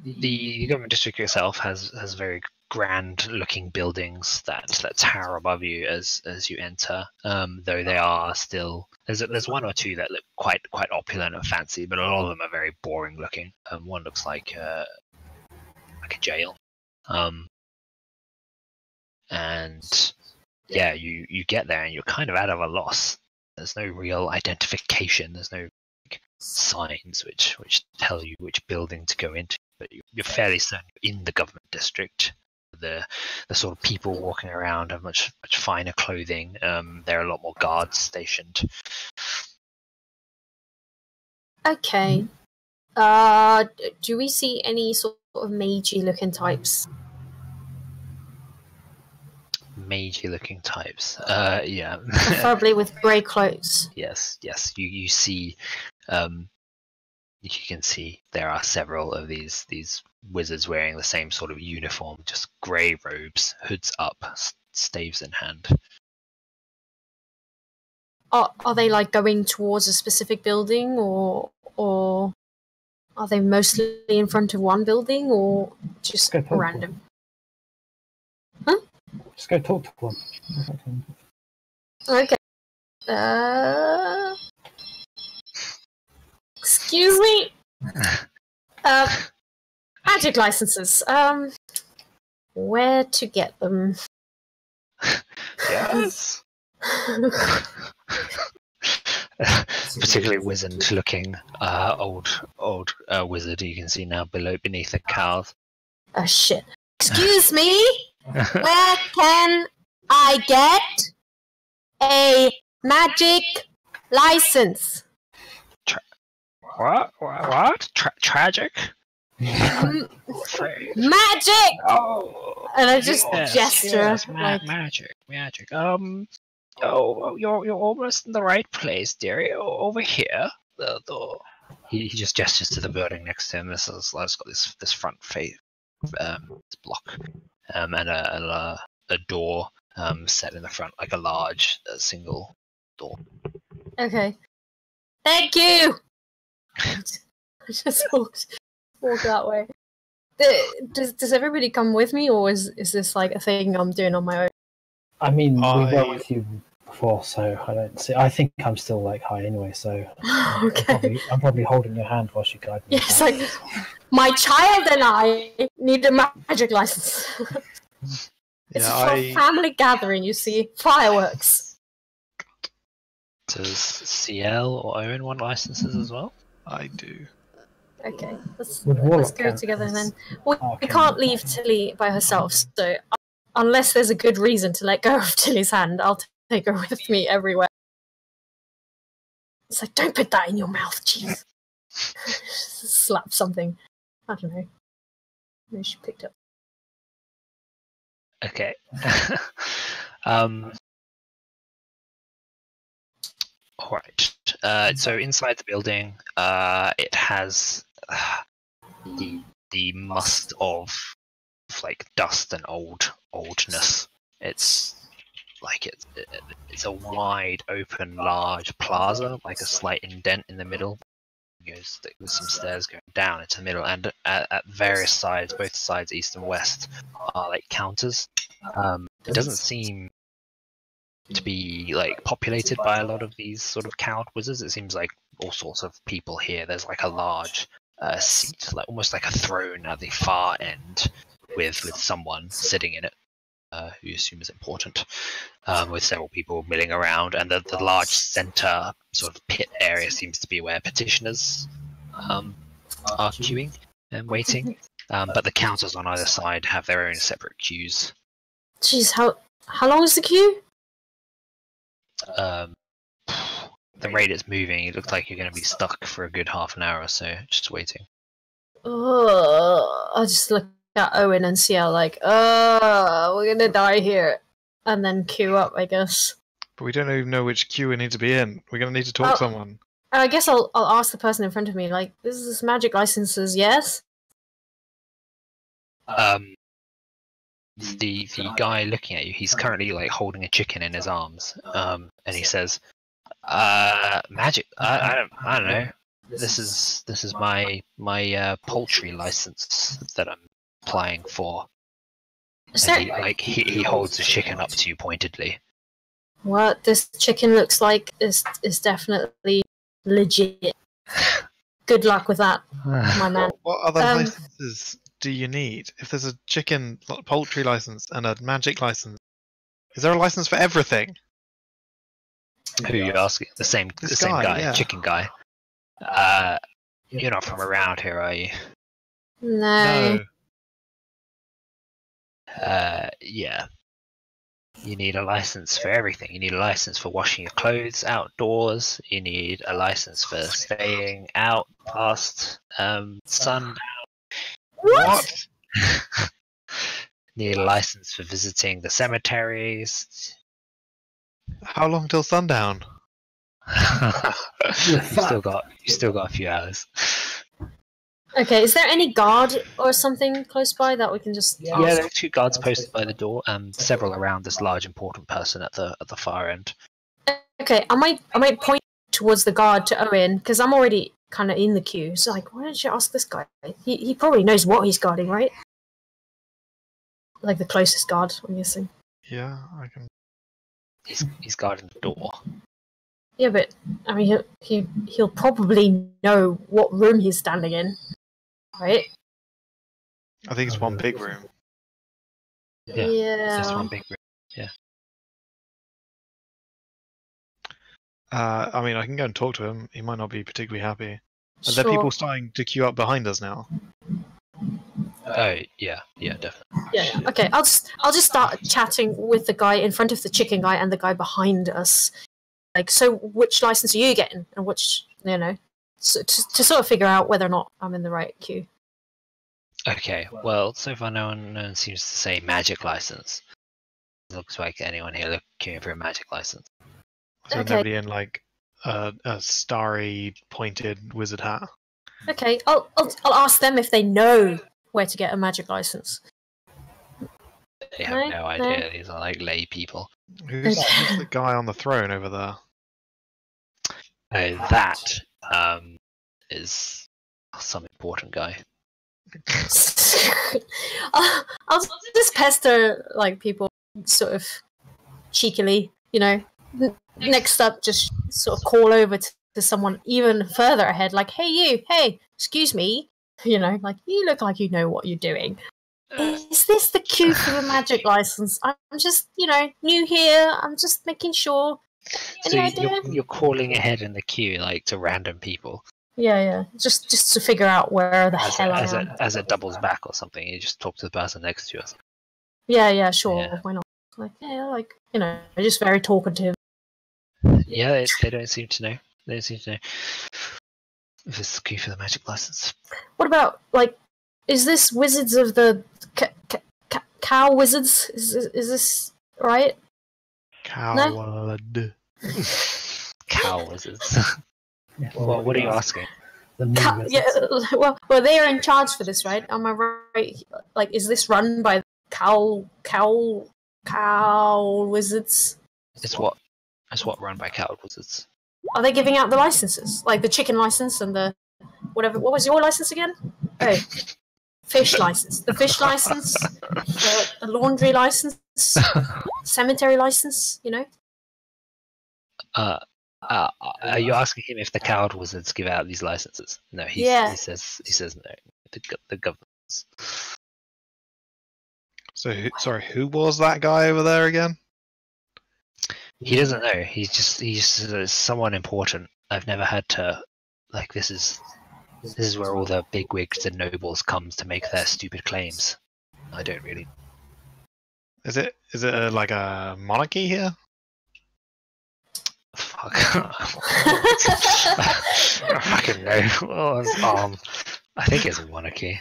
The government district itself has very grand-looking buildings that tower above you as you enter. Though they are still there's one or two that look quite opulent and fancy, but a lot of them are very boring looking. One looks like a jail. And yeah, you get there and you're kind of out of a loss. There's no real identification. There's no signs which tell you which building to go into. But you're fairly certain you're in the government district. The sort of people walking around have much finer clothing. There are a lot more guards stationed. Okay. Do we see any sort of magey looking types? Magey looking types. Yeah. Preferably with grey clothes. Yes. You see. You can see there are several of these wizards wearing the same sort of uniform, just grey robes, hoods up, staves in hand. Are they like going towards a specific building, or are they mostly in front of one building, or just Go talk to random? Huh? Just go talk to one. Okay. Excuse me. Magic licenses. Where to get them? Yes. Particularly wizened looking old wizard you can see now beneath the cows. Oh shit. Excuse me? Where can I get a magic license? What? Tragic? Magic! Oh, And I just yes, gesture. yes, like, magic. Oh, you're almost in the right place, dearie. Over here. He just gestures to the building next to him. It's got this front face, this block, and a door set in the front, like a large single door. okay. Thank you! I just walk that way. Does everybody come with me, or is this like a thing I'm doing on my own? I mean, we were with you before, so I don't see. I think I'm still like high anyway, so Okay. I'm probably holding your hand while she guides me. Yes, like my child and I need a magic license. It's a family gathering, you see. Fireworks. Does Ciel or Owynn want licenses as well? I do. Okay, let's Warlock go together then. We Okay. can't leave Tili by herself, so unless there's a good reason to let go of Tili's hand, I'll take her with me everywhere. It's like, don't put that in your mouth, jeez. Slap something. I don't know. Maybe she picked up. Okay. Alright. So inside the building, it has the must of like dust and oldness. It's like it's a wide open large plaza, like a slight indent in the middle. goes with some stairs going down into the middle, and at various sides, both sides, east and west, are like counters. It doesn't seem to be like populated by a lot of these sort of cowed wizards. It seems like all sorts of people here. There's like a large seat, like almost like a throne at the far end, with someone sitting in it, who you assume is important, with several people milling around, and the large center sort of pit area seems to be where petitioners are queuing and waiting. But the counters on either side have their own separate queues. Jeez, how long is the queue? The rate it's moving, it looks like you're going to be stuck for a good half an hour or so, just waiting. I just look at Owynn and Ciel like, we're gonna die here, and then queue up, I guess. But we don't even know which queue we need to be in. We're going to need to talk to someone. I guess I'll ask the person in front of me, like, this magic licenses, yes? The guy looking at you, he's currently like holding a chicken in his arms, and he says, "Magic? I don't know. This is my poultry license that I'm applying for." He holds the chicken up to you pointedly. What this chicken looks like is definitely legit. Good luck with that, my man. What other licenses do you need? If there's a chicken poultry license and a magic license, is there a license for everything? Who are you asking? The same guy, yeah. Chicken guy. You're not from around here, are you? No. Yeah. You need a license for everything. You need a license for washing your clothes outdoors. You need a license for staying out past sundown. What? Need a license for visiting the cemeteries. How long till sundown? you still got a few hours. Okay, is there any guard or something close by that we can just Yeah, there are 2 guards posted by the door, and several around this large important person at the far end. Okay, I might point towards the guard to Owynn, because I'm already kind of in the queue. So like, why don't you ask this guy? He probably knows what he's guarding, right? Like the closest guard, I'm guessing. Yeah, I can. He's guarding the door. Yeah, but I mean, he'll probably know what room he's standing in, right? I think it's one big room. Yeah. It's one big room. Yeah. I mean, I can go and talk to him. He might not be particularly happy. Are Sure. there people starting to queue up behind us now? Oh yeah, definitely. Yeah. Okay, I'll just start chatting with the guy in front of the chicken guy and the guy behind us. Like, so which license are you getting, and which, so to sort of figure out whether or not I'm in the right queue. Okay, well, so far no one seems to say magic license. Looks like anyone here queuing for a magic license. So Okay. nobody in like a starry pointed wizard hat. Okay, I'll ask them if they know where to get a magic license. They have No. no idea. These are like lay people. Who's the guy on the throne over there? That is some important guy. I'll just pester like people sort of cheekily, Next up, just sort of call over to someone even further ahead, like, hey, excuse me, like, you look like you know what you're doing. Is this the queue for the magic license? I'm just, new here. I'm just making sure. So you're calling ahead in the queue, like, to random people. Yeah. Just to figure out where the hell I am. As it doubles back or something, you just talk to the person next to you. Yeah, sure. Yeah. Why not? Like, just very talkative. Yeah, they don't seem to know. They don't seem to know if it's the queue for the magic license. What about, like, is this Wizards of the Cow Wizards? Is this right? Coward. Cow wizards. Well, what are you asking? Yeah, well, they are in charge for this, right? Am I right? Like, is this run by cow wizards? It's what run by coward wizards. Are they giving out the licenses, like the chicken license and the whatever. What was your license again? Oh, fish license. The fish license, the laundry license, cemetery license. You know. Are you asking him if the coward wizards to give out these licenses? No, he says no. The governments. So, who was that guy over there again? He doesn't know. He's just someone important. I've never had to like this is where all the bigwigs and nobles comes to make their stupid claims. I don't really. Is it like a monarchy here? Fuck. I fucking know. I think it's a monarchy.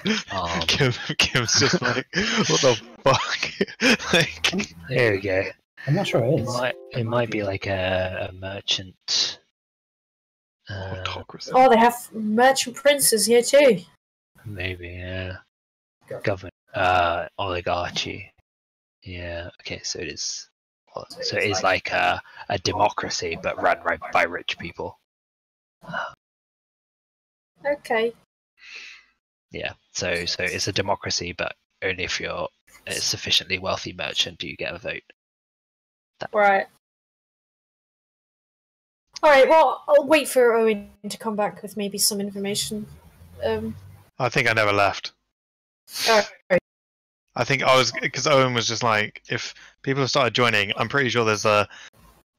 Kim's just like, what the fuck? Like, there we go. I'm not sure it is. It might be like a merchant. autocracy. Oh, they have merchant princes here too. Maybe, yeah. Government, oligarchy. Yeah. Okay, so it is. So it is like a democracy, but run right by rich people. Okay. Yeah. So it's a democracy, but only if you're a sufficiently wealthy merchant do you get a vote. Right. Alright, well, I'll wait for Owynn to come back with maybe some information. I think I never left. Alright. I think because Owynn was just like, if people have started joining, I'm pretty sure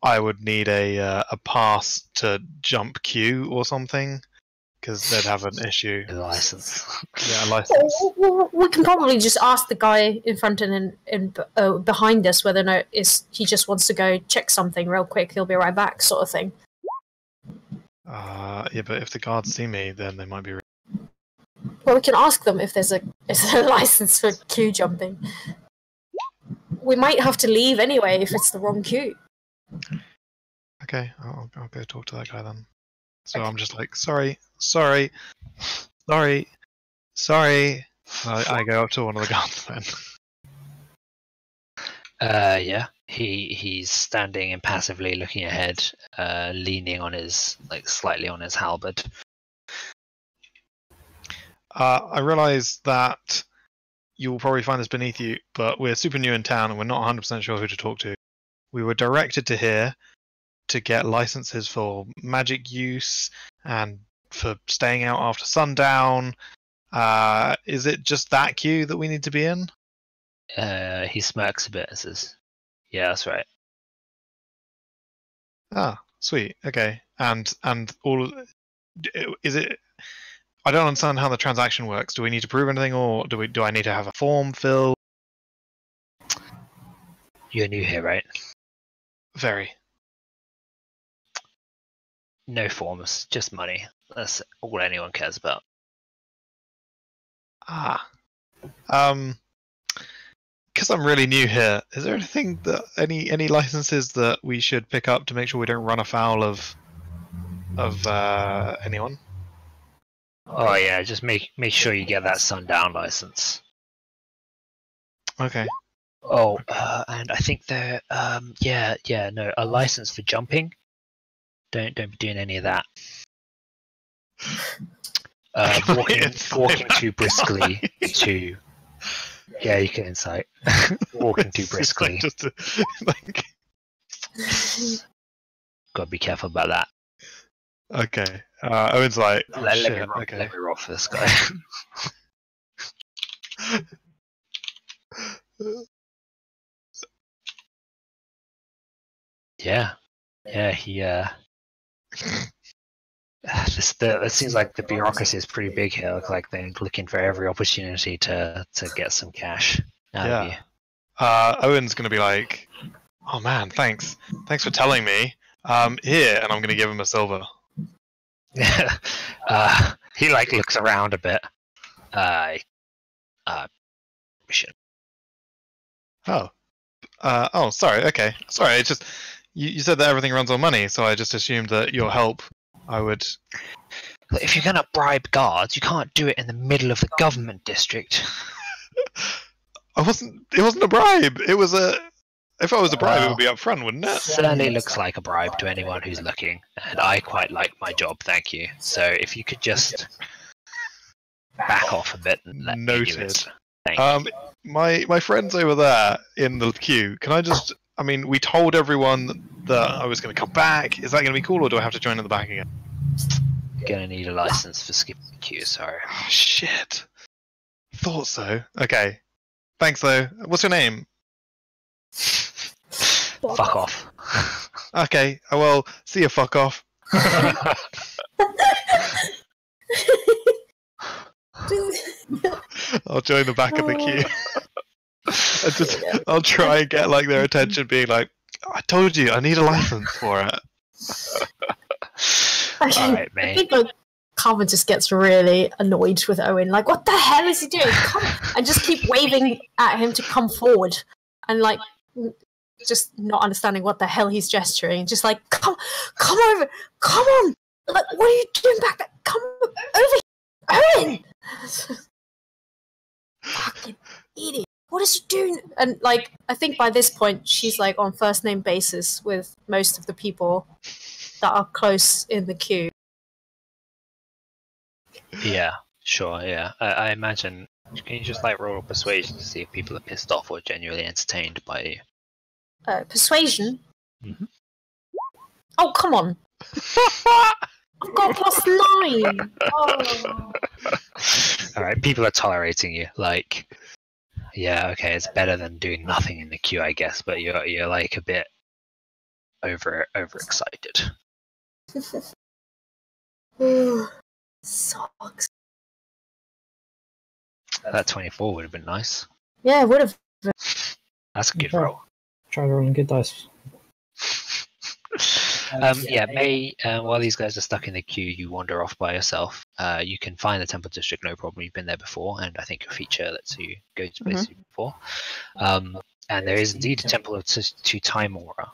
I would need a pass to jump queue or something, because they'd have an issue. A license. Yeah, a license. We can probably just ask the guy in front and behind us whether or not he just wants to go check something real quick. He'll be right back, sort of thing. Yeah, but if the guards see me, then they might be. Well, we can ask them if there's a license for queue jumping. We might have to leave anyway if it's the wrong queue. Okay, I'll go talk to that guy then. So Okay. I'm just like, sorry. I go up to one of the guards then. Yeah. He's standing impassively, looking ahead, leaning on slightly on his halberd. I realise that you will probably find this beneath you, but we're super new in town and we're not 100% sure who to talk to. We were directed to here to get licenses for magic use and for staying out after sundown. Is it just that queue that we need to be in? He smirks a bit and says, "Yeah, that's right." Ah, sweet. Okay. And all is it? I don't understand how the transaction works. Do we need to prove anything, or do I need to have a form filled? You're new here, right? Very. No forms, just money. That's all anyone cares about. Because I'm really new here, is there anything that any licenses that we should pick up to make sure we don't run afoul of anyone? Oh yeah, just make sure you get that sundown license. Okay. Oh, and I think there, a license for jumping. Don't be doing any of that. Walking too briskly to. Yeah, you can insight. Walking too briskly. Gotta be careful about that. Okay. Owen's like, Let shit. me roll for this guy. Yeah, he. It seems like the bureaucracy is pretty big here. Look like they're looking for every opportunity to get some cash out of you. Owen's gonna be like, "Oh man, thanks for telling me. Here," and I'm gonna give him a silver. He looks around a bit. Mission. Oh, sorry. Okay, sorry. It's just you said that everything runs on money, so I just assumed that your help, I would. If you're gonna bribe guards, you can't do it in the middle of the government district. It wasn't a bribe. It was a. If I was a bribe, it would be up front, wouldn't it? Certainly looks like a bribe to anyone who's looking, and I quite like my job, thank you. So if you could just back off a bit and let me do Noted. it. Thank you. My friends over there in the queue. Can I just? I mean, we told everyone that I was going to come back. Is that going to be cool, or do I have to join in the back again? Gonna need a license for skipping the queue. Sorry. Oh, shit. Thought so. Okay. Thanks though. What's your name? Fuck off. Okay. Well, see you. Fuck off. I'll join the back of the queue. I'll try and get like their attention, being like, "I told you, I need a license for it." Alright, I mate. think like Carmen just gets really annoyed with Owynn. Like, what the hell is he doing? Come, and just keep waving at him to come forward, and like just not understanding what the hell he's gesturing. Just like, come over, come on. Like, what are you doing back there? Come over here, Owynn. Fucking idiot. What is she doing? And like, I think by this point she's like on first name basis with most of the people that are close in the queue. Yeah, sure, yeah. I imagine. Can you just like roll a persuasion to see if people are pissed off or genuinely entertained by you? Persuasion? Mhm. Oh, come on. I've got +9. Oh. Alright, people are tolerating you. Like, yeah, okay, it's better than doing nothing in the queue, I guess, but you're like a bit overexcited. Sucks. That 24 would have been nice. Yeah, it would have. That's a good Okay. roll. Try rolling good dice. Yeah, May, while these guys are stuck in the queue, you wander off by yourself. You can find the Temple District, no problem. You've been there before, and I think your feature lets you go to places before. And there is indeed a temple to Timora,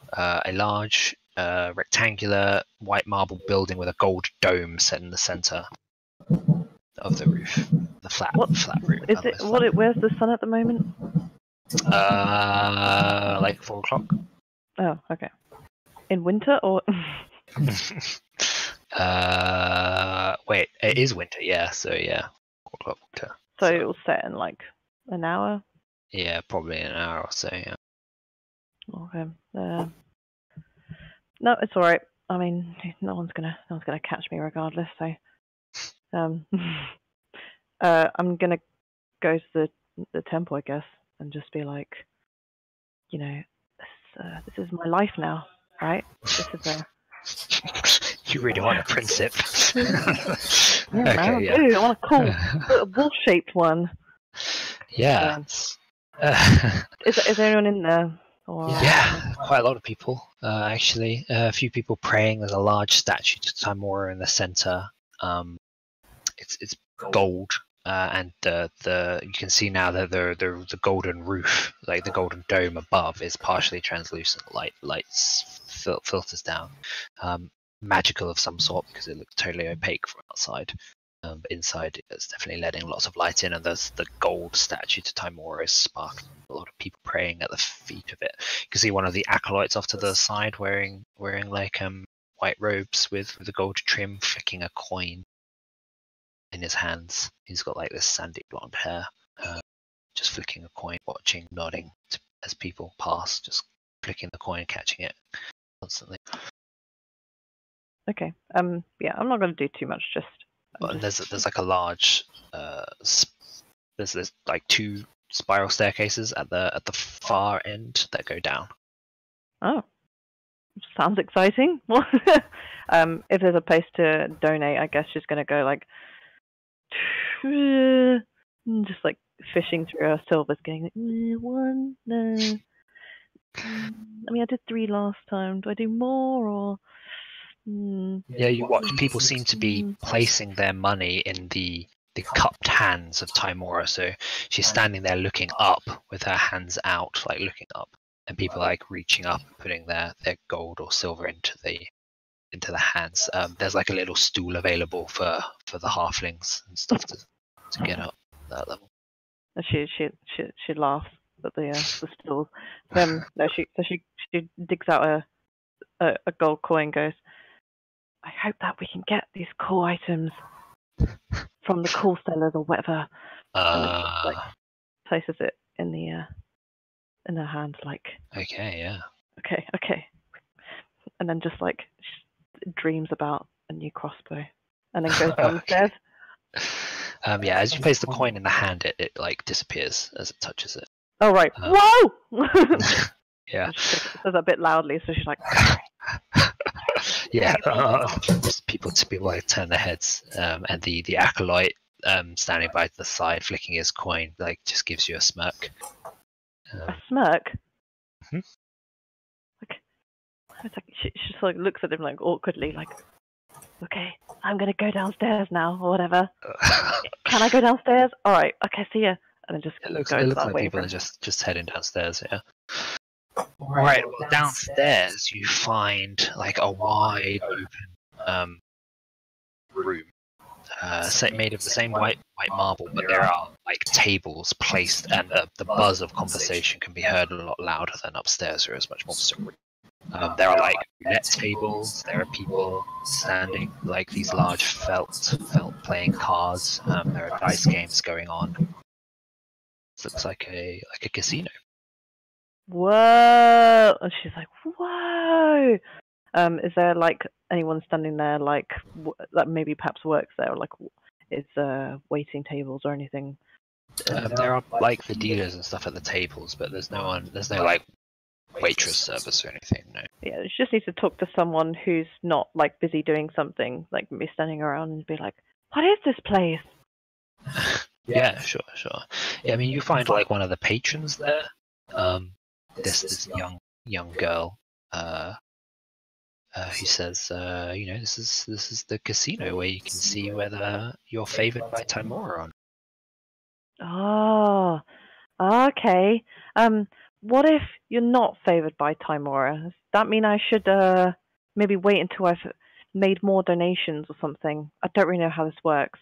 a large, rectangular, white marble building with a gold dome set in the center of the roof. The flat roof. Is it? Where's the sun at the moment? Like 4 o'clock. Oh, okay. In winter or? Wait, it is winter, yeah. So yeah, 4 o'clock winter. So it will set in like an hour. Yeah, probably an hour or so. Yeah. Okay. No, it's all right. I mean, no one's gonna catch me regardless. So, I'm gonna go to the temple, I guess, and just be like, you know, this is my life now, right? This is You really want a princip? yeah, man, I yeah. do. I want a cool, a ball-shaped one. Yeah. Is there anyone in there? Or... Yeah, quite a lot of people, actually. A few people praying. There's a large statue to Timora in the center. It's gold, and the you can see now that the golden roof, like the golden dome above, is partially translucent. Lights filters down. Magical of some sort because it looks totally opaque from outside. But inside, it's definitely letting lots of light in, and there's the gold statue to Timora is sparkling. A lot of people praying at the feet of it. You can see one of the acolytes off to the side wearing like white robes with the gold trim, flicking a coin in his hands. He's got like this sandy blonde hair, just flicking a coin, watching, nodding as people pass, just flicking the coin, catching it constantly. Okay. Yeah, I'm not going to do too much. But there's like a large there's like 2 spiral staircases at the far end that go down. Oh, sounds exciting. If there's a place to donate, I guess she's going to go like just like fishing through her silvers, getting like 1. No. I mean, I did 3 last time. Do I do more or? Yeah, you watch. People seem to be placing their money in the cupped hands of Timora. So she's standing there looking up with her hands out, like looking up, and people are like reaching up and putting their gold or silver into the hands. There's like a little stool available for the halflings and stuff to get up that level. She laughs at the stool. No, she digs out a gold coin. Goes, I hope that we can get these cool items from the cool sellers or whatever. And then just, like, Uh, places it in her hand, like, okay, yeah. okay. And then just, like, dreams about a new crossbow. And then goes down the stairs. Yeah, as you place the coin in the hand, it like disappears as it touches it. Oh, right. Whoa! Yeah. She says that a bit loudly, so she's like... Yeah. Just people like turn their heads, and the acolyte standing by the side, flicking his coin, like just gives you a smirk. A smirk? Mhm. Like, it's like she just like looks at him like awkwardly, like, okay, I'm gonna go downstairs now or whatever. Can I go downstairs? All right, okay, see ya. And then just It looks goes like people are just heading downstairs. Yeah. Right. Well, downstairs you find like a wide open room, made of the same white marble, but there are like tables placed, and the buzz of conversation can be heard a lot louder than upstairs, where it's much more serene. There are like roulette tables. There are people standing, like these large felt playing cards. There are dice games going on. It looks like a casino. Whoa! And she's like, whoa! Is there like anyone standing there, like that maybe perhaps works there, or like is waiting tables or anything? There are like the dealers and stuff at the tables, but there's no like waitress service or anything. No. Yeah, she just needs to talk to someone who's not like busy doing something, like be standing around and be like, what is this place? Yeah, sure. Yeah, I mean, you find like one of the patrons there. This young girl. Who says, this is the casino where you can see whether you're favored by Timora or not. Oh, okay. What if you're not favored by Timora? Does that mean I should maybe wait until I've made more donations or something? I don't really know how this works.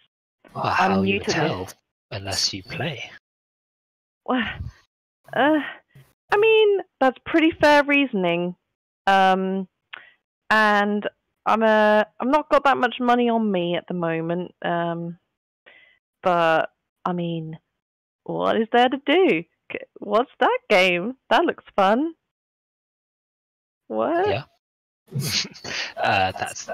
Well, I'm how new you to tell this. unless you play. Well, I mean, that's pretty fair reasoning. And I'm not got that much money on me at the moment. But I mean, what is there to do? What's that game? That looks fun. What? Yeah. That's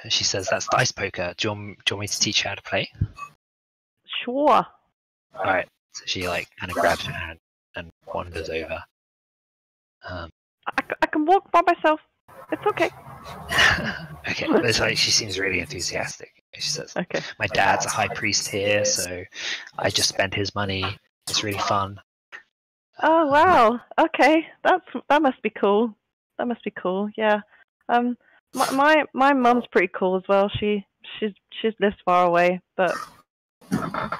she says that's dice poker. Do you want me to teach you how to play? Sure. All right. So she like kind of grabs your hand and wanders over. I can walk by myself. It's okay. Okay, it's like she seems really enthusiastic. She says, Okay. "My dad's a high priest here, so I just spent his money. It's really fun." Oh wow. Okay. That must be cool. That must be cool. Yeah. My mum's pretty cool as well. She lives far away, but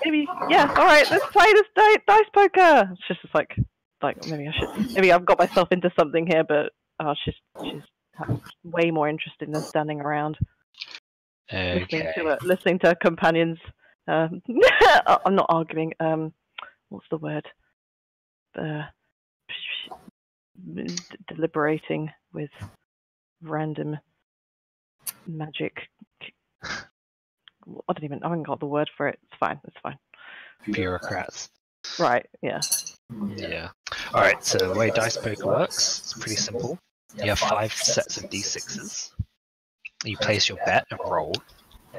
maybe yeah. All right. Let's play this dice poker. It's just like maybe I've got myself into something here, but she's way more interested than standing around Okay. listening to her companions. I'm not arguing. What's the word? Deliberating with random magic. I haven't got the word for it. It's fine. Bureaucrats. Right. Yeah. Yeah. All right. So the way dice poker works, it's pretty simple. You have 5 sets of d6s. You place your bet and roll,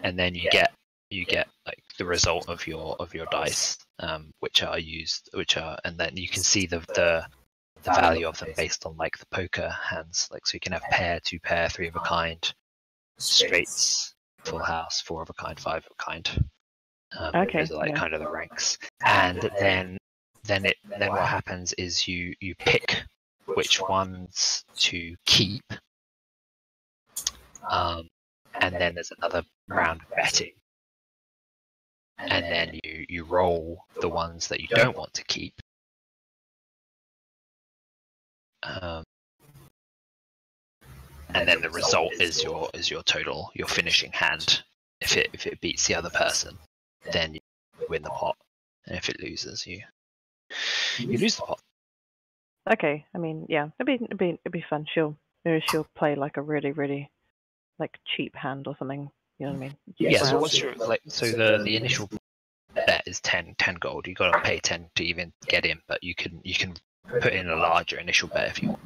and then you get like the result of your dice, which are, and then you can see the value of them based on like the poker hands. Like so, you can have pair, 2 pair, 3 of a kind, straights, full house, 4 of a kind, 5 of a kind. Okay. Those are like Yeah. kind of the ranks, and then what happens is you pick which ones to keep, and then there's another round of betting, and then you roll the ones that you don't want to keep, and then the result is your total, your finishing hand. If it beats the other person, then you win the pot, and if it loses, you lose the pot. Okay. I mean, yeah. It'd be fun. She'll play like a really really like cheap hand or something. You know what I mean? Yeah. So Well, what's your So the initial bet is 10 gold. You got to pay 10 to even get in, but you can put in a larger initial bet if you want.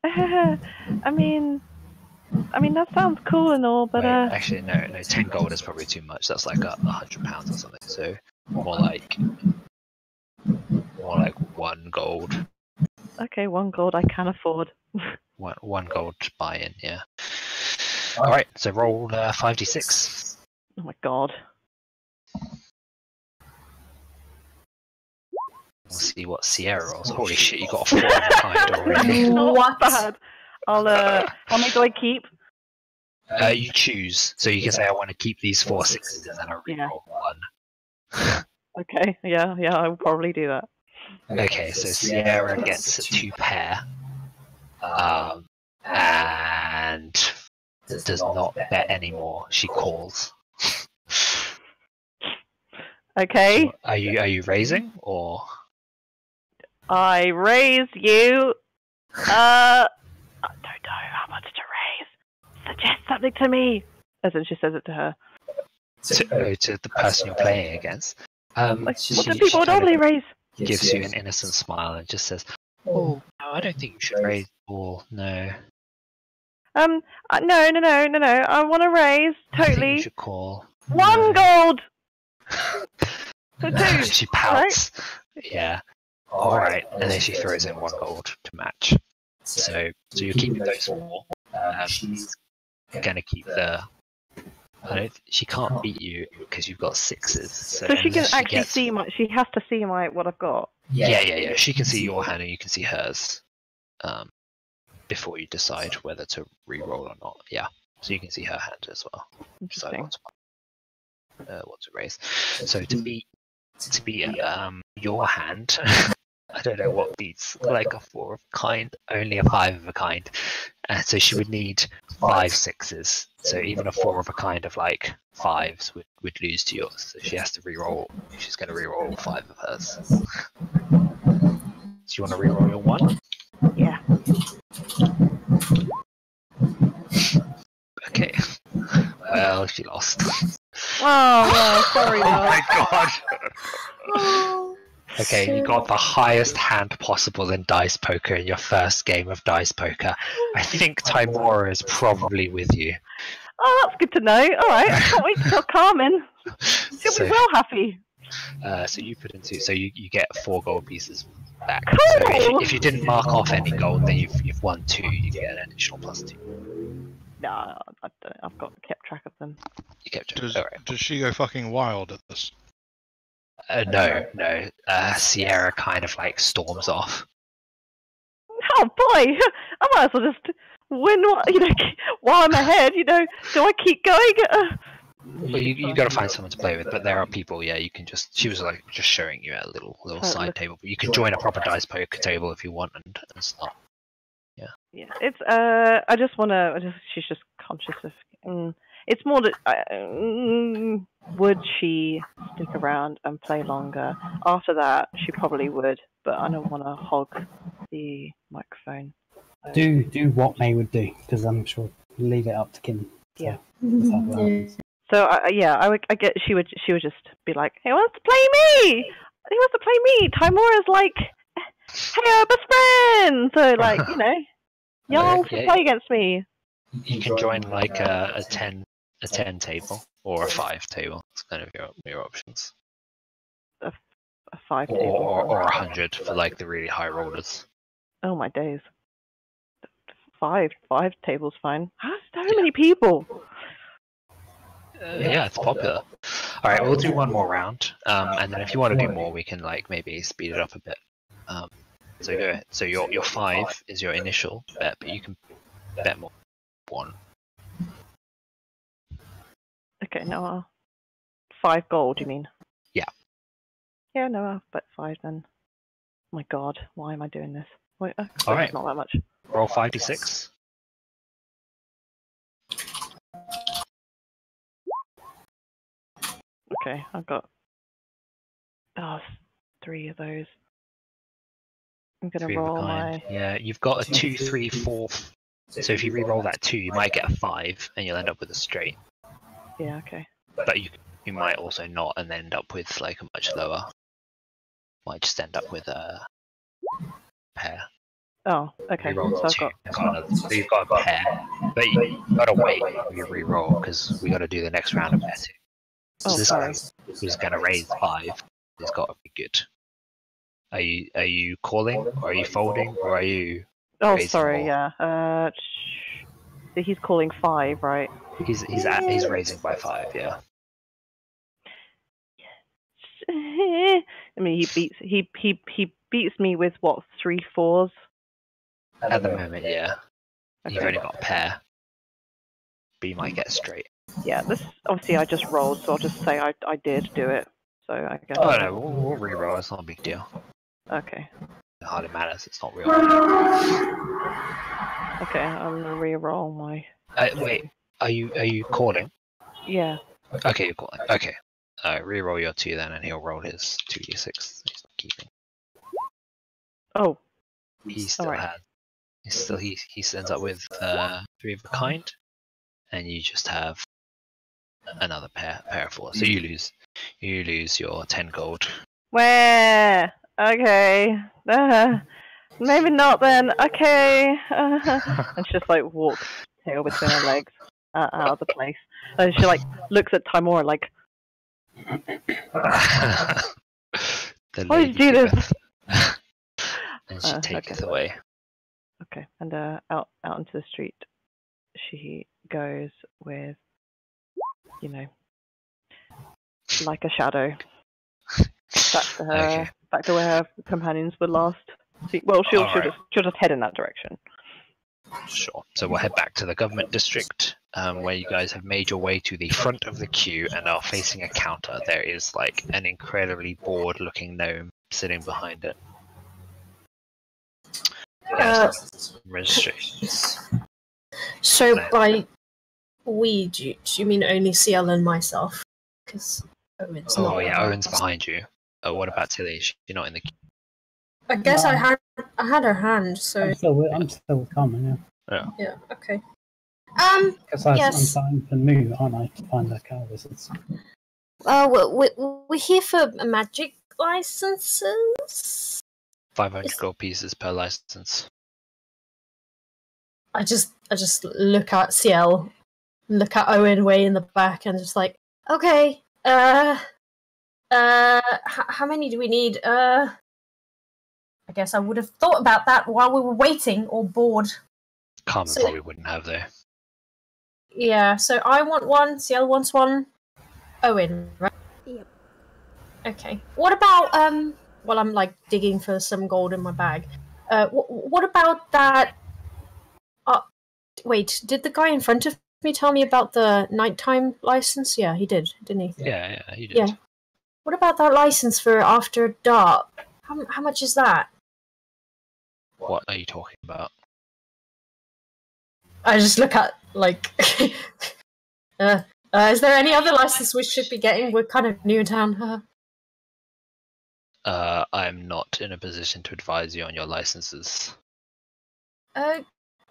I mean that sounds cool and all, but Wait, actually no, 10 gold is probably too much. That's like £100 or something. So more like 1 gold. okay, 1 gold I can afford. One gold buy-in, yeah. All right, so roll 5d6. Oh my god. We'll see what Sierra rolls. Holy shit, you got a 4 of a kind already. Not What? bad. I'll how many do I keep? You choose, so you can say I want to keep these 4 6s and then I Yeah. reroll 1. Okay, yeah, I will probably do that. Okay, so Sierra gets a 2 pair, and does not bet anymore. She calls. Okay. Are you raising or? I raise you. I don't know how much to raise. Suggest something to me. As in, she says it to her. To the person you're playing against. Like, what do people normally raise? Gives you an innocent smile and just says, "Oh, no, I don't think you should raise all. No. No. I want to raise I think you totally should call. 1 gold. So 2. She pouts. Yeah. All right, and then she throws in 1 gold to match. So you're keeping those 4. She's gonna keep the. She can't beat you because you've got 6s. So she can unless actually gets- see my. She has to see what I've got. Yeah. She can see your hand and you can see hers. Before you decide whether to re-roll or not. Yeah. So you can see her hand as well. Decide Interesting. what to raise. So to beat your hand, I don't know what beats like a 4 of a kind, only a 5 of a kind. So she would need 5 6s. So even a 4 of a kind of like 5s would lose to yours. So she has to re-roll. She's going to re-roll 5 of hers. Do you want to re-roll your 1? Yeah. Okay. Well, she lost. Oh no, sorry. Oh my god! Oh, Okay, you got the highest hand possible in dice poker in your first game of dice poker. I think Timora is probably with you. Oh, that's good to know. All right, I can't wait to tell Carmen. She'll So- be well happy. So you put in 2, so you get 4 gold pieces back. Cool. So if you didn't mark off any gold, then you've won 2. You get an additional +2. No, I've kept track of them. You kept Does, alright. does she go fucking wild at this? No. Sierra kind of like storms off. Oh boy, I might as well just win. While I'm ahead, do I keep going? But you got to find someone to play with. But there are people. Yeah, you can just. She was like just showing you a little side table. But you can join a proper dice poker table if you want and start. Yeah, it's I just want to. She's just conscious of. It's more that would she stick around and play longer? After that, she probably would, but I don't want to hog the microphone. Do what May would do, because I'm sure leave it up to Kim. So Yeah. let's have what happens. So I get she would just be like, "He wants to play me. He wants to play me." Timora's like, "Hey, our best friend." So like y'all Okay. play against me. You can join like a 10 table or a 5 table. It's kind of your options. A 5 table. Or 100 for like the really high rollers. Oh my days. 5 tables fine. How many people? Yeah, it's popular. All right, we'll do one more round, and then if you want to do more, we can like maybe speed it up a bit. So go ahead. So your 5 is your initial bet, but you can bet more. 1. Okay, no. 5 gold, you mean? Yeah. Yeah, no, I'll bet 5 then. Oh my god, why am I doing this? Wait, All right. Not that much. Roll 5d6. Okay, I've got 3 of those. I'm gonna 3 of a roll kind. my. Yeah, you've got a 2, 3, 4. So if you re-roll that 2, you might get a 5, and you'll end up with a straight. Yeah, okay. But you might also not, and end up with like a much lower. Might just end up with a pair. Oh, okay. Reroll So I've two. got. So you've got a pair, but you gotta wait for your reroll because we gotta do the next round of pair two. So Oh, this sorry. guy who's gonna raise 5 has got to be good. Are you calling, or are you folding, or are you? Oh, raising sorry. more? Yeah. So he's calling 5, right? He's raising by 5. Yeah. I mean, he beats me with what, 3 4s? At the moment, yeah. You've Okay. only got a pair, but you might get straight. Yeah. This obviously I just rolled, so I'll just say I did do it. So I guess. Oh no, we'll reroll. It's not a big deal. Okay. It hardly matters. It's not real. Okay. I'm gonna re-roll my. Wait. Are you calling? Yeah. Okay, you're calling. Okay. Reroll your 2 then, and he'll roll his 2d6. He's not keeping. Oh. He still Alright. has. He ends up with 3 of a kind, and you just have another pair of 4. So you lose your 10 gold. Where? Okay. Maybe not then. Okay. And she just like walks tail between her legs out of the place. And she like looks at Timora like, why did you do this? And she taketh away. Okay. And out into the street she goes with, you know, like a shadow. Back to her. Okay. Back to where her companions were last. Well, she'll Alright. just head in that direction. Sure. So we'll head back to the government district, where you guys have made your way to the front of the queue and are facing a counter. There is like an incredibly bored-looking gnome sitting behind it. Registration. So by we, do you mean only Ciel and myself? Because Owynn's not. Oh yeah, Owyn's behind you. What about Tili? She's not in the queue. I guess No. I had her hand, so I'm still with Carmen, yeah. yeah, okay. Because I'm Yes. starting to move, aren't I, to find the cow wizards. We're here for magic licenses. 500 gold pieces per license. I just look at Ciel, look at Owynn way in the back, and just like, okay, how many do we need? I guess I would have thought about that while we were waiting or bored. Carmen probably wouldn't have though. Yeah, so I want one, Ciel wants one, Owynn, right? Yep. Okay. What about while I'm like digging for some gold in my bag, what about that? Wait, did the guy in front of me tell me about the nighttime license? Yeah, he did, didn't he? Yeah, he did. Yeah. What about that license for after dark? How much is that? What are you talking about? I just look at like, is there any other license we should be getting? We're kind of new in town. I'm not in a position to advise you on your licenses.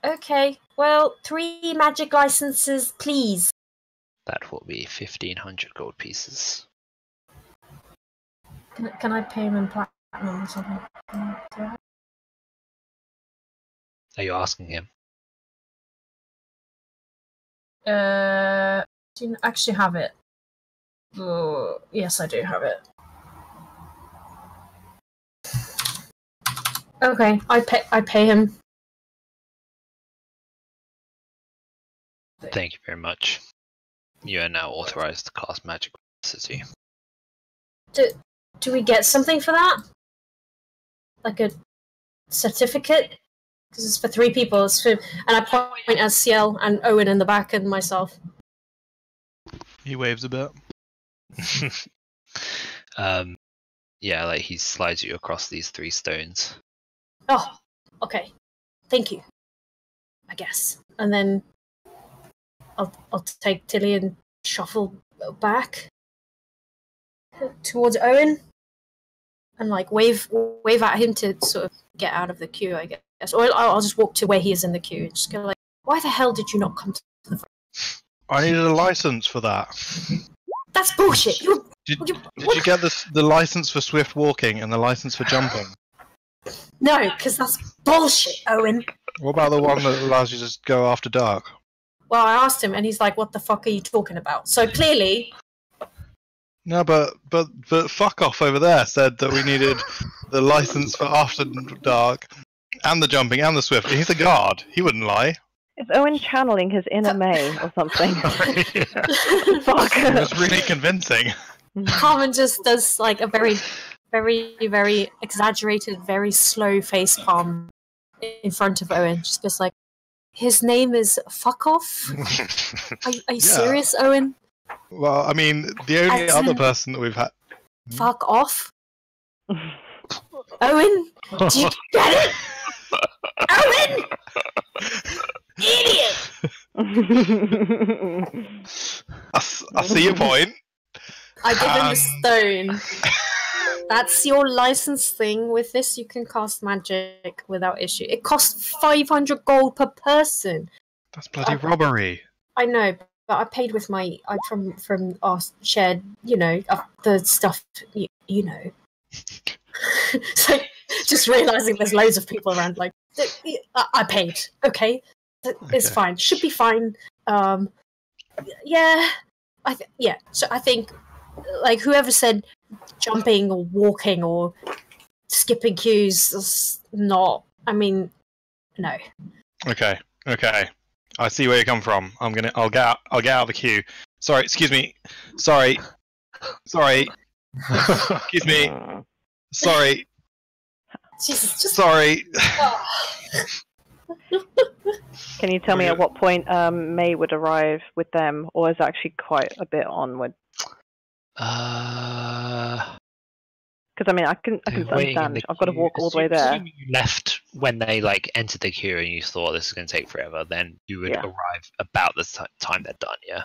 Okay. Well, 3 magic licenses, please. That will be 1,500 gold pieces. Can I pay him in platinum or something? Are you asking him? Do you actually have it? Oh, yes, I do have it. Okay, I pay him. Thank you very much. You are now authorized to cast magic city. Do we get something for that? Like a certificate? Because it's for 3 people. It's for, and I point at Ciel and Owynn in the back and myself. He waves a bit. Yeah, like he slides you across these 3 stones. Oh, okay. Thank you. I guess. And then I'll take Tili and shuffle back towards Owynn and like wave at him to sort of get out of the queue, I guess. Or I'll just walk to where he is in the queue and just go like, why the hell did you not come to the front? I needed a license for that. That's bullshit. Did you get the license for swift walking and the license for jumping? No, because that's bullshit, Owynn. What about the one that allows you to just go after dark? Well, I asked him, and he's like, "What the fuck are you talking about?" So clearly, No, but fuck off over there said that we needed the license for after dark and the jumping and the swift. He's a guard. He wouldn't lie. Is Owynn channeling his inner May or something? Fuck. It was really convincing. Carmen just does like a very, very, very exaggerated, very slow face palm in front of Owynn. Just goes like, "His name is Fuck Off." Are you serious, Owynn? Well, I mean, the only other person that we've had. Fuck off, Owynn. Do you get it, Owynn? Idiot! I see your point. I give him the stone. That's your license thing. With this, you can cast magic without issue. It costs 500 gold per person. That's bloody robbery. I know, but I paid with my from our shared, the stuff, you know. So just realizing there's loads of people around, like I paid. Okay, it's fine. Should be fine. Yeah, So I think, like, whoever said jumping or walking or skipping queues is not. I mean, no. Okay. I see where you come from. I'll get out of the queue. Sorry, excuse me. Sorry. Excuse me. Sorry. Jesus, just sorry. Can you tell me at what point May would arrive with them, or is actually quite a bit onward? Because I mean, I can understand. I've got to walk all the way there. Assuming you left when they entered the queue and you thought this is going to take forever, then you would arrive about the time they're done. Yeah.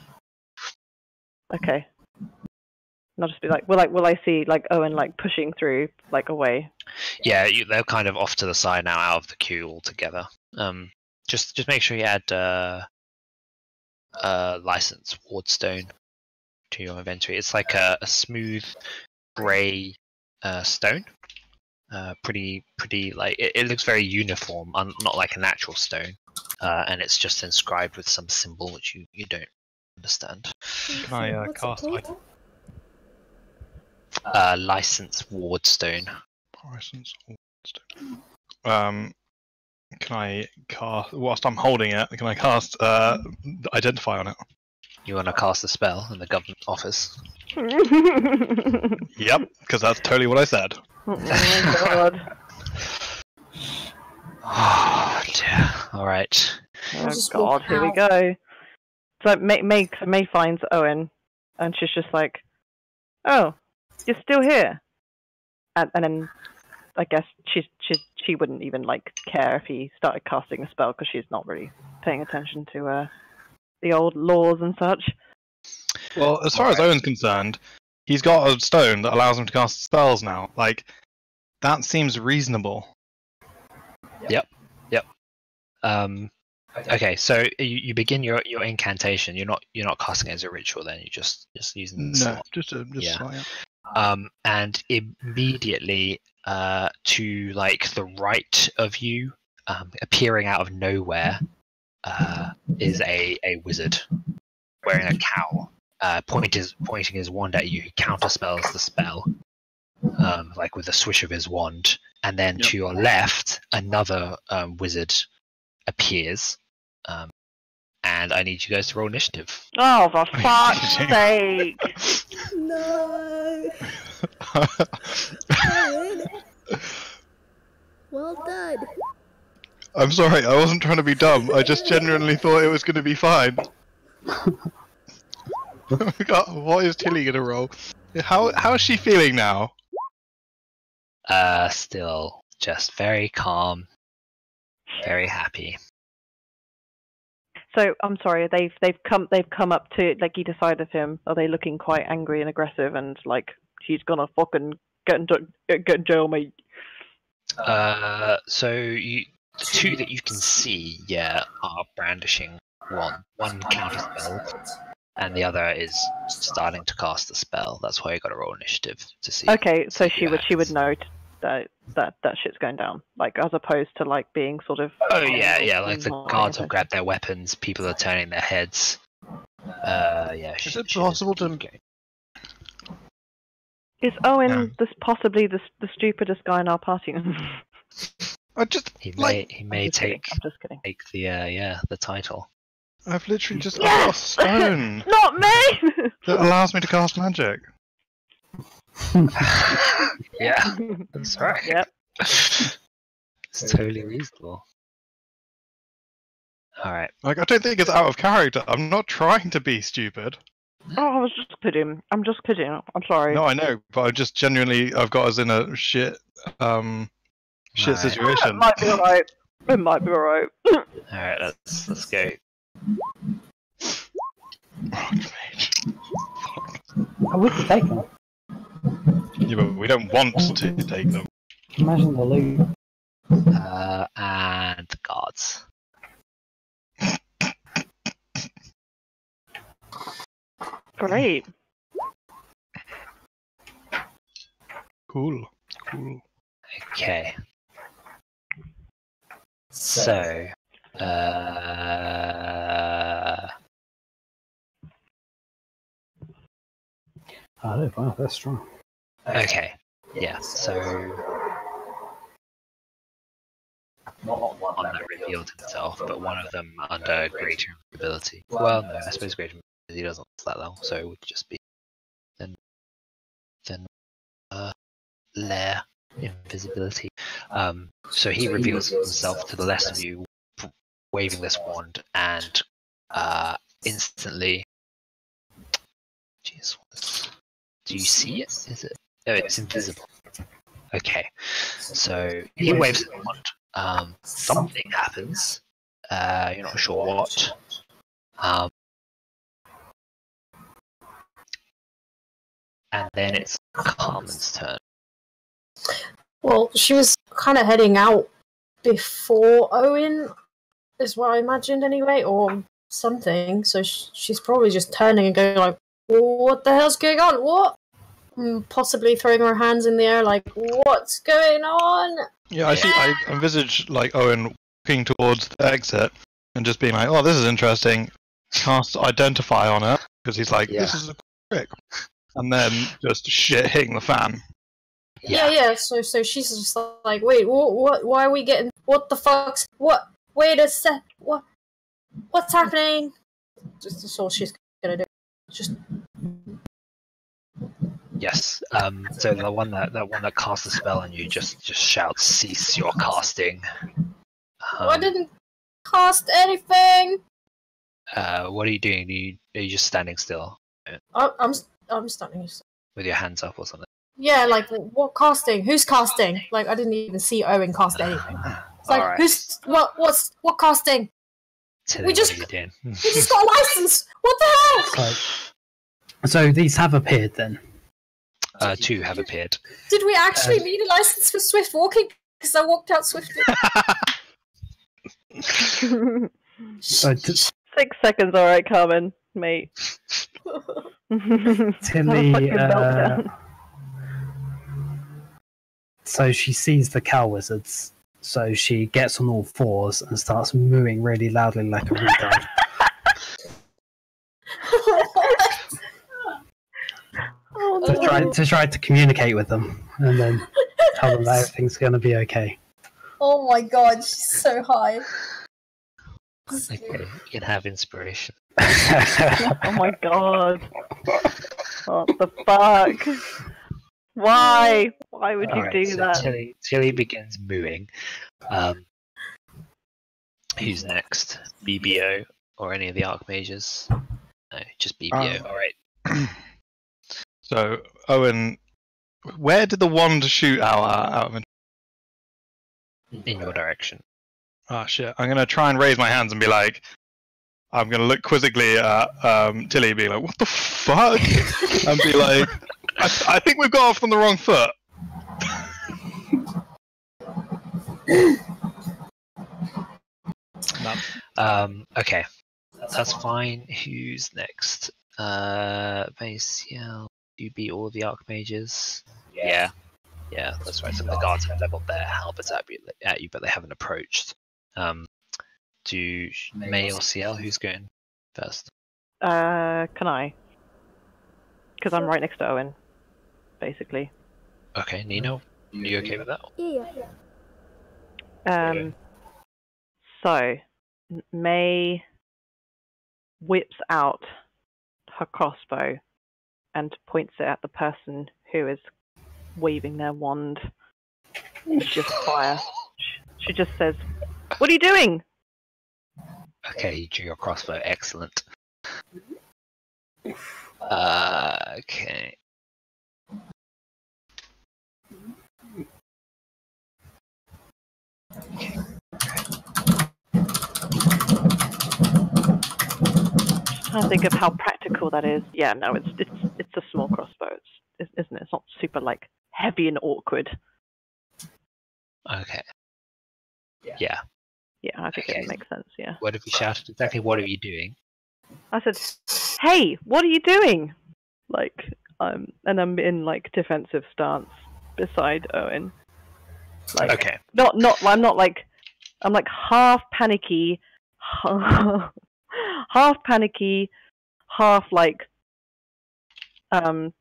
Okay. Not just be like, will I see Owynn pushing through away? Yeah, they're kind of off to the side now, out of the queue altogether. Just make sure you add license wardstone to your inventory. It's like a smooth grey stone. Pretty it looks very uniform, not like a natural stone. And it's just inscribed with some symbol which you don't understand. Can I cast item? License wardstone. License wardstone. Can I cast, whilst I'm holding it, can I cast Identify on it? You want to cast a spell in the government office? Yep, because that's totally what I said. Oh my god. Oh dear. Alright. Oh god, here we go. So May finds Owynn, and she's just like, "Oh, you're still here," and then I guess she wouldn't even care if he started casting a spell because she's not really paying attention to the old laws and such. Well, as far as Owen's concerned, he's got a stone that allows him to cast spells now. That seems reasonable. Yep. Okay, so you begin your incantation. You're not casting it as a ritual. Then you're just using the slot. Just slot, and immediately to the right of you, appearing out of nowhere, is a wizard wearing a cowl, pointing his wand at you. He counterspells the spell, with a swish of his wand, and then to your left, another wizard appears, and I need you guys to roll initiative. Oh, for fuck's sake! No. Well done. I'm sorry, I wasn't trying to be dumb. I just genuinely thought it was going to be fine. What is Tili going to roll? How is she feeling now? Still just very calm, very happy. So I'm sorry, they've come up to either side of him. Are they looking quite angry and aggressive and he's gonna fucking get in jail, mate? So the two that you can see, are brandishing one counter spell, and the other is starting to cast a spell. That's why you got to roll initiative to see. Okay, so see what she would happens. know that shit's going down, like as opposed to like being sort of. Oh yeah, like the not guards paying have grabbed their weapons. People are turning their heads. Yeah. Is it possible to? Is Owynn possibly the stupidest guy in our party? I just He like. may I'm take just kidding. the title. I've literally just Yes! I've got a stone Not me. that allows me to cast magic. Yeah, that's right. Yep. It's totally reasonable. All right. Like I don't think it's out of character. I'm not trying to be stupid. Oh, I was just kidding. I'm just kidding. I'm sorry. No, I know, but I just genuinely I've got us in a shit Alright. It situation. might be alright. It might be alright. All right. Let's go. I would take them. Yeah, but we don't want to take them. Imagine the loot. And the guards. Great. Cool. Okay. So, Oh, wow, that's strong. okay. Yeah. So, not one that revealed himself, but one of them under greater ability. Well, no, I suppose greater ability doesn't last that long, so it would just be then lair invisibility. So he reveals himself to the left of you, waving this wand, and instantly. Jeez, do you see it? Is it? Oh, it's invisible. Okay, so he waves the wand. Something happens. You're not sure what. And then it's Carmen's turn. Well, she was kind of heading out before Owynn, is what I imagined anyway, or something. So she's probably just turning and going like, "What the hell's going on? What?" Possibly throwing her hands in the air like, "What's going on?" Yeah, I envisage like Owynn walking towards the exit and just being like, "Oh, this is interesting." Cast identify on it because he's like, "This is a trick," and then just shit hitting the fan. Yeah. So she's just like, "Wait, what? Why are we getting? What the fuck's? What? Wait a sec. What's happening?" That's all she's gonna do. Just. Yes. So the one that casts a spell on you just shouts, "Cease your casting." I didn't cast anything. What are you doing? Are you just standing still I'm standing. with your hands up or something? Yeah, like what casting? Who's casting? Like I didn't even see Owynn cast anything. It's like Alright. who's what casting? Tilly, We just- what are you doing? We just got a license. What the hell? So these have appeared then. Two have appeared. Did we actually need a license for swift walking? Because I walked out swiftly. So 6 seconds, alright, Carmen, mate. Tilly, so she sees the cow wizards, so she gets on all fours and starts mooing really loudly like a retard. to try to communicate with them and then tell them that everything's going to be okay. Oh my god, she's so high. Okay, you can have inspiration. Oh my god. What the fuck? Why? Why would you Alright, do so that? Tilly begins mooing. Who's next? BBO or any of the Archmages? No, just BBO. Alright. So Owynn, where did the wand shoot out of? In your direction. Oh shit! I'm gonna try and raise my hands and be like, I'm gonna look quizzically at Tilly, being like, "What the fuck?" and be like, I think we've got off on the wrong foot." Okay, That's fine. Who's next? Ciel, you beat all the archmages. Yeah, that's right. Some of the guards have leveled their halberds at you, but they haven't approached. Do May or Ciel? Who's going first? Can I? Because I'm right next to Owynn, basically. Okay, Nino, are you okay with that? Yeah. So, May whips out her crossbow and points it at the person who is waving their wand. Just fire. She just says, "What are you doing?" Okay, you drew your crossbow. Excellent. Okay. Trying to think of how practical that is. Yeah, no, it's a small crossbow, isn't it? It's not super like heavy and awkward. Okay. Yeah. Yeah, I think Okay. it makes sense. Yeah. What have you shouted? Exactly. What are you doing? I said, "Hey, what are you doing?" Like, and I'm in like defensive stance beside Owynn. Like, Okay. I'm like half panicky, half like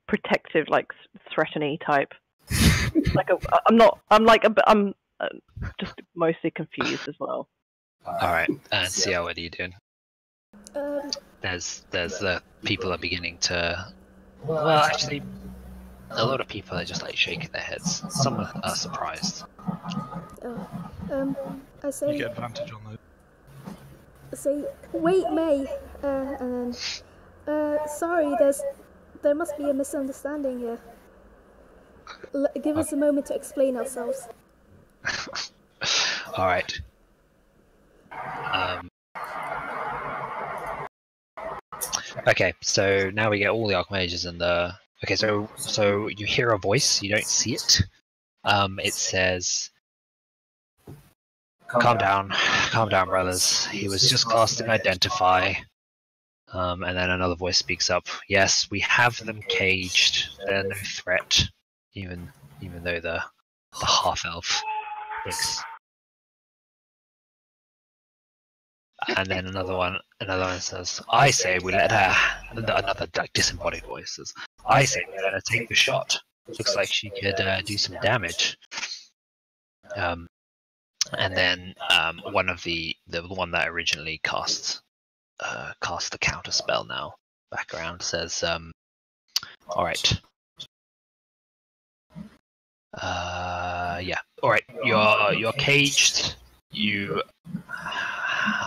protective, like threatening type. I'm just mostly confused as well. All right. And Ciel, what are you doing? Um, There's the people are beginning to. Well, actually, a lot of people are just like shaking their heads. Some are surprised. I You say, get advantage on those. wait, May, and then, sorry, there must be a misunderstanding here. Give us a moment to explain ourselves. All right. Okay, so now we get all the archmages and the. Okay, so you hear a voice. You don't see it. It says, calm down, brothers. He was just casting Identify." And then another voice speaks up. "Yes, we have them caged. They're no threat, even though the half elf thinks." And then another one says, "I say we let her." Another like disembodied voice says, "I say we let her take the shot. Looks like she could do some damage." And then one of the one that originally cast the counter spell now back around says, "All right, yeah, all right. You're caged. You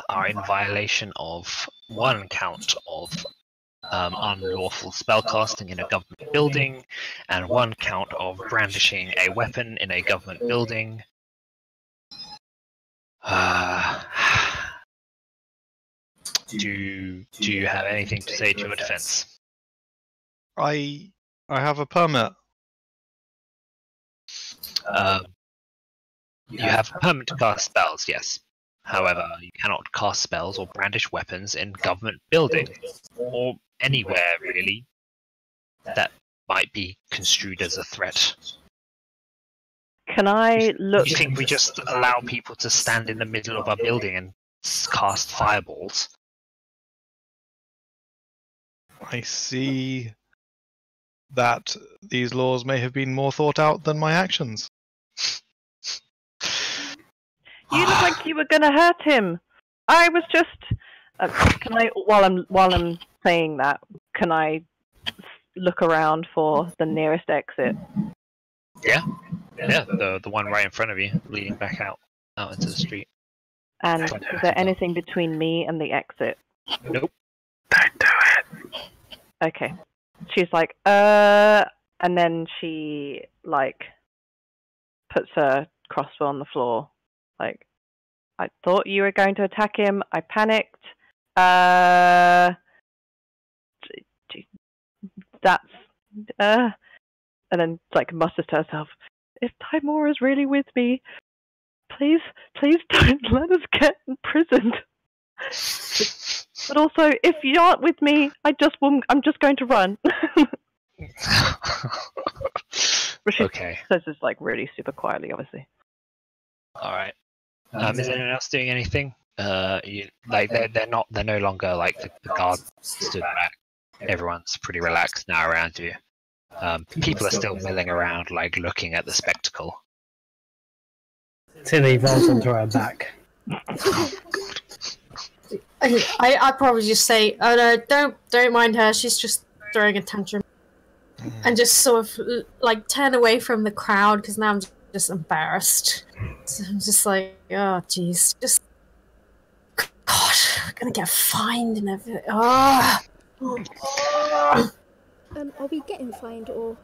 are in violation of one count of unlawful spellcasting in a government building, and one count of brandishing a weapon in a government building. Do you have anything to say to your defense?" I have a permit. You have a permit to cast spells, yes. However, you cannot cast spells or brandish weapons in government buildings, or anywhere really that might be construed as a threat. Can I look? You think we just allow people to stand in the middle of our building and cast fireballs? I see that these laws may have been more thought out than my actions. You look like you were gonna hurt him. I was just. Can I, while I'm saying that, can I look around for the nearest exit? Yeah, the one right in front of you, leading back out into the street. And is there anything between me and the exit? Nope. Don't do it. Okay. She's like, and then she like puts her crossbow on the floor. Like, I thought you were going to attack him. I panicked. That's and then like musters to herself. If Timor is really with me, please don't let us get imprisoned. But also, if you aren't with me, I'm just going to run. But she Okay. says this like really super quietly, obviously. All right. Is anyone else doing anything? They're no longer like the guard stood back. Everyone's pretty relaxed now around you. People are still milling around, like looking at the spectacle. Tili rolls onto her back. I'd probably just say, "Oh no, don't mind her. She's just throwing a tantrum," and just sort of like turn away from the crowd because now I'm just embarrassed. So I'm just like, oh jeez, just God, we're gonna get fined and everything. Oh. Are we getting fined or?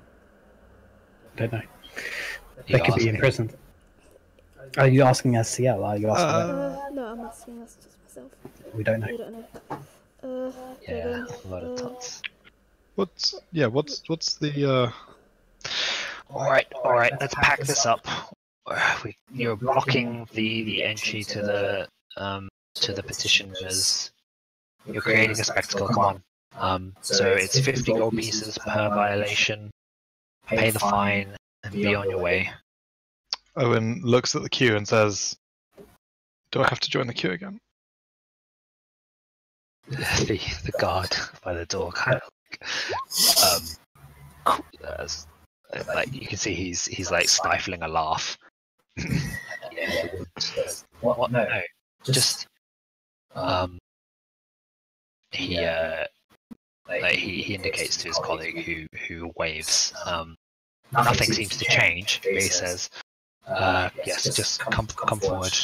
Don't know. They could be imprisoned. Are you asking us, Ciel? Are you asking them? No, I'm asking us just myself. We don't know. We don't know. Yeah, a lot of tots. What's the All right. Let's pack this up. You're blocking the entry to the petitioners. You're creating a spectacle. Come on. So it's 50 gold pieces per violation. Pay the fine and be on your way. Owynn looks at the queue and says, "Do I have to join the queue again?" The guard by the door kind of like you can see he's like stifling a laugh. What? No, just he indicates to his colleague who waves. Nothing seems to change, but he says, yes, just come forward,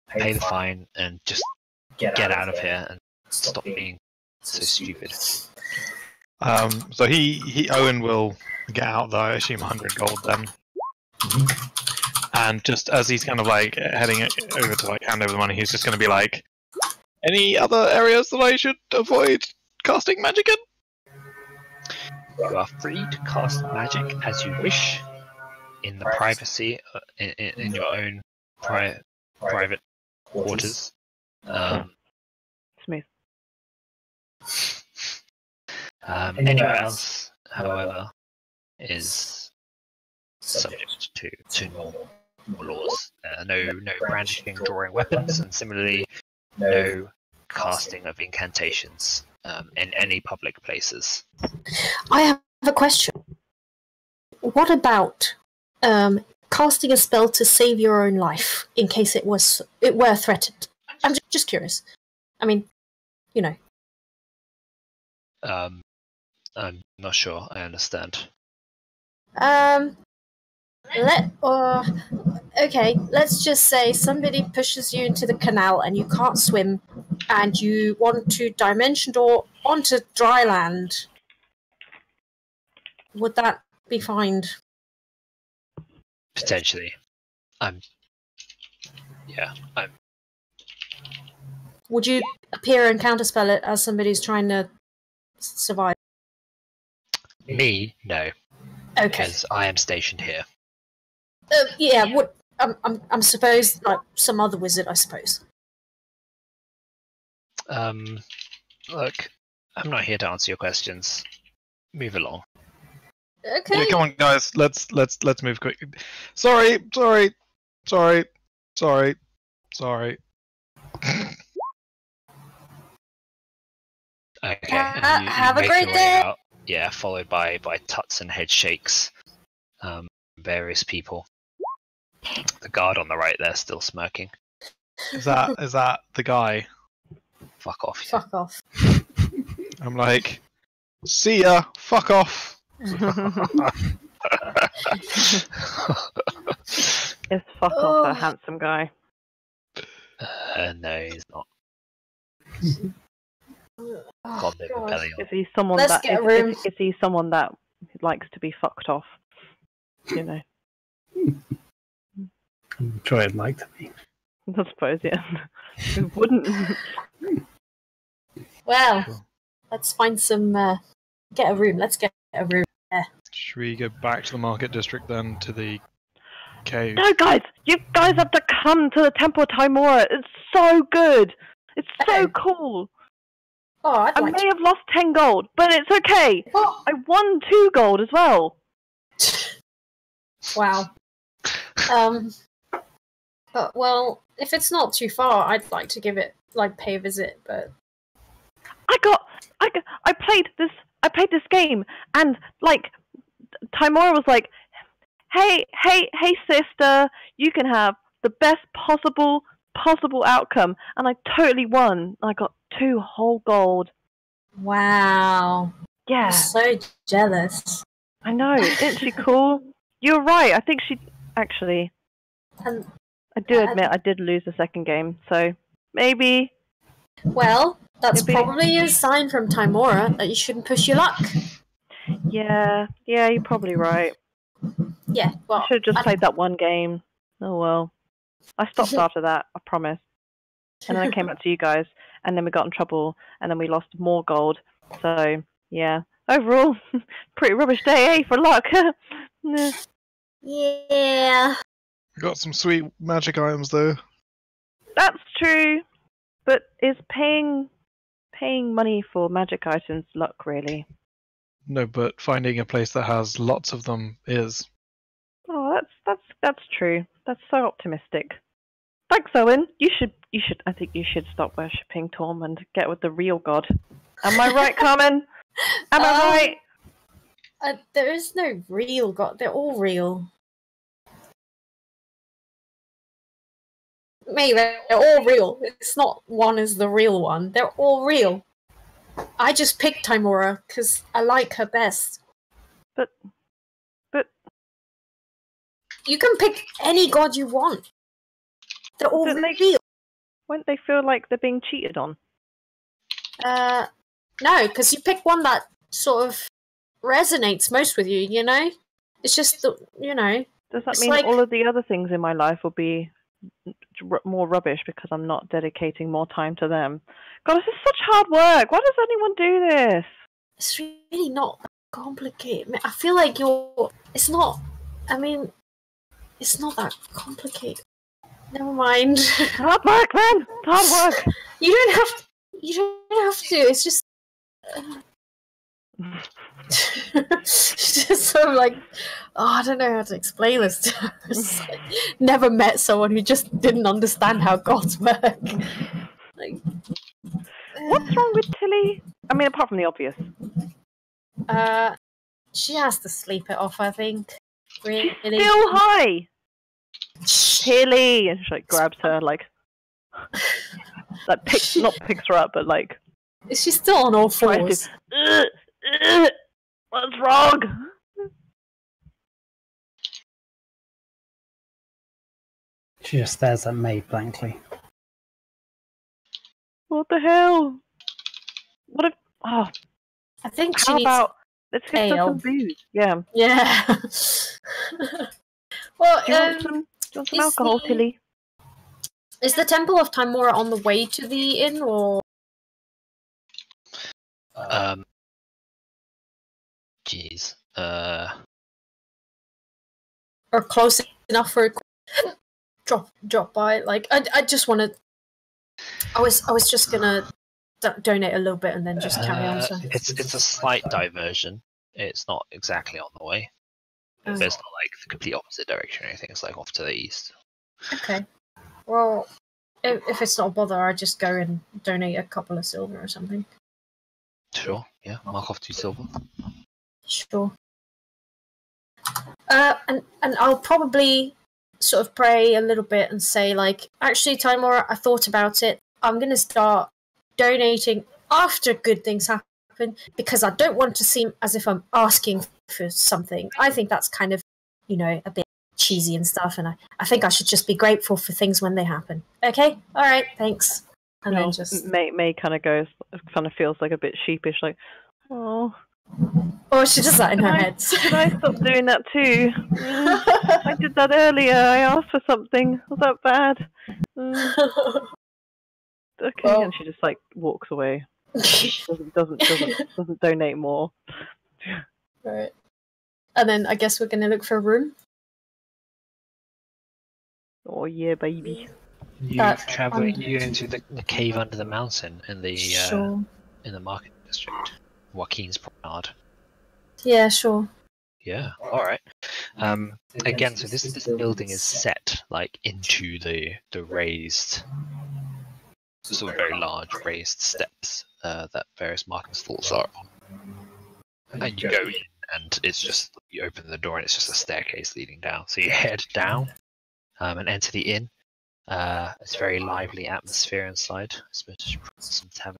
pay the fine, and just get out of here and stop being so stupid. So Owynn will get out though, I assume 100 gold then. And just as he's kind of like heading over to like hand over the money, he's just going to be like, "Any other areas that I should avoid casting magic in?" You are free to cast magic as you wish in the privacy in your own private quarters. Smooth. Anywhere else, however, is subject to normal laws. No brandishing, drawing weapons, and similarly, no casting of incantations in any public places. I have a question. What about casting a spell to save your own life in case it were threatened? I'm just curious. I mean, you know. I'm not sure I understand. Okay, let's just say somebody pushes you into the canal and you can't swim and you want to dimension door onto dry land. Would that be fined? Potentially. Would you appear and counterspell it as somebody who's trying to survive? Me? No. Okay. Because I am stationed here. Yeah, I'm suppose like some other wizard, I suppose. Look, I'm not here to answer your questions. Move along. Okay. Yeah, come on, guys. Let's move quick. Sorry. Okay. Have a make great your way day. out. Yeah, followed by tuts and head shakes. Various people. The guard on the right there still smirking. Is that the guy? Fuck off. You. Fuck off. I'm like, see ya. Fuck off. It's fuck off, a handsome guy. No, he's not. God, they were belly on. Is he someone Let's that get a room. is he someone that likes to be fucked off? You know. I'm sure I'd like to be. I suppose, yeah. Who wouldn't? Well, let's find some. Get a room. Let's get a room. Should we go back to the market district then, to the cave? No, guys! You guys have to come to the Temple of Timora. It's so good. It's so cool. Oh, I may have lost 10 gold, but it's okay. What? I won 2 gold as well. Wow. But well, if it's not too far, I'd like to give it pay a visit. But I played this game, and like Timora was like, hey sister, you can have the best possible outcome, and I totally won. I got 2 whole gold. wow, Yeah, I'm so jealous. I know. Isn't she cool? You're right. I think she actually. And I do admit I did lose the second game, so maybe. well, that's Maybe. probably a sign from Timora that you shouldn't push your luck. Yeah, you're probably right. Yeah, well, I should have just played that one game. Oh well. I stopped after that, I promise. And then I came back to you guys, and then we got in trouble, and then we lost more gold. So, yeah. Overall, pretty rubbish day, eh, for luck. Yeah. Got some sweet magic items though. That's true. But is paying money for magic items luck, really? No, but finding a place that has lots of them is. Oh, that's true. That's so optimistic. Thanks, Owynn. I think you should stop worshipping Torm and get with the real god. Am I right, Carmen? Am I right? There is no real god. They're all real. Maybe they're all real. It's not one is the real one. They're all real. I just picked Timora because I like her best. But you can pick any god you want. They're all real. Won't they feel like they're being cheated on? No, because you pick one that sort of resonates most with you, you know? It's just, Does that mean all of the other things in my life will be more rubbish because I'm not dedicating more time to them? God, this is such hard work. Why does anyone do this? It's really not complicated. I feel like it's not that complicated. Never mind. Hard work, man. Hard work. You don't have to. It's just. It's just sort of like, I don't know how to explain this to her. Like, never met someone who just didn't understand how gods work. Like, what's wrong with Tili? I mean, apart from the obvious. She has to sleep it off, I think. Really. She's still high. Tili, and she like grabs her, like not picks her up, but like. Is she still on all fours? What's wrong? She just stares at May blankly. What the hell? What if? Oh, I think she how needs about let's get ale. some booze? Yeah. Yeah. Well, do you want some alcohol, Tili? Is the Temple of Timora on the way to the inn, or? Jeez. Or close enough for a quick drop by? Like, I just want to. I was just gonna donate a little bit and then just carry on. So. It's a slight diversion. It's not exactly on the way. Oh. But it's not like the complete opposite direction or anything. It's like off to the east. Okay. Well, if it's not a bother, I just go and donate a couple of silver or something. Sure. Yeah. Mark off 2 silver. Sure. And I'll probably sort of pray a little bit and say, like, actually, Timora, I thought about it. I'm going to start donating after good things happen because I don't want to seem as if I'm asking for something. I think that's kind of, a bit cheesy and stuff, and I think I should just be grateful for things when they happen. Okay? All right, thanks. And then just... May kind of feels like a bit sheepish, like, oh... Or she does that in her head. Should I stop doing that too? I did that earlier. I asked for something. Was that bad? Okay, well, and she just like walks away. doesn't donate more. Right. And then I guess we're gonna look for a room. Oh yeah, baby. You travel. You go into the cave under the mountain in the sure. in the market district. Joaquin's Promenade. Yeah, sure. Yeah, alright. Again, so this building is set like into the raised, sort of very large raised steps that various market stalls are on. And you go in, and it's just, you open the door and it's just a staircase leading down. So you head down and enter the inn. It's a very lively atmosphere inside. I suppose you should put some tavern.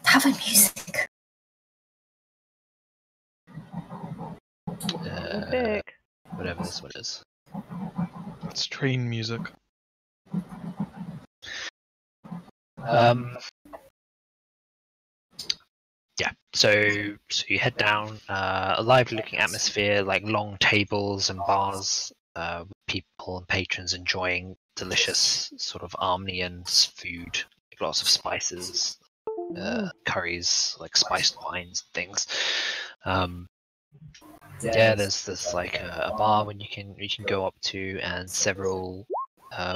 Tavern music. Big. Whatever this one is. It's train music. Yeah, so you head down, a lively looking atmosphere, like long tables and bars, with people and patrons enjoying delicious sort of Armenian food, like lots of spices, curries, like spiced wines and things. Yeah, there's like a bar when you can go up to, and several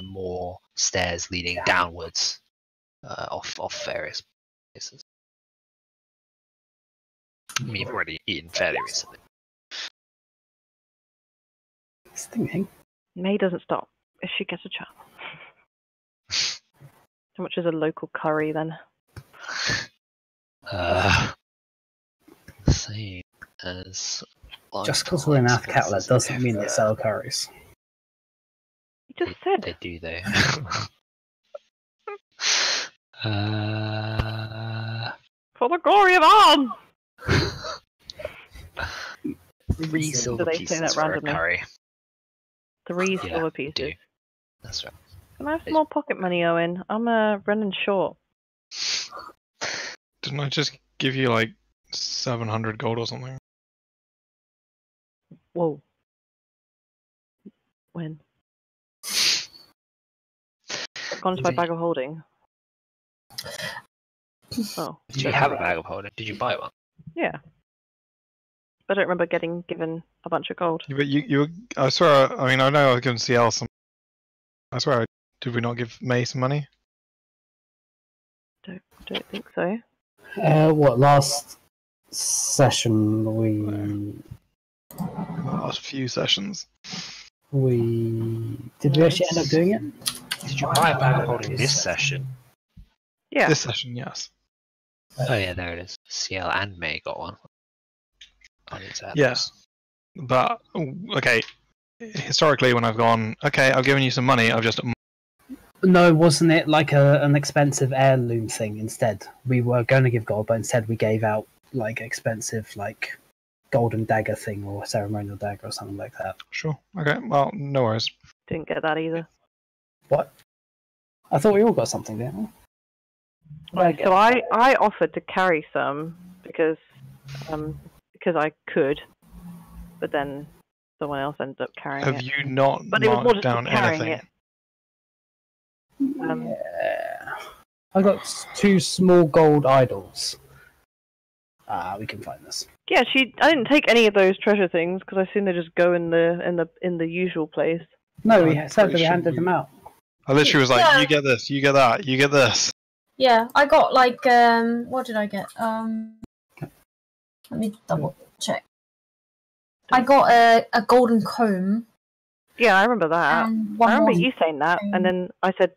more stairs leading downwards off various places. I mean, you've already eaten fairly recently. Stinging. May doesn't stop if she gets a chance. How much is a local curry then? Same as. Just because we're in Athkatla doesn't mean they sell curries. You just said. They do, though. For the glory of Arm! 3 silver Do they say pieces that for a randomly? curry. 3 Yeah, silver they pieces. do. That's right. Can I have some more pocket money, Owynn? I'm running short. Didn't I just give you like 700 gold or something? Whoa. When? Gone to my bag of holding. Oh. Did you have a bag of holding? Did you buy one? Yeah. I don't remember getting given a bunch of gold. But you I swear, I mean, I know I was giving Ciel some. I swear, did we not give May some money? Don't think so. What, last session we Last few sessions. did we actually end up doing it? Did you buy a bag of holding this session? Yeah. This session, yes. Oh yeah, there it is. Ciel and May got one. I need to add Yes. But, okay, historically when I've gone, okay, I've given you some money, I've just... No, wasn't it like an expensive heirloom thing instead? We were going to give gold, but instead we gave out like expensive like golden dagger thing or ceremonial dagger or something like that. Sure, okay, well, no worries. Didn't get that either. What? I thought we all got something, didn't we? So I offered to carry some because I could, but then someone else ended up carrying Have it. you not But it was more marked just down carrying anything? it. Yeah. I got 2 small gold idols. We can find this. Yeah, I didn't take any of those treasure things because I assume they just go in the usual place. No, we I'm said that pretty we sure handed them out. I literally was like, Yeah. you get this, you get that, you get this. Yeah, I got like what did I get? Let me double check. I got a golden comb. Yeah, I remember that. And I remember more you saying that, and then I said,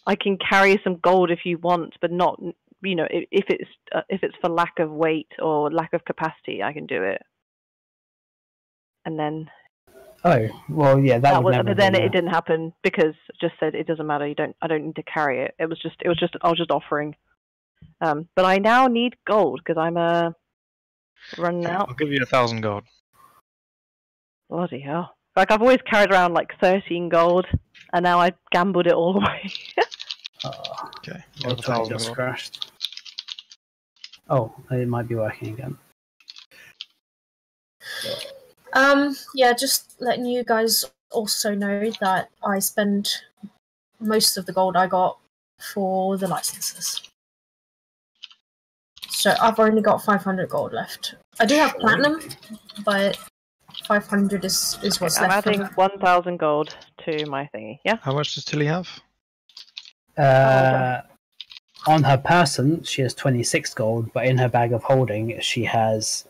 I can carry some gold if you want, but not, you know, if it's for lack of weight or lack of capacity, I can do it. And then Oh, well, yeah, that would never but then be it didn't happen because it just said it doesn't matter. I don't need to carry it. It was just I was just offering. But I now need gold because I'm running I'll out. give you 1,000 gold. Bloody hell! Like I've always carried around like 13 gold, and now I gambled it all away. Okay. you Well, have the 1,000 just gold. crashed. Oh, it might be working again. Yeah, just letting you guys also know that I spend most of the gold I got for the licenses. So I've only got 500 gold left. I do have platinum, but 500 is what's I'm left. adding 1,000 gold to my thingy. Yeah. How much does Tili have? on her person, she has 26 gold, but in her bag of holding, she has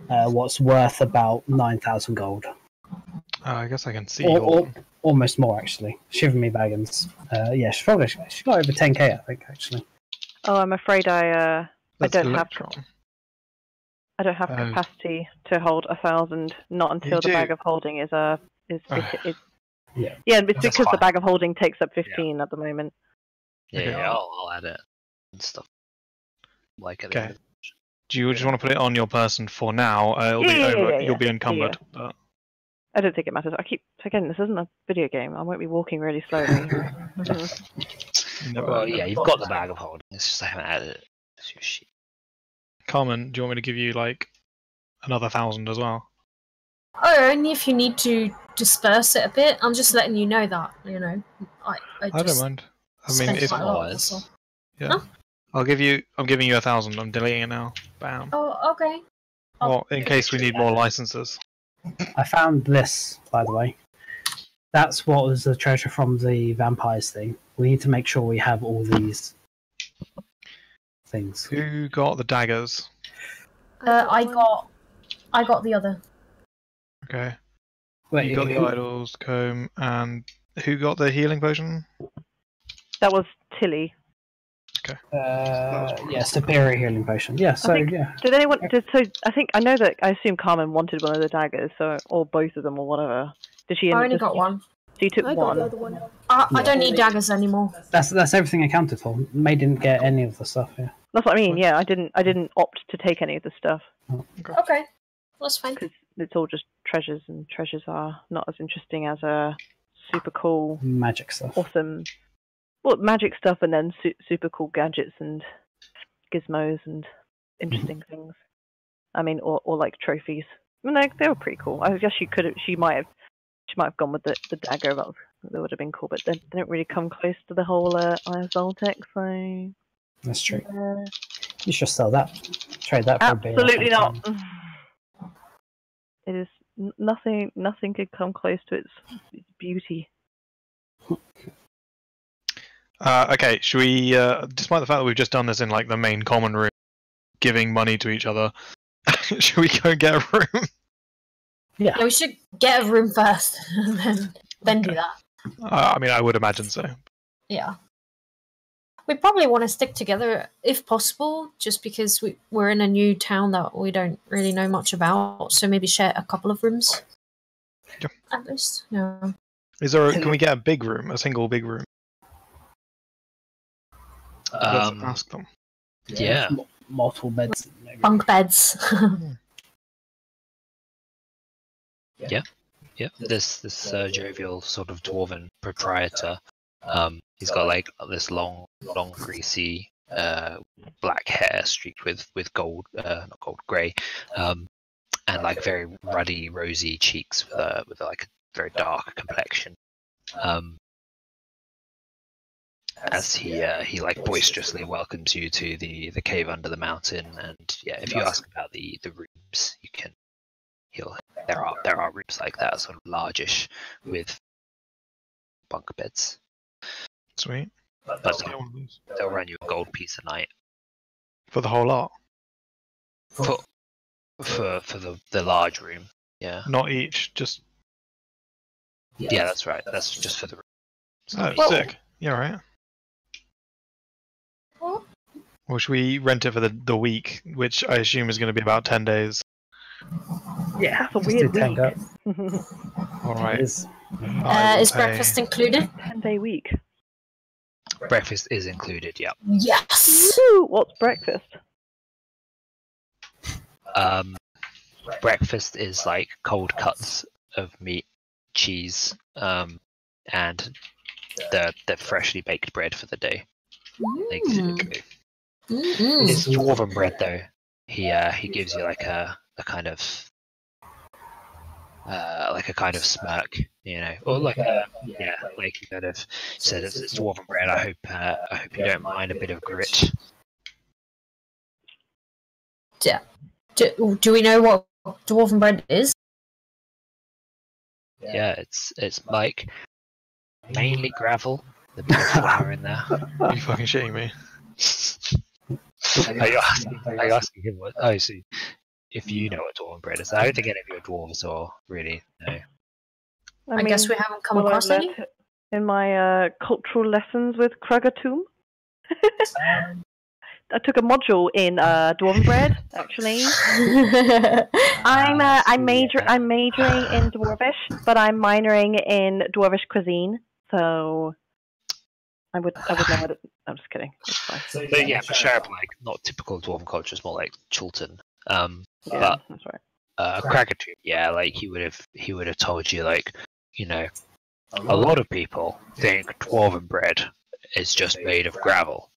what's worth about 9,000 gold. I guess I can see your... Almost more, actually. Shiver me baggins. Yeah, she got over 10k, I think, actually. Oh, I'm afraid I don't have Oh. capacity to hold 1,000. Not until the bag of holding is Yeah. Yeah, it's because the bag of holding takes up 15 at the moment. Yeah, Okay. yeah, I'll add it and stuff. Like at the Okay. end. Do you just want to put it on your person for now? You'll be encumbered. Yeah. I don't think it matters. I keep forgetting this isn't a video game. I won't be walking really slowly. Well, yeah, you've got the bag of holding. It's just I haven't added it to your sheet. Carmen, do you want me to give you like another 1,000 as well? Oh, only if you need to disperse it a bit. I'm just letting you know that, you know. I don't mind. I mean, spent if quite a lot, so. yeah, Huh? I'm giving you 1,000. I'm deleting it now. Bam. Oh, okay. Well, in case we need more licenses. I found this, by the way. That's what was the treasure from the vampires thing. We need to make sure we have all these things. Who got the daggers? I got the other. Okay. Wait, You got the idols, comb, and who got the healing potion? That was Tili. Okay. Yeah, superior healing potion. Yeah, so yeah. Did anyone? I know that. I assume Carmen wanted one of the daggers, or both of them, or whatever. Did she? I only got one. So you took I got one. the other one. I don't need daggers anymore. That's everything accounted for. May didn't get any of the stuff. Yeah. That's what I mean. Yeah, I didn't opt to take any of the stuff Okay, that's fine. because it's all just treasures, and treasures are not as interesting as a super cool, Magic stuff. awesome, well, magic stuff, and then super cool gadgets and gizmos and interesting things. I mean, or like trophies. I mean, they were pretty cool. I guess she might have gone with the dagger. That would have been cool, but they don't really come close to the whole ISL tech. So That's true. You should sell that. Trade that for a beer. absolutely not. It is nothing. Nothing could come close to its beauty. Okay, should we, despite the fact that we've just done this in like the main common room, giving money to each other, should we go get a room? Yeah, we should get a room first, and then do that. I mean, I would imagine so. Yeah. We probably want to stick together if possible, just because we're in a new town that we don't really know much about. So maybe share a couple of rooms. Yeah. At least, yeah. Can we get a big room, a single big room? Let's ask them. Yeah. Multiple beds. Maybe. Bunk beds. Yeah. This jovial sort of dwarven proprietor. He's got like this long, greasy, black hair streaked with gold, not gold, grey, and like very ruddy, rosy cheeks with like a very dark complexion. As he like boisterously welcomes you to the cave under the mountain, and yeah, if you ask about the rooms, you can. There are rooms like that, sort of largish, with bunk beds. Sweet. But they'll run you a gold piece a night For the whole lot? for the large room. Yeah. Not each, just... Yeah, that's right. That's just for the room. Oh, Well- sick. Yeah, right. Or should we rent it for the week, which I assume is going to be about 10 days? Yeah, that's a Just do weird 10 week. go. Alright. Is Is breakfast included? 10-day week. Breakfast is included. Yeah. Yes. Woo! What's breakfast? Breakfast is like cold cuts of meat, cheese, and the freshly baked bread for the day. Basically. It's dwarven bread though. He gives you like a kind of smirk, you know, or like like he kind of said it's dwarven bread. I hope you don't mind a bit of grit. Yeah. Do we know what dwarven bread is? Yeah, it's like mainly gravel. The bit of flour in there. Are you fucking shitting me? Are you asking him what? Oh, so if you know what dwarven bread is, I don't think any of your dwarves are really know. I guess we haven't come what across I've any. learnt in my cultural lessons with Kragatum. I took a module in dwarven bread, actually. I'm majoring in dwarvish, but I'm minoring in dwarvish cuisine. So I would know what I'm just kidding. It's fine. But yeah, Masharab, like not typical dwarven culture, it's more like Chultan. Yeah, But that's right. Kragatum, yeah, like he would have told you, like, you know, a lot of people think dwarven bread is just made of gravel.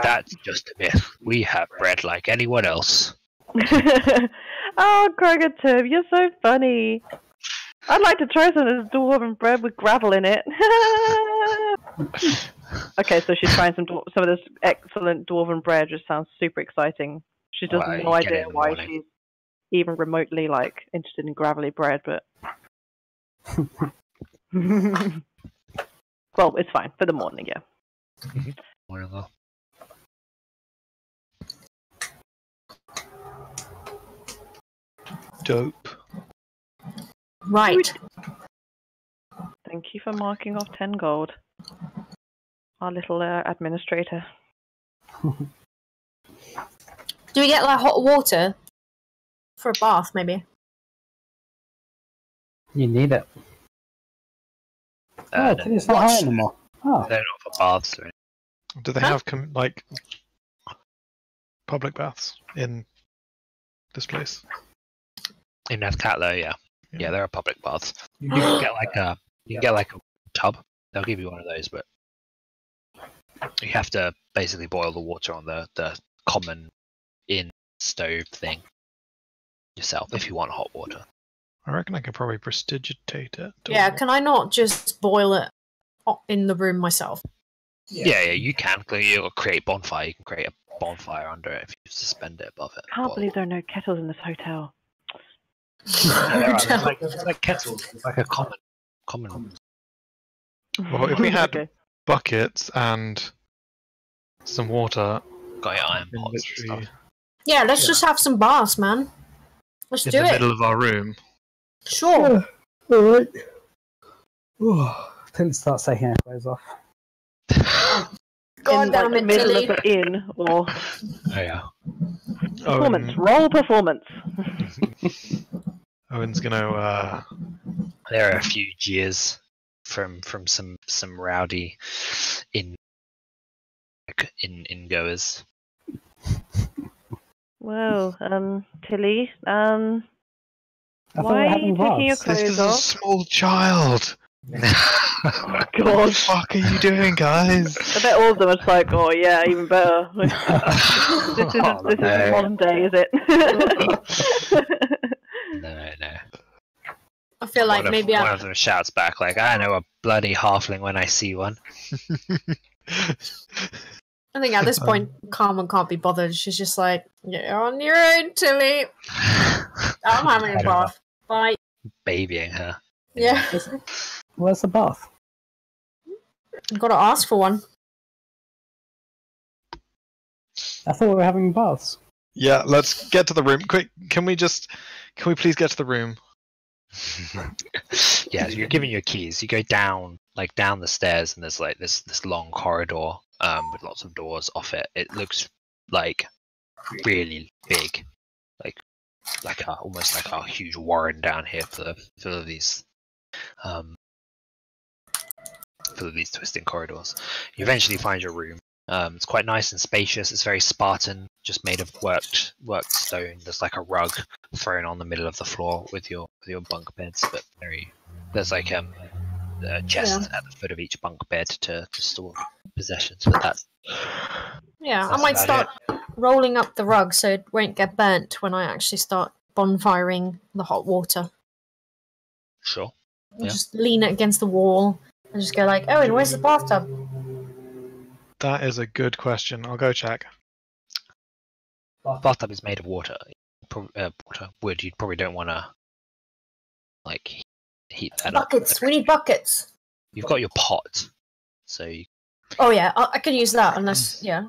That's just a myth. We have bread like anyone else. Oh, Kragatum, you're so funny. I'd like to try some of this dwarven bread with gravel in it. Okay, so she's trying some of this excellent dwarven bread, which sounds super exciting. She does Well, no you get it idea in the why morning. she's even remotely like interested in gravelly bread, but well, it's fine for the morning, yeah. Morning, though. Dope. Right. Thank you for marking off 10 gold. Our little administrator. Do we get like hot water for a bath, maybe? You need it. Oh, No, it's not high anymore. Oh, they're not for baths or anything. Do they have like public baths in this place? In Nethcatlo, yeah. Yeah, there are public baths. You can get like a tub. They'll give you one of those, but you have to basically boil the water on the common in stove thing yourself if you want hot water. I reckon I could probably prestigitate it. Yeah, can I not just boil it in the room myself? Yeah, you can. You'll create bonfire. You can create a bonfire under it if you suspend it above it. Can't believe there are no kettles in this hotel. There's like kettles. It's like a common. Well, if we had Okay. buckets and some water Got your iron in pots and literally stuff. Yeah, let's just have some baths, man. Let's in do the it. middle of our room. Sure. alright. Till start taking our clothes off. God In damn like, it, the middle Tili. of the inn or Oh yeah. performance. Roll performance. Owyn's gonna There are a few jeers from some rowdy in goers. Well, Tili, I thought we why were are having you taking your baths. This clothes is a off? small child. God. What the fuck are you doing, guys? I bet all of them are just like, oh yeah, even better. This isn't modern day, is it? No. I feel like maybe one of them shouts back like, "I know a bloody halfling when I see one." I think at this point, Carmen can't be bothered. She's just like, "You're on your own, Tilly. I'm having a bath. Bye." Babying her. Yeah. Where's the bath? Gotta ask for one. I thought we were having baths. Yeah, let's get to the room. Quick, can we please get to the room? Yeah, so you're given your keys. You go down the stairs, and there's like this long corridor with lots of doors off it. It looks like really big, almost like a huge warren down here for these twisting corridors. You eventually find your room. It's quite nice and spacious. It's very Spartan, just made of worked stone. There's like a rug thrown on the middle of the floor with your bunk beds, but there's like a chest at the foot of each bunk bed to store possessions. But that's Yeah, I That's might about start rolling up the rug so it won't get burnt when I actually start bonfiring the hot water. sure. I'll Yeah. just lean it against the wall and just go like, "Owynn, where's the bathtub?" That is a good question. I'll go check. Bathtub is made of water. Wood. You probably don't want to like heat that Buckets. up. We need buckets. You've got your pot, so Oh yeah, I can use that unless yeah.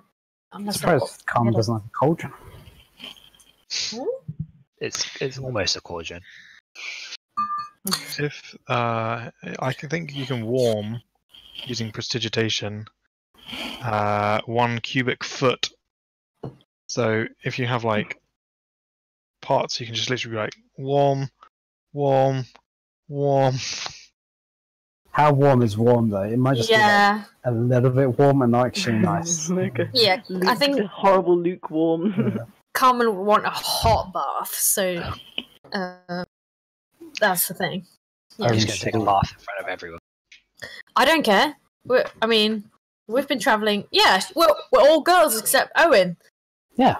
I suppose Carmen doesn't have a cauldron. It's almost a cauldron. If I think you can warm using prestidigitation 1 cubic foot. So if you have like pots, you can just literally be like warm, warm, warm. How warm is warm though? It might just be like a little bit warm and not actually nice. Yeah, I think horrible lukewarm. Yeah. Carmen would want a hot bath, so that's the thing. I'm just going to take a bath in front of everyone. I don't care. We've been traveling. Yeah, we're all girls except Owynn. Yeah.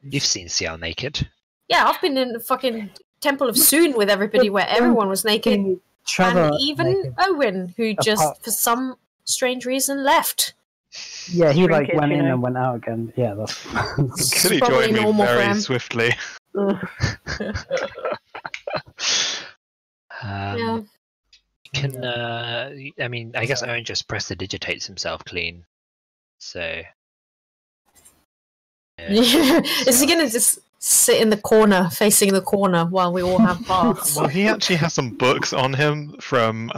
You've seen Ciel naked. Yeah, I've been in the fucking Temple of Soon with everybody where everyone was naked. And even naked. Owynn, who just, for some strange reason, left. Yeah, he like went in and went out again. Yeah, that's Could he join me very swiftly? Yeah. Can I mean, I guess Owynn just prestidigitates himself clean. So is he gonna just sit in the corner, facing the corner, while we all have baths? Well, he actually has some books on him from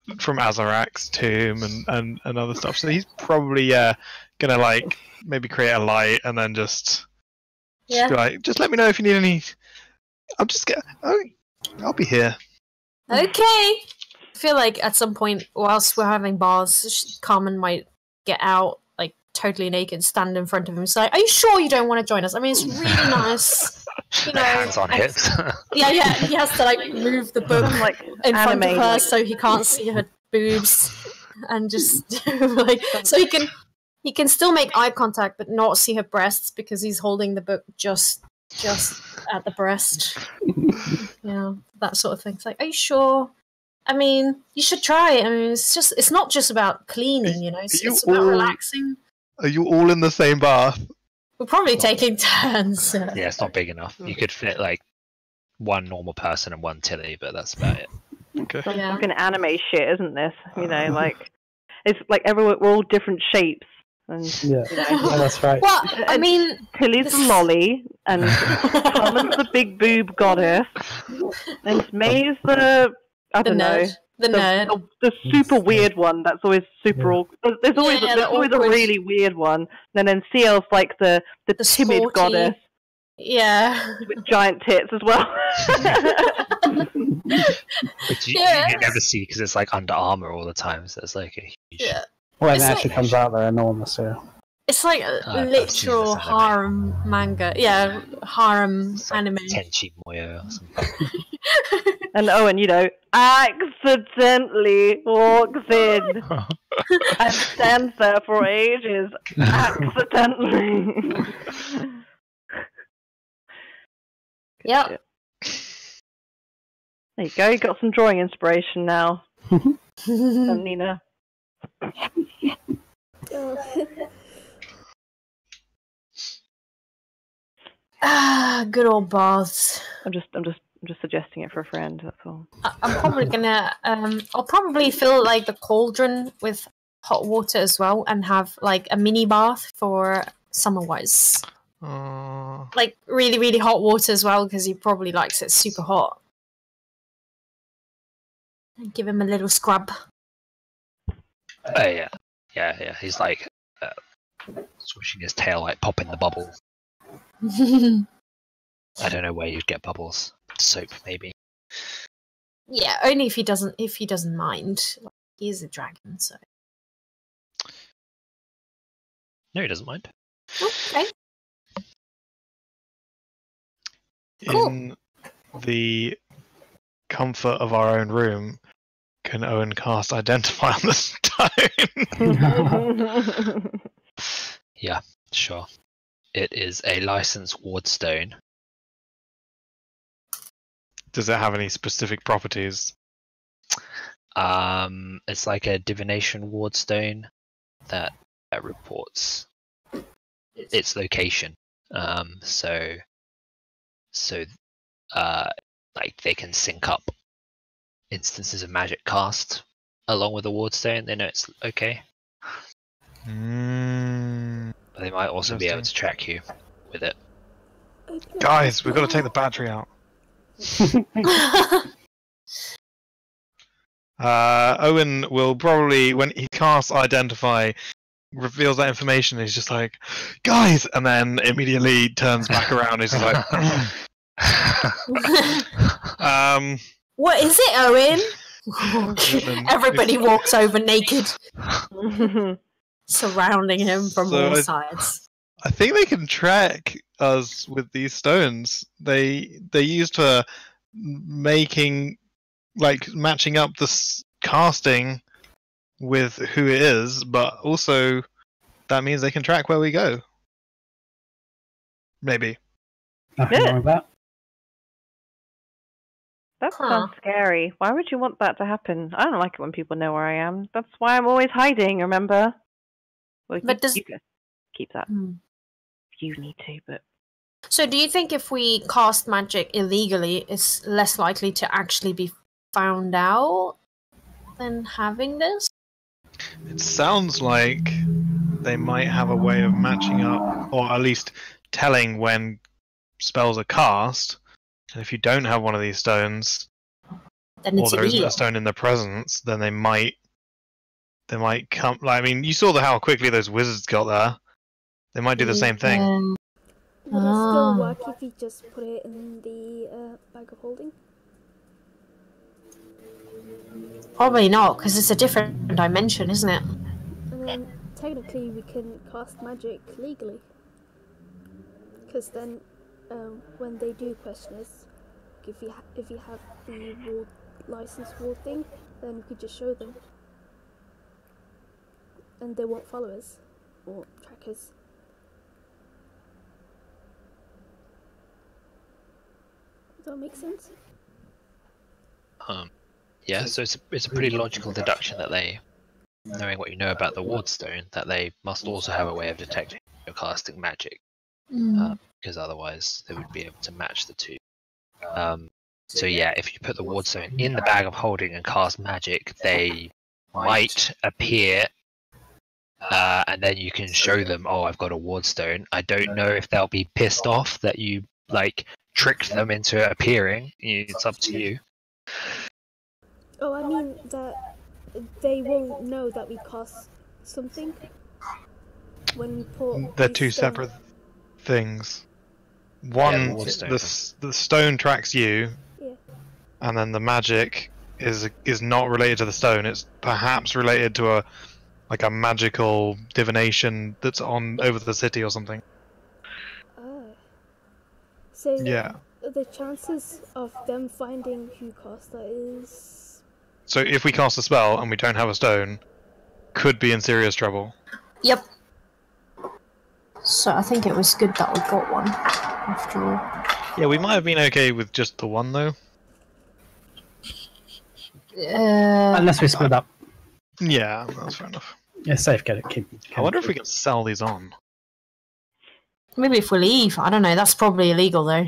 Azarak's tomb and other stuff. So he's probably gonna like maybe create a light and then just be like, just let me know if you need any. I'll be here. Okay. I feel like at some point, whilst we're having baths, Carmen might get out, like totally naked, stand in front of him, say, "Are you sure you don't want to join us? I mean, it's really nice." You know, hands on hips. Yeah. He has to like move the book like in front of her like... so he can't see her boobs, and just like so he can still make eye contact but not see her breasts because he's holding the book just at the breast. Yeah, that sort of thing. It's like, are you sure? I mean, you should try it. I mean, it's not just about cleaning, you know. It's about relaxing. Are you all in the same bath? We're probably taking turns. Yeah, it's not big enough. You could fit like one normal person and one Tili, but that's about it. Okay. Some fucking anime shit, isn't this? You know, like it's like we're all different shapes. And, yeah, you know, yeah, that's right. Well, I mean, Tili's the lolly, and Carmen's the big boob goddess, and May's the I don't know, the nerd, the super weird one. That's always super. Yeah. There's always a really weird one, and then Ciel's like the timid sporty goddess. Yeah, with giant tits as well. Which you never see because it's like under armor all the time. So it's like a huge. Yeah. When it actually comes out, they're enormous. Yeah. It's like a literal harem manga. Yeah, harem anime. Tenchi Moyo or something. And Owynn, you know, accidentally walks in and stands there for ages. Accidentally. Yep. There you go. You got some drawing inspiration now, Nina. Good old baths. I'm just suggesting it for a friend. That's all. I'm probably gonna. I'll probably fill like the cauldron with hot water as well, and have like a mini bath for summer-wise. Like really, really hot water as well, because he probably likes it super hot. And give him a little scrub. Oh yeah. He's like swishing his tail, like popping the bubble. I don't know where you'd get bubbles. Soap, maybe. Yeah, only if he doesn't mind. Like, he is a dragon, so. No, he doesn't mind. Okay. Cool. In the comfort of our own room, can Owynn cast Identify on the stone? Yeah, sure. It is a licensed wardstone. Does it have any specific properties? It's like a divination wardstone that reports its location. Like they can sync up instances of magic cast along with the wardstone. They know it's okay. They might also be able to track you with it. Guys, we've got to take the battery out. Owynn will probably, when he casts Identify, reveals that information. He's just like, guys, and then immediately turns back around. He's just like, What is it, Owynn? then Everybody walks over naked, surrounding him from So all sides. I think they can track us with these stones. They used for making, like, matching up the casting with who it is, but also that means they can track where we go. Maybe. Nothing Yeah. wrong with that. That Huh. sounds scary. Why would you want that to happen? I don't like it when people know where I am. That's why I'm always hiding, remember? Well, But does- you can keep that. Hmm. You need to, but... So, do you think if we cast magic illegally, it's less likely to actually be found out than having this? It sounds like they might have a way of matching up, or at least telling when spells are cast. And if you don't have one of these stones, Then or it's there isn't illegal. a stone in their presence, then they might come. Like, I mean, you saw how quickly those wizards got there. They might do the same thing. Would it still Ah. work if you just put it in the bag of holding? Probably not, because it's a different dimension, isn't it? And then technically we can cast magic legally. Because then when they do question us, if you have the ward, license ward thing, then we could just show them. And they won't follow us or track us. Does that make sense? Yeah, so it's a pretty logical deduction that they, knowing what you know about the wardstone, that they must also have a way of detecting your casting magic, because otherwise they would be able to match the two. So yeah, if you put the wardstone in the bag of holding and cast magic, they might appear, and then you can show them, oh, I've got a wardstone. I don't know if they'll be pissed off that you like tricked them into appearing. It's up to you. Oh, I mean that they won't know that we cast something when we put. They're these two stones. separate things. One, the wardstone. the stone tracks you, Yeah. and then the magic is not related to the stone. It's perhaps related to a magical divination that's on over the city or something. So Yeah. the chances of them finding who cast that is. So if we cast a spell and we don't have a stone, could be in serious trouble. Yep. So I think it was good that we got one, after all. Yeah, we might have been okay with just the one though. Unless we split up. Yeah, that's fair enough. Yeah, safe. Get it. Keep. I wonder if we can sell these on. Maybe if we leave. I don't know. That's probably illegal, though.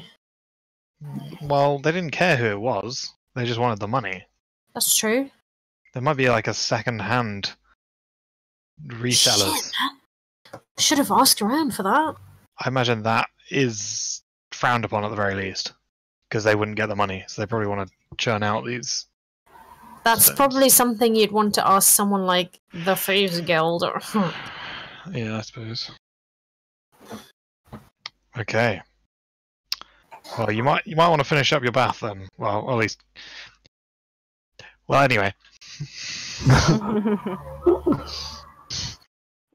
Well, they didn't care who it was. They just wanted the money. That's true. There might be like a second-hand resellers. Shit, man. Should have asked around for that. I imagine that is frowned upon at the very least, because they wouldn't get the money, so they probably want to churn out these. That's Stones. probably something you'd want to ask someone like the Thieves Guild or. Yeah, I suppose. Okay. Well, you might want to finish up your bath then. Well, at least. Well, anyway.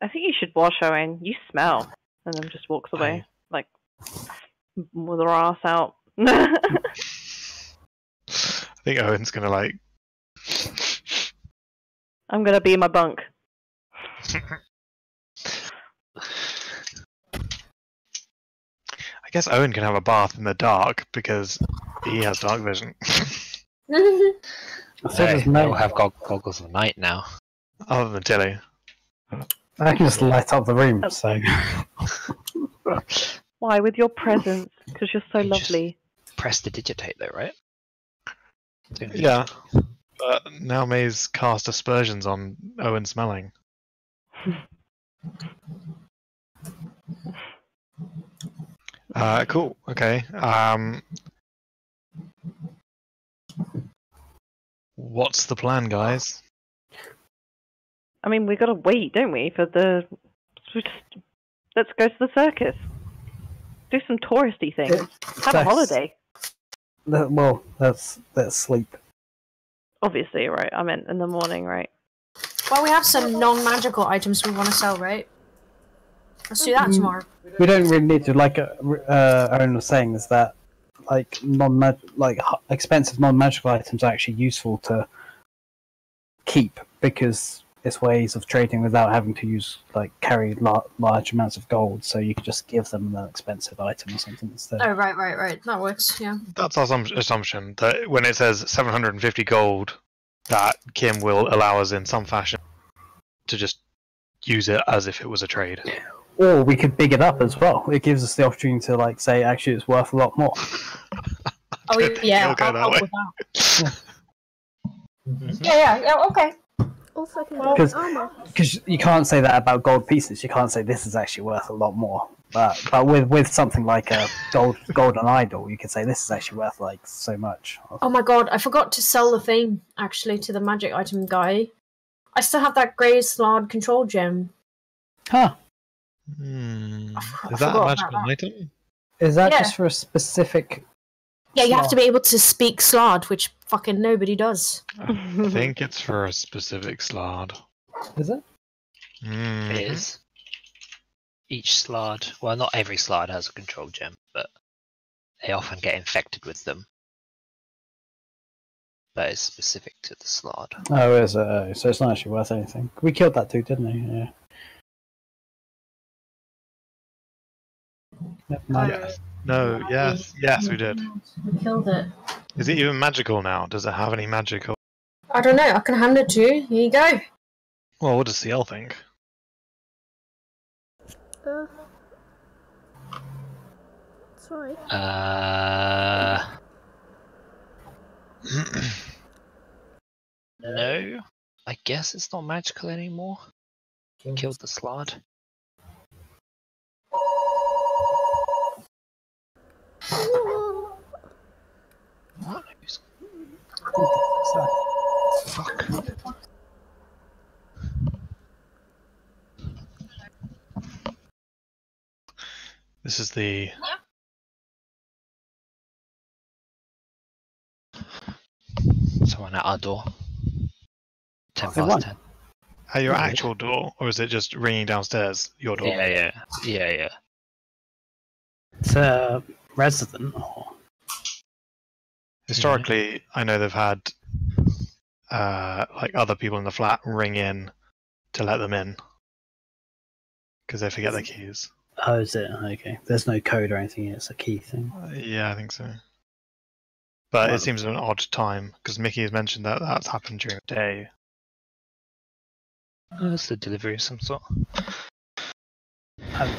I think you should wash Owynn. You smell. And then just walks away. Like, with her ass out. I think Owen's gonna like. I'm gonna be in my bunk. I guess Owynn can have a bath in the dark because he has dark vision. So does They'll May. have goggles of night now. Other than Tili. I can just light up the room. So Why? With your presence. Because you're so You just- lovely. Press the digitate though, right? Yeah. But now May's cast aspersions on Owen smelling. Cool. Okay. What's the plan, guys? I mean, we gotta wait, don't we, for the... Let's go to the circus. Do some touristy things. Have a holiday. Well, let's sleep. Obviously, right. I meant in the morning, right? Well, we have some non-magical items we want to sell, right? Let's do that tomorrow. We don't really need to. Like Owynn was saying, is that like expensive non-magical items are actually useful to keep because it's ways of trading without having to carry large amounts of gold. So you could just give them an expensive item or something instead. Oh, right. That works, yeah. That's our assumption, that when it says 750 gold, that Kim will allow us in some fashion to just use it as if it was a trade. Or we could big it up as well. It gives us the opportunity to say, actually, it's worth a lot more. Oh, yeah, go I'll that help way. with that. Yeah, okay. Also, I can get armor. Because you can't say that about gold pieces. You can't say this is actually worth a lot more. But with something like a golden idol, you could say this is actually worth so much. Oh my god, I forgot to sell the thing, actually, to the magic item guy. I still have that grey slard control gem. Huh. Is that a magical item? Is that just for a specific... Yeah, you have to be able to speak slard, which fucking nobody does. I think it's for a specific slard. Is it? It is. Each slard, well, not every slard has a control gem, but they often get infected with them. But it's specific to the slard. Oh, is it? So it's not actually worth anything. We killed that dude, didn't we? Yeah. Yes. No, yes, we did. We killed it. Is it even magical now? Does it have any magical? I don't know, I can hand it to you. Here you go. Well, what does Ciel think? Sorry. No, I guess it's not magical anymore. You killed the slard. What? Fuck. This is the... Someone at our door. 10 past 10. At your actual door, or is it just ringing downstairs? Your door? Yeah. It's a resident, or... Historically, I know they've had other people in the flat ring in to let them in because they forget their keys. Oh, is it? Okay. There's no code or anything. It's a key thing. Yeah, I think so. But it seems an odd time because Mickey has mentioned that that's happened during the day. Oh, it's the delivery of some sort.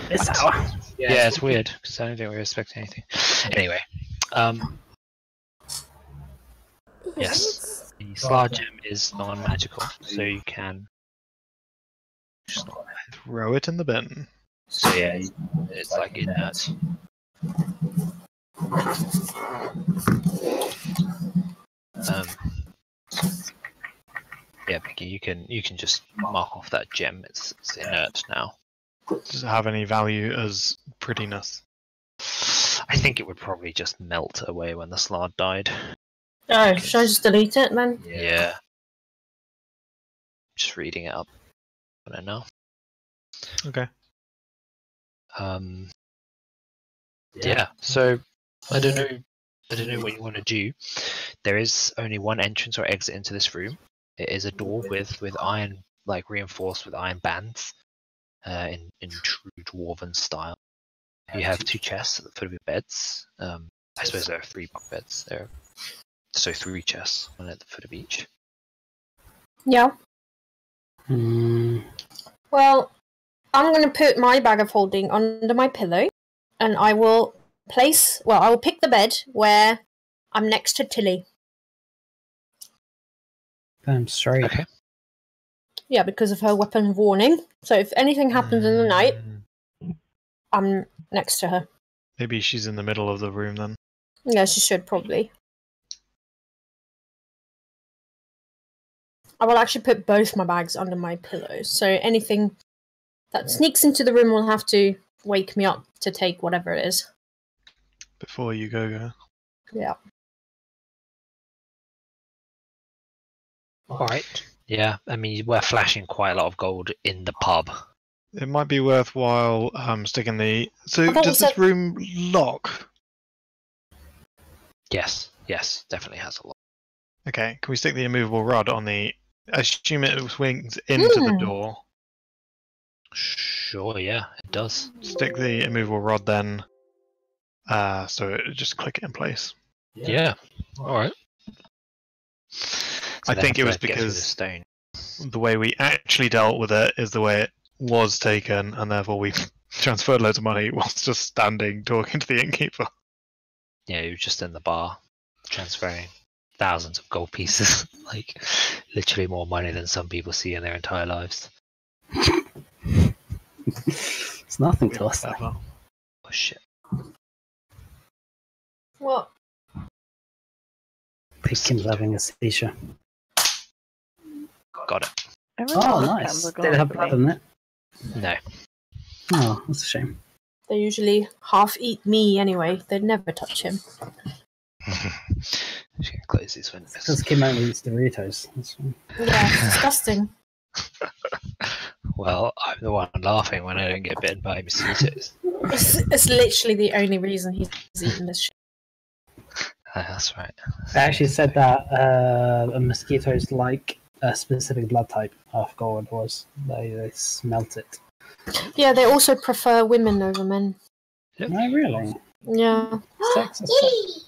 This hour. Yeah, it's weird because I don't think we were expecting anything. Anyway, yes, the slard gem is non-magical, so you can just not throw it in the bin. So yeah, it's like inert. Yeah, Mickey, you can just mark off that gem. It's inert now. Does it have any value as prettiness? I think it would probably just melt away when the slard died. Oh, should I just delete it then? Yeah. Just reading it up. I don't know. Okay. Yeah. So I don't know what you want to do. There is only one entrance or exit into this room. It is a door with iron, reinforced with iron bands, in true dwarven style. You have two chests at the foot of your beds. I suppose there are 3 bunk beds there, so 3 chests, one at the foot of each. Yeah. Well, I'm going to put my bag of holding under my pillow, and I will pick the bed where I'm next to Tili. Damn straight. Okay. Yeah, because of her weapon of warning. So if anything happens in the night, I'm next to her. Maybe she's in the middle of the room then. Yeah, she should probably. I will actually put both my bags under my pillows, so anything that sneaks into the room will have to wake me up to take whatever it is. Before you go. Yeah. Alright. Yeah, I mean, we're flashing quite a lot of gold in the pub. It might be worthwhile sticking the... So I thought does we this said- room lock? Yes, definitely has a lot. Okay, can we stick the immovable rod on the... I assume it swings into the door. Sure, yeah, it does. Stick the immovable rod then, so it just click it in place. Yeah. Alright. I think it was because stone. the way we actually dealt with it is the way it was taken, and therefore we transferred loads of money whilst just standing talking to the innkeeper. Yeah, you were just in the bar, transferring thousands of gold pieces. Like, literally more money than some people see in their entire lives. It's nothing to us. Oh shit. What? Pickens having a seizure. Got it. Oh, nice. Did it have blood in it? No. Oh, that's a shame. They usually half eat me anyway. They'd never touch him. Just gonna close these windows. Because Kim only eats Doritos. That's fine. Yeah, it's disgusting. Well, I'm the one laughing when I don't get bitten by mosquitoes. It's literally the only reason he's eating this shit. That's right. I actually said that mosquitoes like a specific blood type. I forgot what it was. They smelt it. Yeah, they also prefer women over men. Yep. No, really? Yeah. Sexist.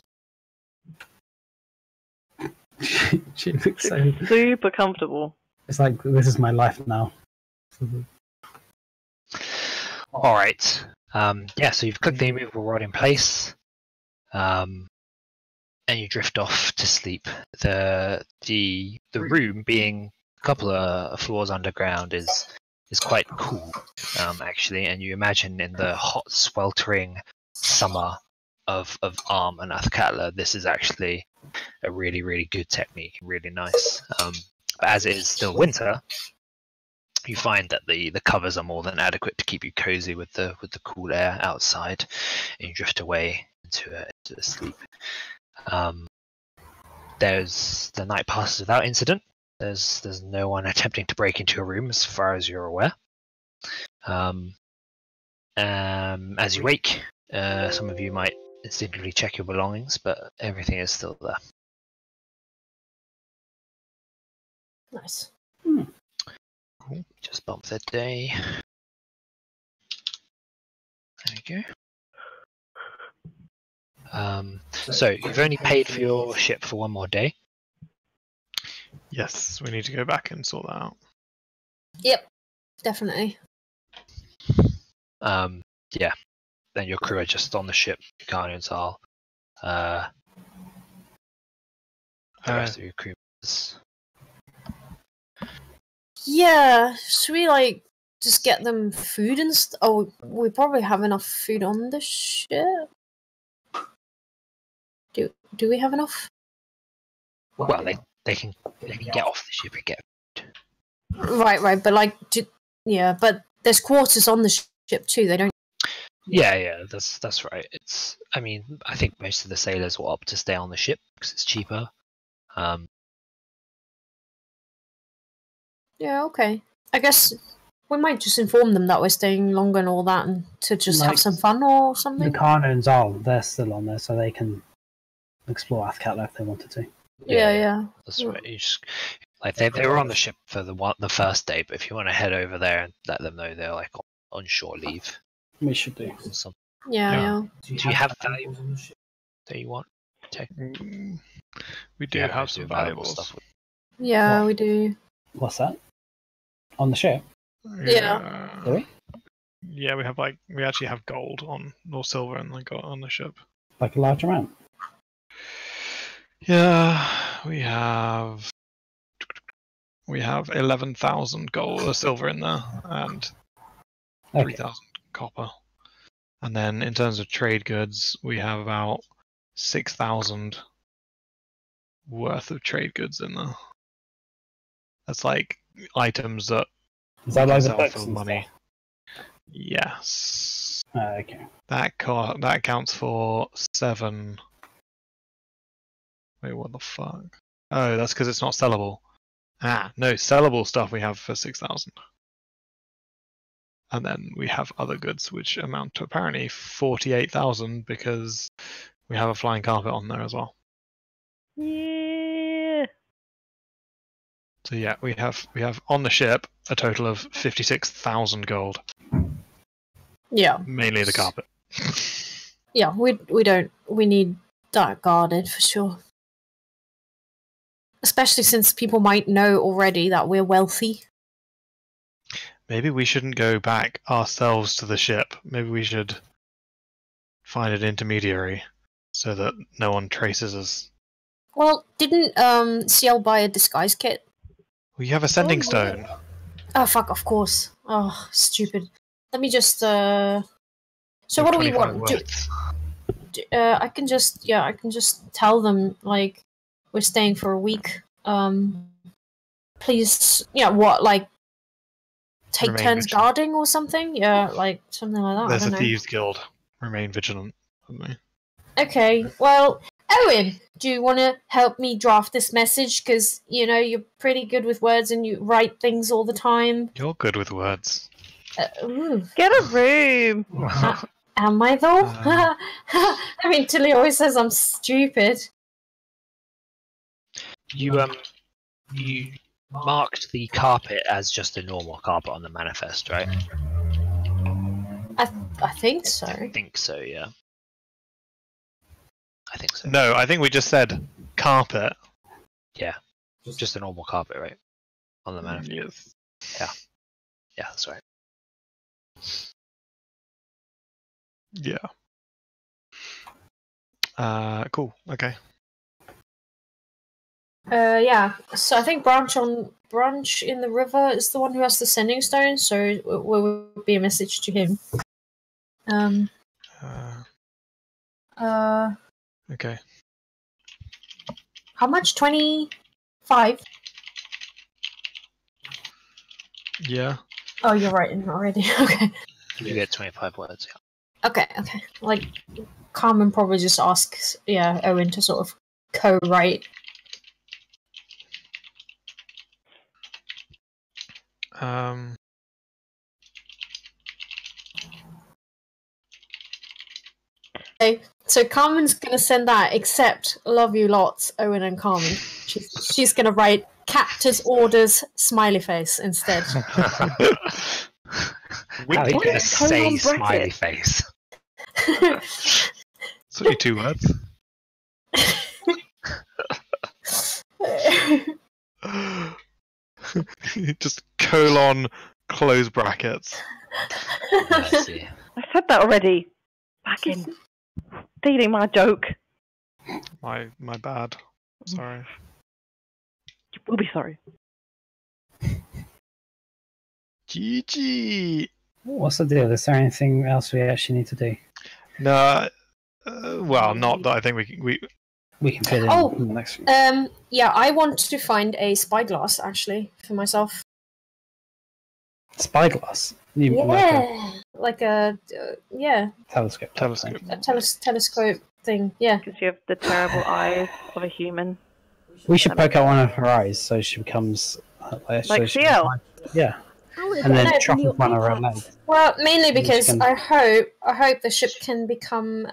She looks so... Super comfortable. It's like, this is my life now. Alright. Yeah, so you've clicked the immovable rod in place. And you drift off to sleep. The room, being a couple of floors underground, is quite cool, actually. And you imagine in the hot, sweltering summer of Arm and Athkatla, this is actually a really, really good technique, really nice. But as it is still winter, you find that the covers are more than adequate to keep you cozy with the cool air outside, and you drift away into sleep. The night passes without incident. There's no one attempting to break into your room, as far as you're aware. As you wake, some of you might instinctively check your belongings, but everything is still there. Nice. Cool. Just bump the day. There we go. So you've only paid for your ship for one more day. Yes, we need to go back and sort that out. Yep, definitely. Yeah. Then your crew are just on the ship, Mikiko and Ciel. The rest of your crew members. Yeah, should we just get them food and stuff? Oh, we probably have enough food on the ship. Do we have enough? Well, they can get off the ship and get food. Right, but but there's quarters on the ship too. They don't. Yeah, that's right. I think most of the sailors will opt to stay on the ship because it's cheaper. Yeah, okay. I guess we might just inform them that we're staying longer and all that, and to just have some fun or something. Mikiko and Ciel, they're still on there, so they can explore Athkatla if they wanted to. Yeah. That's right. You just they were on the ship for the first day, but if you want to head over there and let them know they're on shore leave. We should do. Yeah. Do you have valuables that you want? We do have some valuable stuff. Yeah, What? we do. What's that? On the ship? Yeah. Do we? Yeah, we actually have gold or silver on the ship. Like a large amount? Yeah, we have 11,000 gold or silver in there and 3,000 copper. And then in terms of trade goods, we have about 6,000 worth of trade goods in there. That's like items that Is that we can like the sell books for and money. stuff? Yes. Okay. That counts for 7. Wait, what the fuck? Oh, that's because it's not sellable. Ah, no, sellable stuff we have for 6,000. And then we have other goods which amount to apparently 48,000 because we have a flying carpet on there as well. Yeah. So yeah, we have on the ship a total of 56,000 gold, Yeah. mainly the carpet. Yeah, we need that guarded for sure. Especially since people might know already that we're wealthy. Maybe we shouldn't go back ourselves to the ship. Maybe we should find an intermediary so that no one traces us. Well, didn't Ciel buy a disguise kit? We have a sending stone. Oh fuck, of course. Oh, stupid. Let me just So They're what do we 25 want? words. I can just tell them like we're staying for a week. Please, what, like take Remain turns vigilant. guarding or something? Yeah, like something like that. There's I a don't know. thieves guild. Remain vigilant. Haven't we? Okay, well, Owynn, do you want to help me draft this message? Because, you're pretty good with words and you write things all the time. You're good with words. Ooh. Get a room. Am I, though? I mean, Tili always says I'm stupid. You marked the carpet as just a normal carpet on the manifest, right? I think so. I think so, yeah. I think so. No, I think we just said carpet. Yeah, just a normal carpet, right? On the manifest. Yes. Yeah, that's right. Yeah. Cool. Okay. Yeah. So I think Branch in the river is the one who has the sending stone. So it will be a message to him. Okay. How much? 25. Yeah. Oh, you're writing already. Okay. You get 25 words, yeah. Okay. Like, Carmen probably just asks, Owynn to sort of co-write. Okay, so Carmen's gonna send that, except love you lots, Owynn and Carmen. She's gonna write captor's orders smiley face instead. How are you going to say smiley face? It's only 2 words. Just colon close brackets. Let's see. I said that already. Back in. Stealing my joke. My bad. Sorry. You will be sorry. GG. What's the deal? Is there anything else we actually need to do? No. Well, not that I think we We can fit in Oh, the next week. yeah, I want to find a spyglass actually for myself. Spyglass? You Like a telescope. telescope. a telescope thing. Yeah. Because you have the terrible eyes of a human. We should poke out one of her eyes so she becomes Like so she Ciel. can- Yeah, I would and then have chop new off one of her iPads. legs. Well, mainly Which because can- I hope the ship can become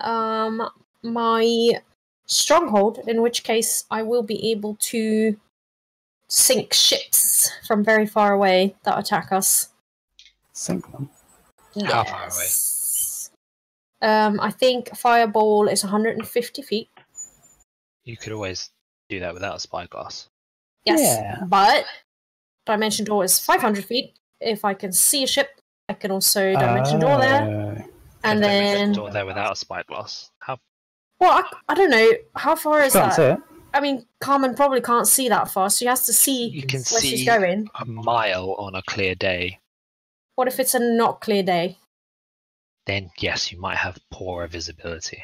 my stronghold. In which case, I will be able to sink ships from very far away that attack us. Sink them. How far away? Yes. I think fireball is 150 feet. You could always do that without a spyglass. Yes, Yeah. but dimension door is 500 feet. If I can see a ship, I can also dimension door there. And then, Door there without a spyglass. How? well, I don't know. How far is Can't see that? it. I mean, Carmen probably can't see that far. She has to see You can where see she's going. a mile on a clear day. What if it's a not clear day? then yes, you might have poorer visibility.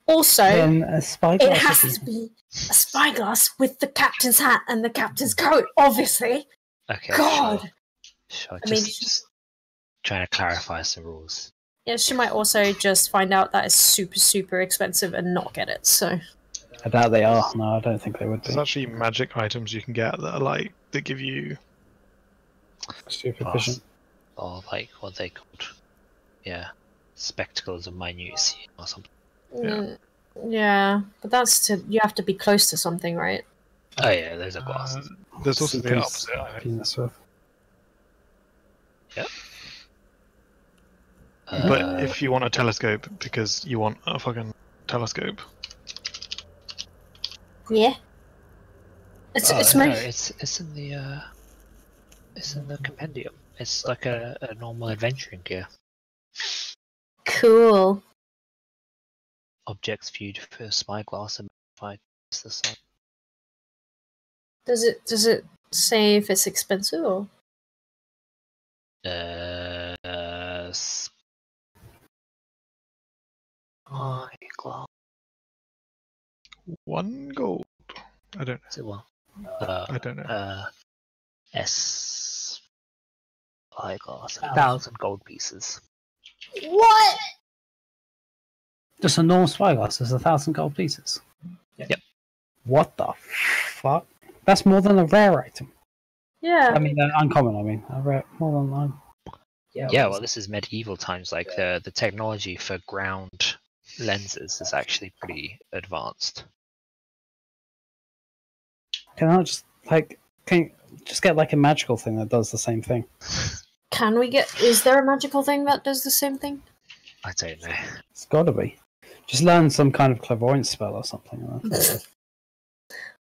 Also, Then a spyglass. it has to be a spyglass with the captain's hat and the captain's coat, obviously. Okay. God. Sure. I mean, Just trying to clarify some rules. yeah, she might also just find out that it's super, super expensive and not get it. So I doubt they are. No, I don't think they would be. There's actually magic items you can get that are like that give you. Super efficient. Or like what they called, spectacles of minutia or something. yeah, but you have to be close to something, right? Oh yeah, those are glasses. There's also the opposite. I think. Penis worth. Yep. But if you want a telescope because you want a fucking telescope, Yeah. It's no, my it's in the compendium. It's like a normal adventuring gear. cool. Objects viewed through a spyglass and magnified to the sun. Does it say if it's expensive or? Spyglass. 1 gold. I don't know. Is it one? I don't know. Spyglass. 1,000 gold pieces. What? Just a normal spyglass is 1,000 gold pieces. Yep. What the fuck? That's more than a rare item. Yeah. I mean, uncommon. I mean, a rare more than. Yeah, well, this is medieval times. Like the technology for ground lenses is actually pretty advanced. Can I just get like a magical thing that does the same thing? Can we get? Is there a magical thing that does the same thing? I don't know. It's got to be. Just learn some kind of clairvoyance spell or something.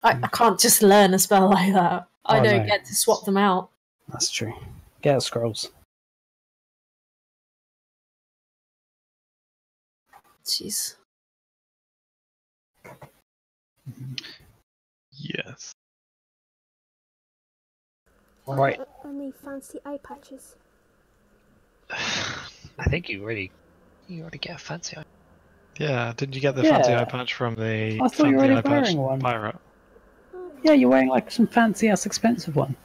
I can't just learn a spell like that. I Oh, don't no. get to swap them out. That's true. Get scrolls. Jeez. Yes. Right. Only fancy eye patches. I think you already get a fancy eye. Yeah. Didn't you get the Yeah. fancy eye patch from the I thought you were fancy already eye patch wearing one. pirate? Yeah, you're wearing like some fancy ass expensive one.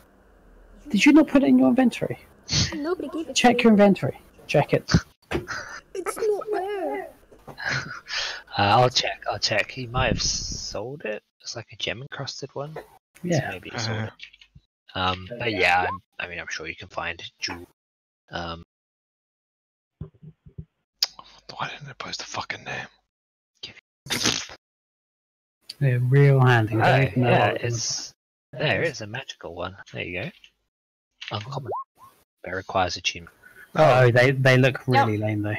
Did you not put it in your inventory? Nobody gave it Check to your me. inventory. Check it. It's not there. I'll check. He might have sold it. It's like a gem encrusted one. So Yeah. maybe he sold it. But yeah, I'm sure you can find jewel. Why didn't they post the fucking name? They're real handy. Oh, Don't even know yeah, what there is a magical one. There you go. Uncommon. But it requires achievement. Oh, they look really lame though.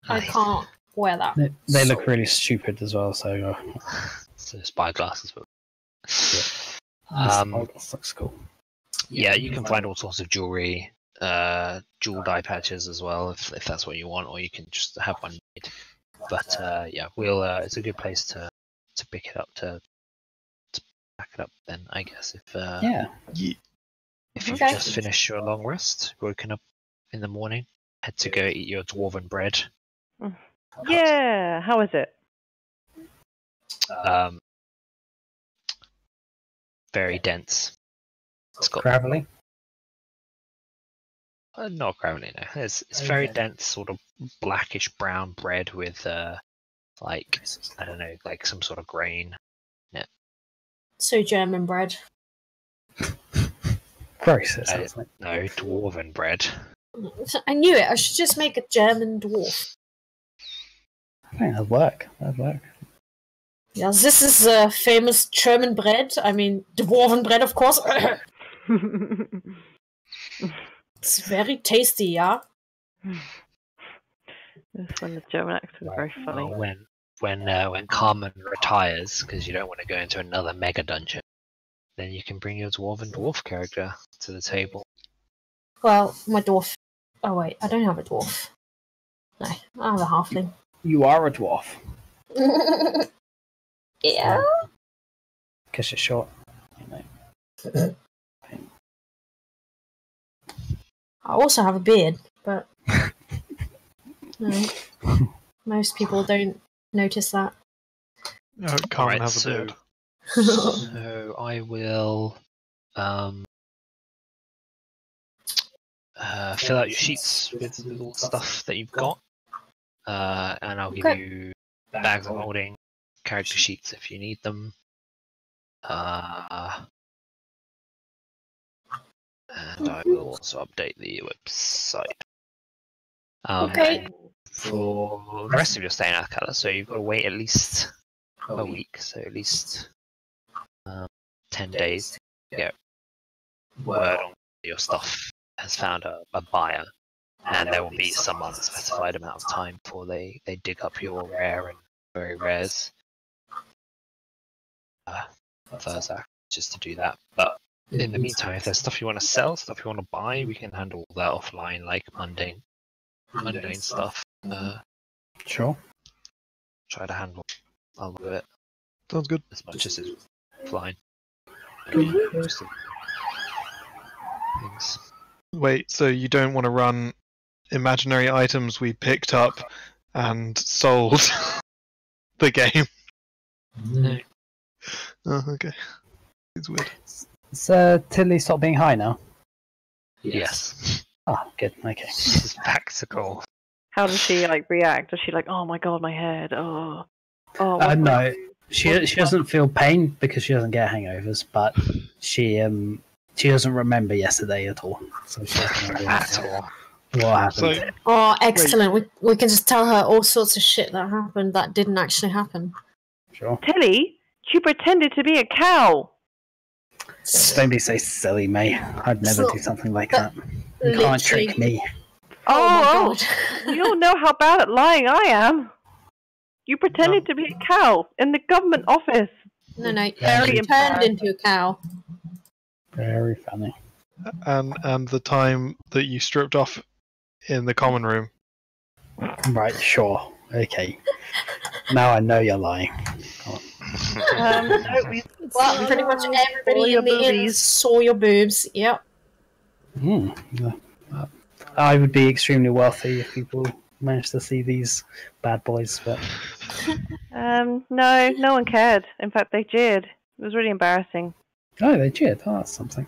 I can't wear that. They look really stupid as well. So So spyglass as well. this looks cool. Yeah, you can find all sorts of jewelry, jeweled eye patches as well, if that's what you want, or you can just have one made. But yeah, we'll. It's a good place to pick it up to back it up. Then I guess if if you've Okay. just finished your long rest, woken up in the morning, had to go eat your dwarven bread. Yeah, how is it? Very dense. It's got Gravelly. not gravelly, no. It's very dense, sort of blackish brown bread with like I don't know, like some sort of grain. So German bread. Gross. It sounds like. No, dwarven bread. I knew it. I should just make a German dwarf. I think that'd work. That'd work. Yes, this is famous German bread. I mean, dwarven bread, of course. It's very tasty, yeah. This one, the German accent is very funny. When Carmen retires, because you don't want to go into another mega dungeon, then you can bring your dwarven dwarf character to the table. Well, my dwarf. Oh wait, I don't have a dwarf. No, I have a halfling. You are a dwarf. Yeah. Because you're short. You know. I also have a beard, but No. Most people don't notice that. Oh, Carmen Alright, has a beard. So I will fill out your sheets with all the stuff that you've got, and I'll give you bags of holding, character sheets if you need them, and I will also update the website. Okay. And for the rest of your stay in Alcala, so you've got to wait at least a week, so at least 10 days to get word on your stuff has found a buyer, and there will be some unspecified amount of time before they dig up your rare and very rares. Thursday, just to do that. But in the meantime, if there's stuff you want to sell, stuff you want to buy, we can handle that offline, like mundane stuff. Sure. Try to handle a lot of it Sounds good. as much as it's fine. Things. Wait, so you don't want to run imaginary items we picked up and sold the game? No. Oh, okay. It's weird. So Tili stop being high now? Yes. Ah, good. Okay. This is practical. How does she like react? Does she like, oh my god, my head? Oh, what's No, my- she doesn't feel pain because she doesn't get hangovers, but she doesn't remember yesterday at all. So she doesn't know At all. what happened. So, Oh, excellent. We can just tell her all sorts of shit that happened that didn't actually happen. Sure. Tilly, she pretended to be a cow. Don't be so silly, May. I'd never So- do something like that. You Literally. can't trick me. Oh my Oh, god. you don't know how bad at lying I am. You pretended to be a cow in the government office. No, you Very turned embarrassing. into a cow. Very funny. and the time that you stripped off in the common room. Right, sure. Okay. Now I know you're lying. No, we It's Well, not pretty much allowed. All everybody your in the inn boobies. saw your boobs. Yep. I would be extremely wealthy if people managed to see these bad boys, but no one cared. In fact, they jeered. It was really embarrassing. oh, they cheered. Oh, that's something.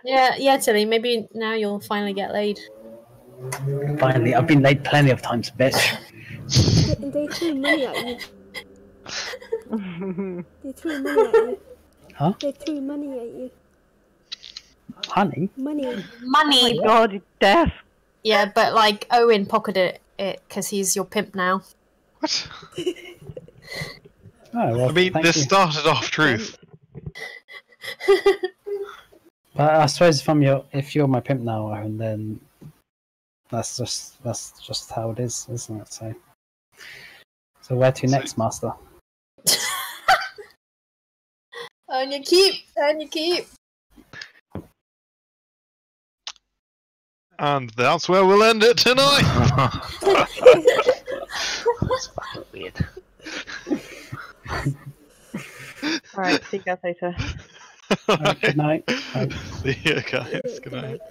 Yeah, Tilly. Maybe now you'll finally get laid. Finally, I've been late plenty of times, bitch. They threw money at you. They threw money at you. Huh? They threw money at you. Honey? Money. Money. God, you deaf. Yeah, but like Owynn pocketed it because he's your pimp now. What? Oh, well, I mean, thank this you. started off truth. But I suppose if you're my pimp now, and then that's just how it is, isn't it? So where to next, Master? And you keep. And that's where we'll end it tonight. That's fucking weird. Alright, see you guys later. Good night. Bye. See you guys. Good night. Like,